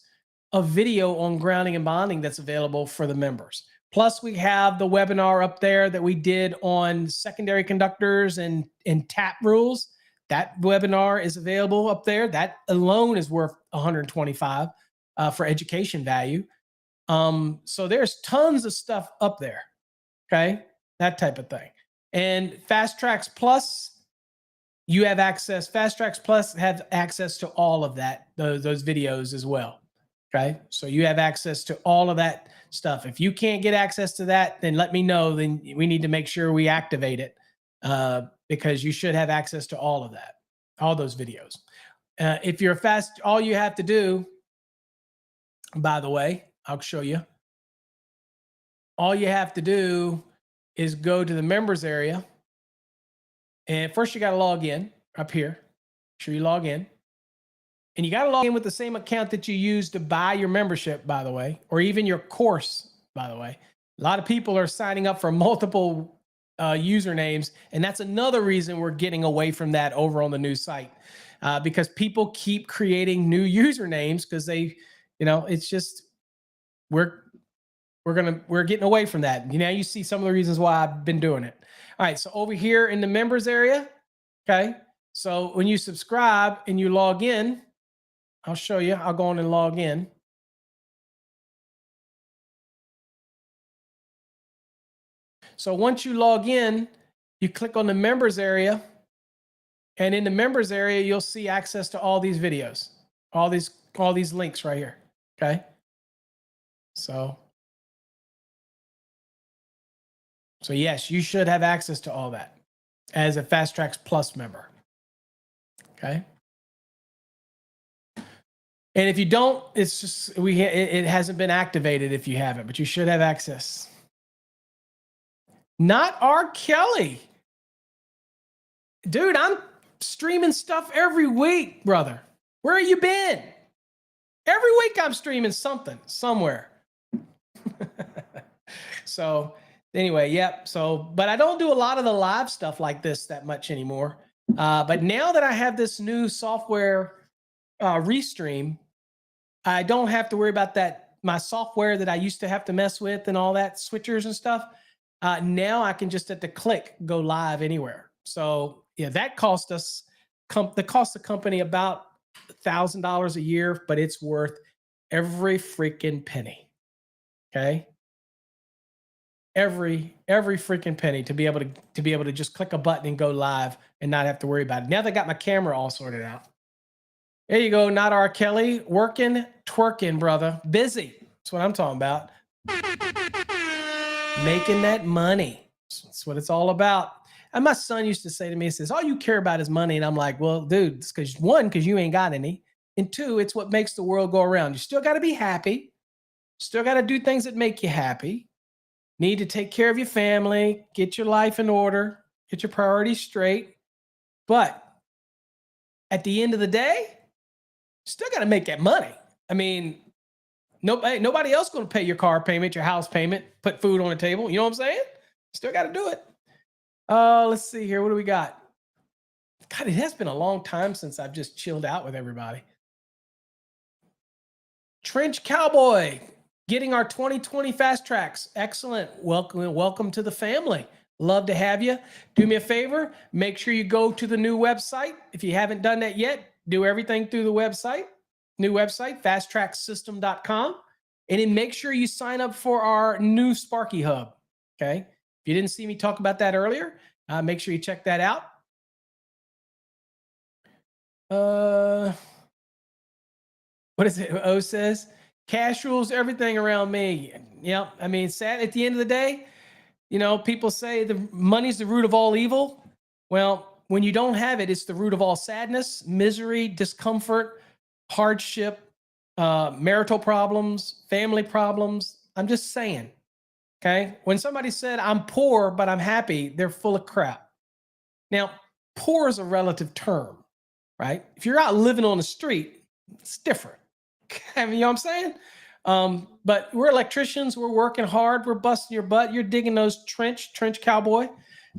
of video on grounding and bonding that's available for the members. Plus, we have the webinar up there that we did on secondary conductors and tap rules. That webinar is available up there. That alone is worth $125 for education value. So there's tons of stuff up there. Okay, that type of thing. And Fast Trax Plus, you have access. Fast Trax Plus have access to all of that, those videos as well. Okay, so you have access to all of that stuff. If you can't get access to that, then let me know. Then we need to make sure we activate it because you should have access to all of that, all those videos. If you're fast, all you have to do, by the way, I'll show you. All you have to do is go to the members area. And first you got to log in up here. Make sure you log in. And you got to log in with the same account that you use to buy your membership, by the way, or even your course, by the way. A lot of people are signing up for multiple usernames. And that's another reason we're getting away from that over on the new site because people keep creating new usernames because they, it's just, we're getting away from that. You see some of the reasons why I've been doing it. All right. So over here in the members area. Okay. So when you subscribe and you log in, I'll show you. I'll go on and log in. So once you log in, you click on the members area. And in the members area, you'll see access to all these videos, all these links right here. Okay. So yes, you should have access to all that as a Fast Trax Plus member. Okay. And if you don't, it's just it hasn't been activated if you haven't, but you should have access. Not R. Kelly. Dude, I'm streaming stuff every week, brother. Where have you been? Every week I'm streaming something somewhere. So anyway, yep. So, but I don't do a lot of the live stuff like this that much anymore. But now that I have this new software Restream, I don't have to worry about that. My software that I used to have to mess with and all that switchers and stuff. Now I can just at the click go live anywhere. So yeah, that cost us cost the company about $1,000 a year, but it's worth every freaking penny. Okay. Every freaking penny to be able to just click a button and go live and not have to worry about it. Now they got my camera all sorted out. There you go. Not R. Kelly. Working, twerking, brother. Busy. That's what I'm talking about. Making that money. That's what it's all about. And my son used to say to me, he says, all you care about is money. And I'm like, well, dude, it's because you ain't got any. And 2, it's what makes the world go around. You still got to be happy. Still got to do things that make you happy. Need to take care of your family, get your life in order, get your priorities straight. But at the end of the day, still got to make that money. I mean, nobody else going to pay your car payment, your house payment, put food on the table. You know what I'm saying? Still got to do it. Let's see here. What do we got? God, it has been a long time since I've just chilled out with everybody. Trench Cowboy, getting our 2020 Fast Trax. Excellent. Welcome to the family. Love to have you. Do me a favor. Make sure you go to the new website. If you haven't done that yet, do everything through the website. New website, fasttracksystem.com. And then make sure you sign up for our new Sparky Hub. Okay. If you didn't see me talk about that earlier, make sure you check that out. What is it? O says, cash rules everything around me. Yeah. I mean, sad at the end of the day, people say the money's the root of all evil. Well, when you don't have it, it's the root of all sadness, misery, discomfort, hardship, marital problems, family problems. I'm just saying, okay? When somebody said, I'm poor, but I'm happy, they're full of crap. Now, poor is a relative term, right? If you're out living on the street, it's different. I mean, you know what I'm saying? But we're electricians. We're working hard. We're busting your butt. You're digging those trench cowboy.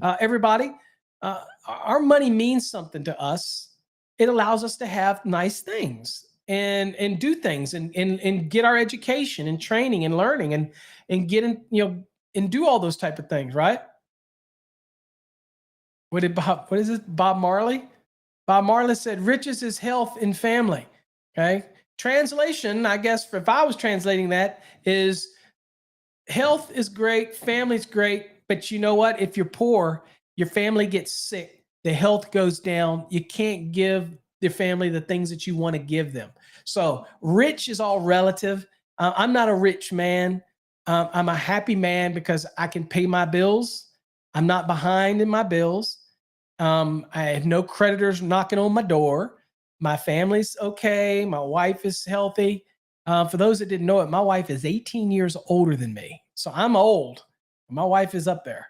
Everybody, our money means something to us. It allows us to have nice things and do things and get our education and training and learning and get in, and do all those type of things, right? What is it? Bob Marley? Bob Marley said, riches is health and family. Okay. Translation, I guess, if I was translating that, is health is great, family's great, but you know what? If you're poor, your family gets sick, the health goes down. You can't give your family the things that you want to give them. So rich is all relative. I'm not a rich man. I'm a happy man because I can pay my bills. I'm not behind in my bills. I have no creditors knocking on my door. My family's okay. My wife is healthy. For those that didn't know it, my wife is 18 years older than me. So I'm old. My wife is up there.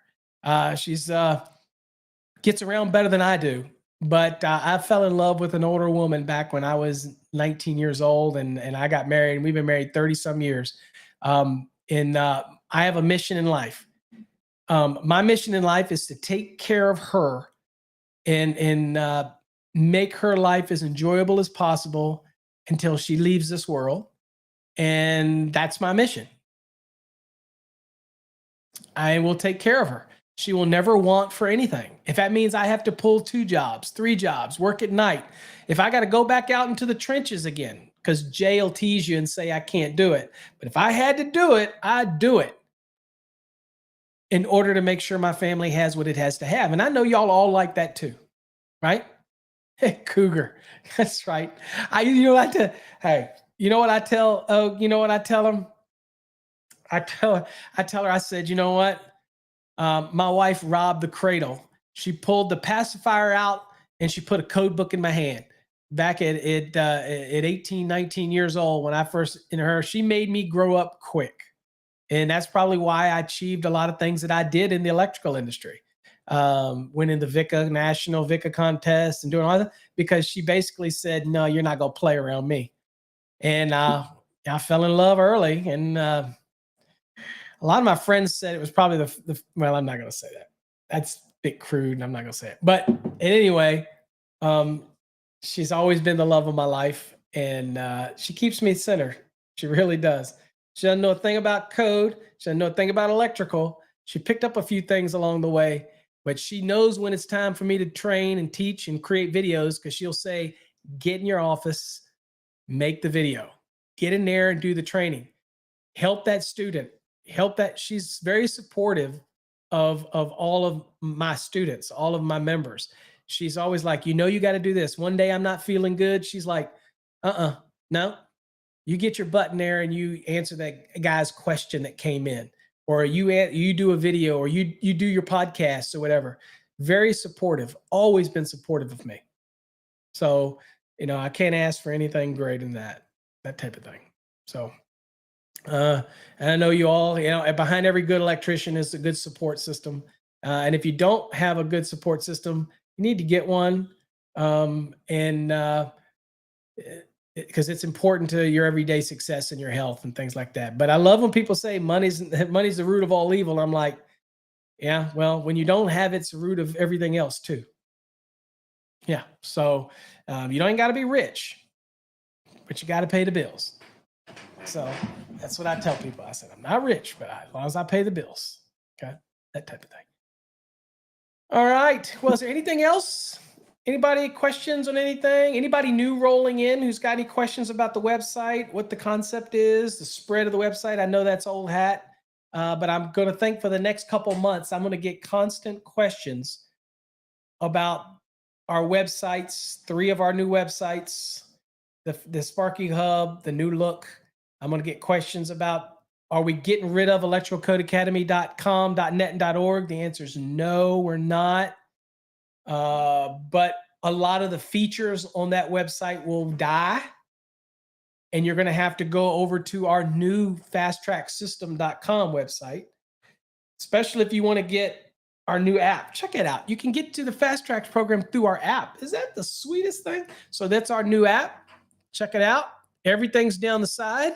She's gets around better than I do. But I fell in love with an older woman back when I was 19 years old, and I got married, and we've been married 30 some years. And I have a mission in life. My mission in life is to take care of her and make her life as enjoyable as possible until she leaves this world. And that's my mission. I will take care of her. She will never want for anything. If that means I have to pull 2 jobs, 3 jobs, work at night, if I got to go back out into the trenches again, because Jay will tease you and say I can't do it. But if I had to do it, I'd do it in order to make sure my family has what it has to have. And I know y'all all like that too, right? Hey, Cougar. That's right. Hey, you know what I tell? Oh, you know what I tell them? I tell her, I said, you know what? My wife robbed the cradle. She pulled the pacifier out and she put a code book in my hand. Back at 18, 19 years old, when I first in her, she made me grow up quick. And that's probably why I achieved a lot of things that I did in the electrical industry. Winning the national VICA contest and doing all that, because she basically said, no, you're not going to play around me. And I fell in love early. And a lot of my friends said it was probably well, I'm not going to say that. That's a bit crude and I'm not going to say it. But anyway, she's always been the love of my life. And she keeps me centered. She really does. She doesn't know a thing about code. She doesn't know a thing about electrical. She picked up a few things along the way, but she knows when it's time for me to train and teach and create videos, because she'll say, get in your office, make the video, get in there and do the training, help that student, help that. She's very supportive of all of my students, all of my members. She's always like, you got to do this. One day I'm not feeling good. She's like, no, you get your butt in there and you answer that guy's question that came in, or you do a video, or you do your podcast or whatever. Very supportive, always been supportive of me. So, I can't ask for anything greater than that type of thing. So, and I know you all, behind every good electrician is a good support system. And if you don't have a good support system, you need to get one. Because it's important to your everyday success and your health and things like that. But I love when people say money's the root of all evil. I'm like, yeah, well, when you don't have it, it's the root of everything else too. Yeah. So you don't got to be rich, but you got to pay the bills. So that's what I tell people. I said, I'm not rich, but as long as I pay the bills. Okay. That type of thing. All right. Well, is there anything else? Anybody questions on anything? Anybody new rolling in who's got any questions about the website, what the concept is, the spread of the website? I know that's old hat, but I'm going to think for the next couple months, I'm going to get constant questions about our websites, 3 of our new websites, the Sparky Hub, the new look. I'm going to get questions about, are we getting rid of electricalcodeacademy.com, .net, and .org? The answer is no, we're not. But a lot of the features on that website will die, and you're going to have to go over to our new fasttracksystem.com website, especially if you want to get our new app. Check it out. You can get to the Fast Tracks program through our app. Is that the sweetest thing? So that's our new app. Check it out. Everything's down the side.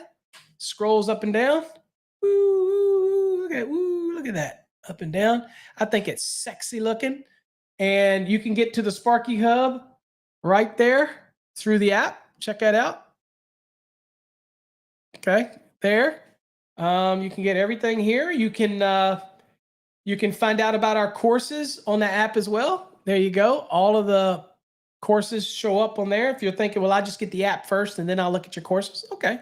Scrolls up and down. Ooh, look at that. Up and down. I think it's sexy looking. And you can get to the Sparky Hub right there through the app. Check that out. Okay, there. You can get everything here. You can find out about our courses on the app as well. There you go. All of the courses show up on there. If you're thinking, well, I just get the app first and then I'll look at your courses. Okay,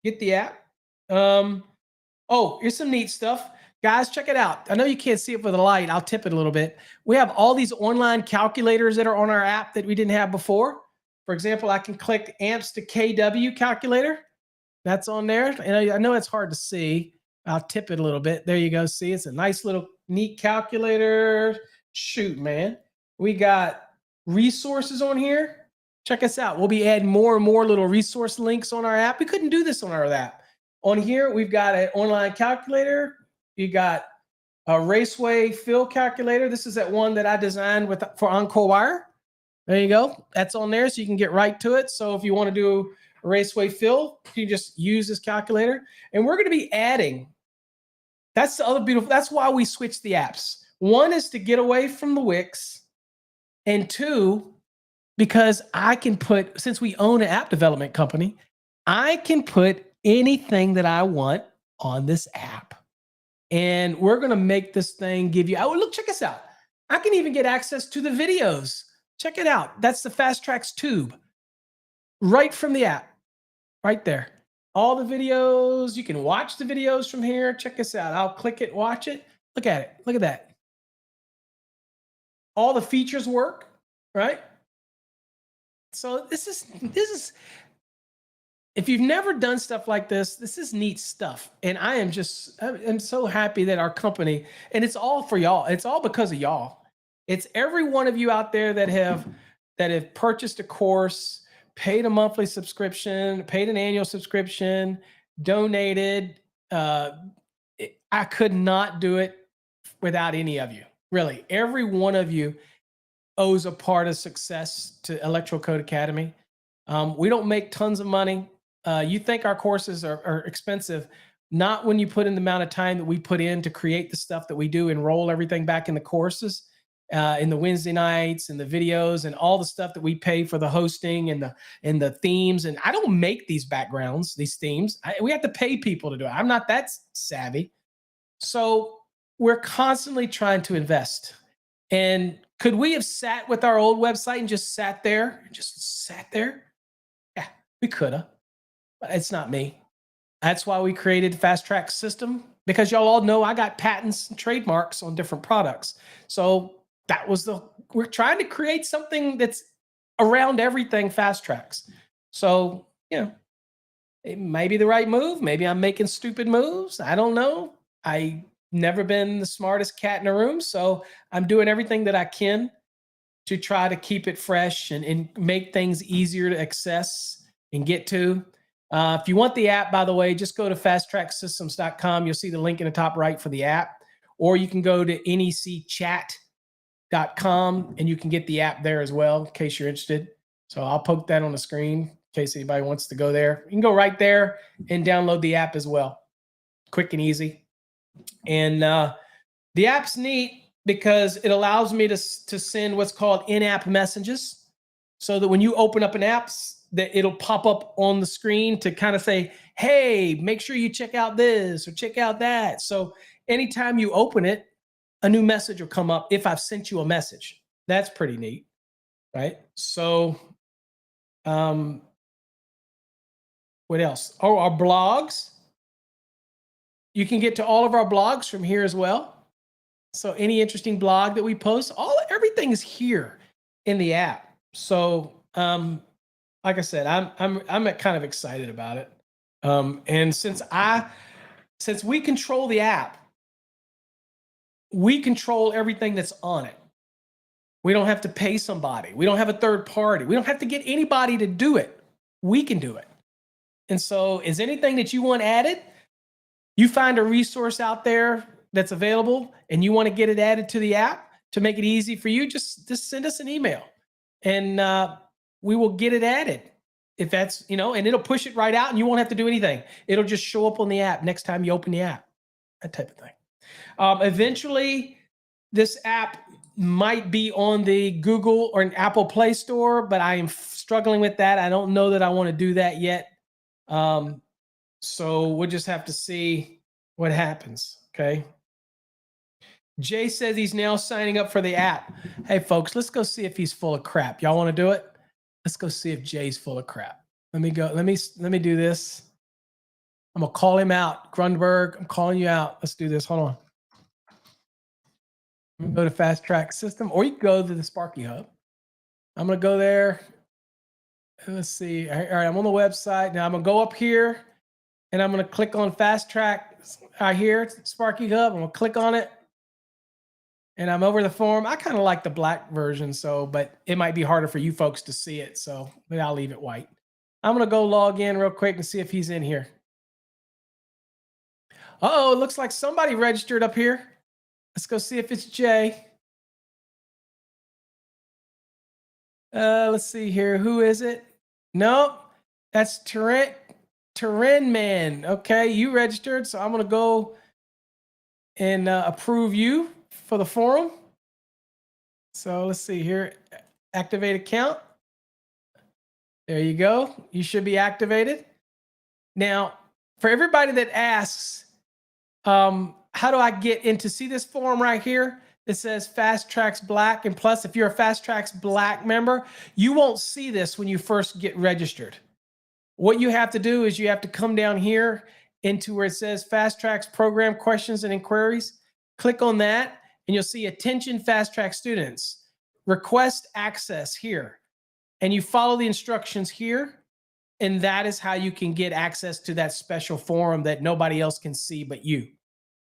get the app. Oh, here's some neat stuff. Guys, check it out. I know you can't see it with the light. I'll tip it a little bit. We have all these online calculators that are on our app that we didn't have before. For example, I can click amps to kW calculator. That's on there. And I know it's hard to see. I'll tip it a little bit. There you go. See, it's a nice little neat calculator. Shoot, man. We got resources on here. Check us out. We'll be adding more and more little resource links on our app. We couldn't do this on our app. On here, we've got an online calculator. You got a Raceway fill calculator. This is that one that I designed for Encore Wire. There you go. That's on there, so you can get right to it. So if you want to do a Raceway fill, you just use this calculator. And we're going to be adding. That's the other beautiful. That's why we switched the apps. One is to get away from the Wix, and two, because I can put, since we own an app development company, I can put anything that I want on this app. And we're going to make this thing give you, oh, look, check us out. I can even get access to the videos. Check it out. That's the Fast Tracks tube right from the app, right there. All the videos, you can watch the videos from here. Check us out. I'll click it, watch it. Look at it. Look at that. All the features work, right? So this is, if you've never done stuff like this is neat stuff. And I'm so happy that our company, and it's all for y'all. It's all because of y'all. It's every one of you out there that have purchased a course, paid a monthly subscription, paid an annual subscription, donated. I could not do it without any of you. Really, every one of you owes a part of success to Electro Code Academy. We don't make tons of money. You think our courses are expensive. Not when you put in the amount of time that we put in to create the stuff that we do and roll everything back in the courses, in the Wednesday nights and the videos and all the stuff that we pay for the hosting and the themes. And I don't make these backgrounds, these themes. We have to pay people to do it. I'm not that savvy. So we're constantly trying to invest. And could we have sat with our old website and just sat there? Yeah, we could have. But it's not me. That's why we created Fast Track System, because y'all all know I got patents and trademarks on different products. So we're trying to create something that's around everything Fast Tracks. So, it may be the right move. Maybe I'm making stupid moves. I don't know. I never been the smartest cat in the room. So I'm doing everything that I can to try to keep it fresh and make things easier to access and get to. If you want the app, by the way, just go to fasttracksystems.com. You'll see the link in the top right for the app, or you can go to necchat.com and you can get the app there as well in case you're interested. So I'll poke that on the screen in case anybody wants to go there. You can go right there and download the app as well. Quick and easy. And the app's neat because it allows me to send what's called in-app messages, so that when you open up an app, that it'll pop up on the screen to kind of say, hey, make sure you check out this or check out that. So anytime you open it, a new message will come up if I've sent you a message. That's pretty neat, right? So what else? Oh, our blogs. You can get to all of our blogs from here as well. So any interesting blog that we post, everything is here in the app. So like I said, I'm kind of excited about it. And since we control the app, we control everything that's on it. We don't have to pay somebody. We don't have a third party. We don't have to get anybody to do it. We can do it. And so is anything that you want added, you find a resource out there that's available and you want to get it added to the app to make it easy for you, just send us an email and we will get it added. If that's, and it'll push it right out and you won't have to do anything. It'll just show up on the app next time you open the app, that type of thing. Eventually, this app might be on the Google or an Apple Play Store, but I am struggling with that. I don't know that I want to do that yet. So we'll just have to see what happens, okay? Jay says he's now signing up for the app. Hey, folks, let's go see if he's full of crap. Y'all want to do it? Let's go see if Jay's full of crap. Let me go. Let me do this. I'm going to call him out. Grundberg, I'm calling you out. Let's do this. Hold on. I'm going to go to Fast Track System, or you can go to the Sparky Hub. I'm going to go there. Let's see. All right, I'm on the website. Now I'm going to go up here, and I'm going to click on Fast Track here, Sparky Hub. I'm going to click on it. And I'm over the forum. I kind of like the black version, but it might be harder for you folks to see it, but I'll leave it white. I'm going to go log in real quick and see if he's in here. Uh-oh, it looks like somebody registered up here. Let's go see if it's Jay. Let's see here. Who is it? No, that's Turin Man. Okay, you registered, so I'm going to go and approve you for the forum. So let's see here. Activate account. There you go. You should be activated. Now, for everybody that asks, how do I get into, see this forum right here? It says Fast Trax Black. And plus, if you're a Fast Trax Black member, you won't see this when you first get registered. What you have to do is you have to come down here into where it says Fast Trax Program Questions and Inquiries. Click on that, and you'll see Attention Fast Track Students. Request access here. And you follow the instructions here, and that is how you can get access to that special forum that nobody else can see but you.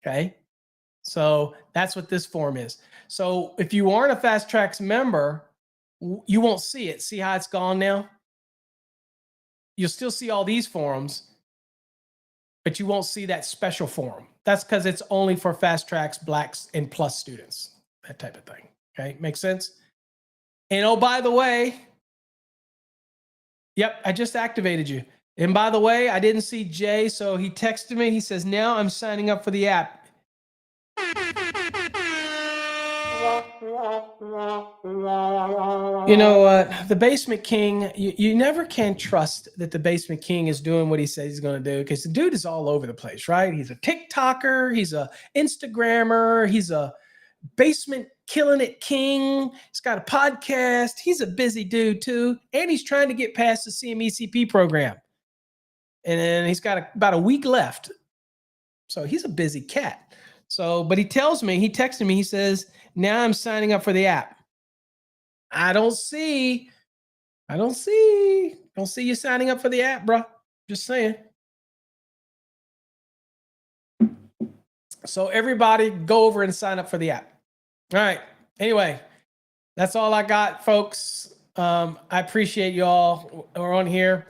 Okay? So that's what this forum is. So if you aren't a Fast Trax member, you won't see it. See how it's gone now? You'll still see all these forums, but you won't see that special forum. That's because it's only for Fast Trax Blacks and Plus students, that type of thing. Okay, makes sense? And oh, by the way, yep, I just activated you. And by the way, I didn't see Jay, so he texted me. He says, now I'm signing up for the app. You know, the Basement King, you never can trust that the Basement King is doing what he says he's going to do, because the dude is all over the place, right? He's a TikToker. He's a Instagrammer. He's a Basement Killing It King. He's got a podcast. He's a busy dude, too. And he's trying to get past the CMECP program. And then he's got about a week left. So he's a busy cat. So, but he tells me, he texted me, he says, now I'm signing up for the app. I don't see you signing up for the app, bro. Just saying. So everybody go over and sign up for the app. All right. Anyway, that's all I got, folks. I appreciate you all who are on here.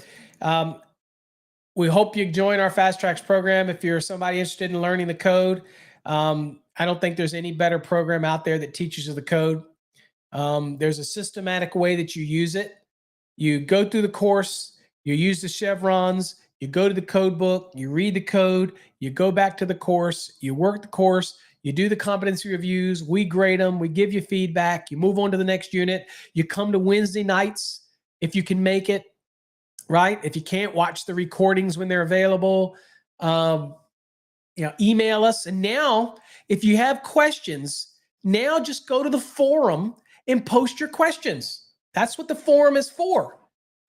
We hope you join our Fast Trax program if you're somebody interested in learning the code. I don't think there's any better program out there that teaches you the code. There's a systematic way that you use it. You go through the course, you use the chevrons, you go to the code book, you read the code, you go back to the course, you work the course, you do the competency reviews, we grade them, we give you feedback, you move on to the next unit, you come to Wednesday nights if you can make it, right? If you can't, watch the recordings when they're available. Email us. And now, if you have questions, now just go to the forum and post your questions. That's what the forum is for.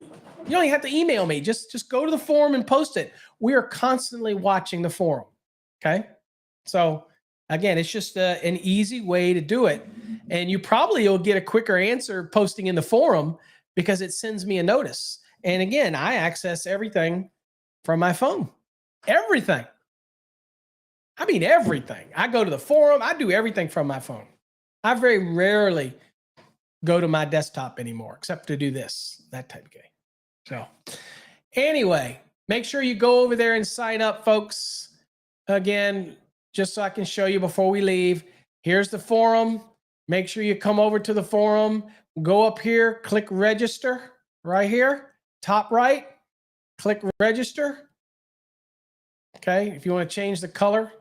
You don't even have to email me. Just go to the forum and post it. We are constantly watching the forum. Okay. So again, it's just an easy way to do it. And you probably will get a quicker answer posting in the forum because it sends me a notice. And again, I access everything from my phone. Everything. I mean, everything. I go to the forum. I do everything from my phone. I very rarely go to my desktop anymore, except to do this, that type of game. So anyway, make sure you go over there and sign up, folks. Again, just so I can show you before we leave. Here's the forum. Make sure you come over to the forum. Go up here, click register right here, top right. Click register. Okay, if you want to change the color,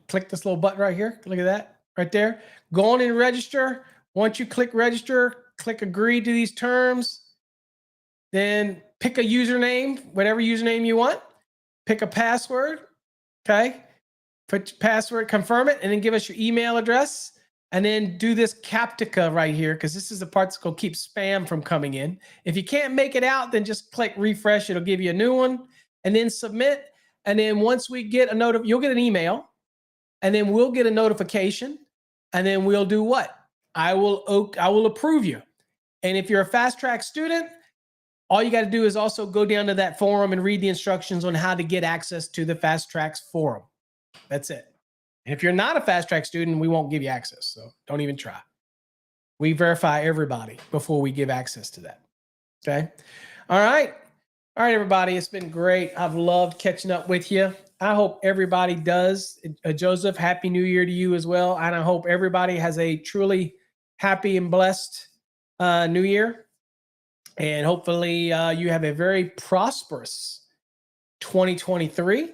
click this little button right here. Look at that right there. Go on and register. Once you click register, click agree to these terms. Then pick a username, whatever username you want. Pick a password. Okay, put your password, confirm it, and then give us your email address. And then do this Captica right here, because this is the part that's going to keep spam from coming in. If you can't make it out, then just click refresh. It'll give you a new one, and then submit. And then once we get a you'll get an email, and then we'll get a notification, and then we'll do what? I will approve you. And if you're a fast track student, all you got to do is also go down to that forum and read the instructions on how to get access to the Fast Tracks forum. That's it. If you're not a fast track student, we won't give you access. So don't even try. We verify everybody before we give access to that. Okay. All right. All right, everybody. It's been great. I've loved catching up with you. I hope everybody does. Joseph, Happy New Year to you as well. And I hope everybody has a truly happy and blessed New Year. And hopefully you have a very prosperous 2023.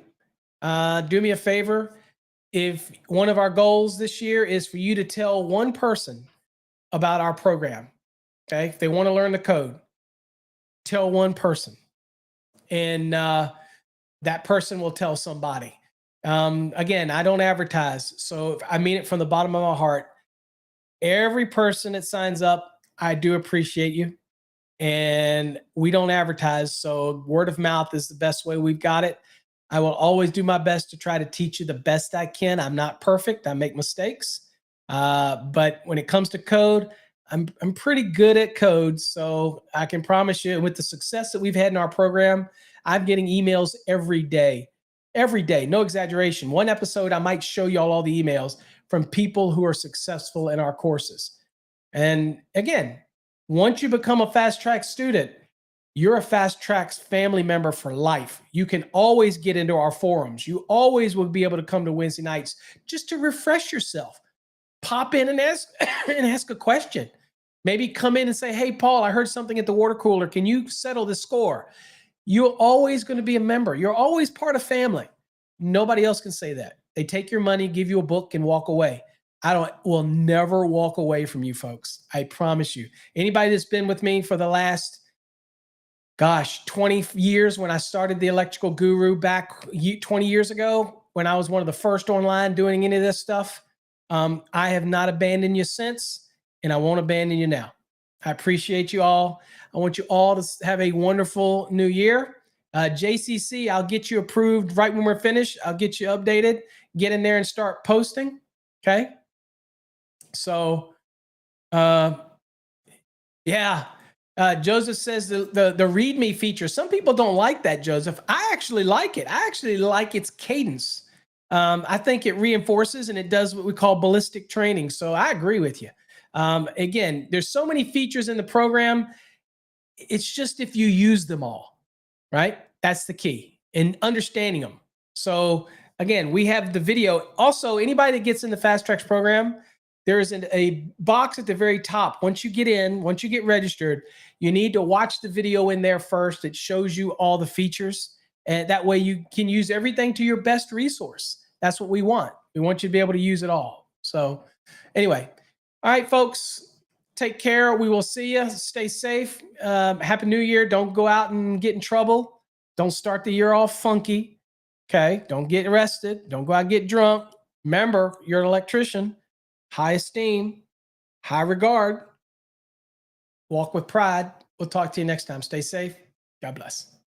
Do me a favor. If one of our goals this year is for you to tell one person about our program, okay? If they want to learn the code, tell one person. And that person will tell somebody. Again, I don't advertise, so I mean it from the bottom of my heart. Every person that signs up, I do appreciate you. And we don't advertise, so word of mouth is the best way we've got it. I will always do my best to try to teach you the best I can. I'm not perfect. I make mistakes. But when it comes to code, I'm pretty good at code. So I can promise you, with the success that we've had in our program, I'm getting emails every day. Every day, no exaggeration. One episode, I might show y'all all the emails from people who are successful in our courses. And again, once you become a Fast Track student, you're a Fast Tracks family member for life. You can always get into our forums. You always will be able to come to Wednesday nights just to refresh yourself. Pop in and ask a question. Maybe come in and say, hey, Paul, I heard something at the water cooler. Can you settle the score? You're always going to be a member. You're always part of family. Nobody else can say that. They take your money, give you a book, and walk away. Will never walk away from you folks. I promise you. Anybody that's been with me for the last 20 years, when I started the Electrical Guru back 20 years ago, when I was one of the first online doing any of this stuff, I have not abandoned you since, and I won't abandon you now. I appreciate you all. I want you all to have a wonderful new year. JCC, I'll get you approved right when we're finished. I'll get you updated. Get in there and start posting. Okay. So, yeah. Joseph says the README feature. Some people don't like that, Joseph. I actually like it. I actually like its cadence. I think it reinforces and it does what we call ballistic training. So I agree with you. Again, there's so many features in the program. It's just if you use them all, right? That's the key in understanding them. So again, we have the video. Also, anybody that gets in the Fast Tracks program, there is a box at the very top. Once you get registered, you need to watch the video in there first. It shows you all the features. And that way you can use everything to your best resource. That's what we want. We want you to be able to use it all. So anyway, all right, folks, take care. We will see you. Stay safe. Happy New Year. Don't go out and get in trouble. Don't start the year off funky. Okay. Don't get arrested. Don't go out and get drunk. Remember, you're an electrician. High esteem, high regard. Walk with pride. We'll talk to you next time. Stay safe. God bless.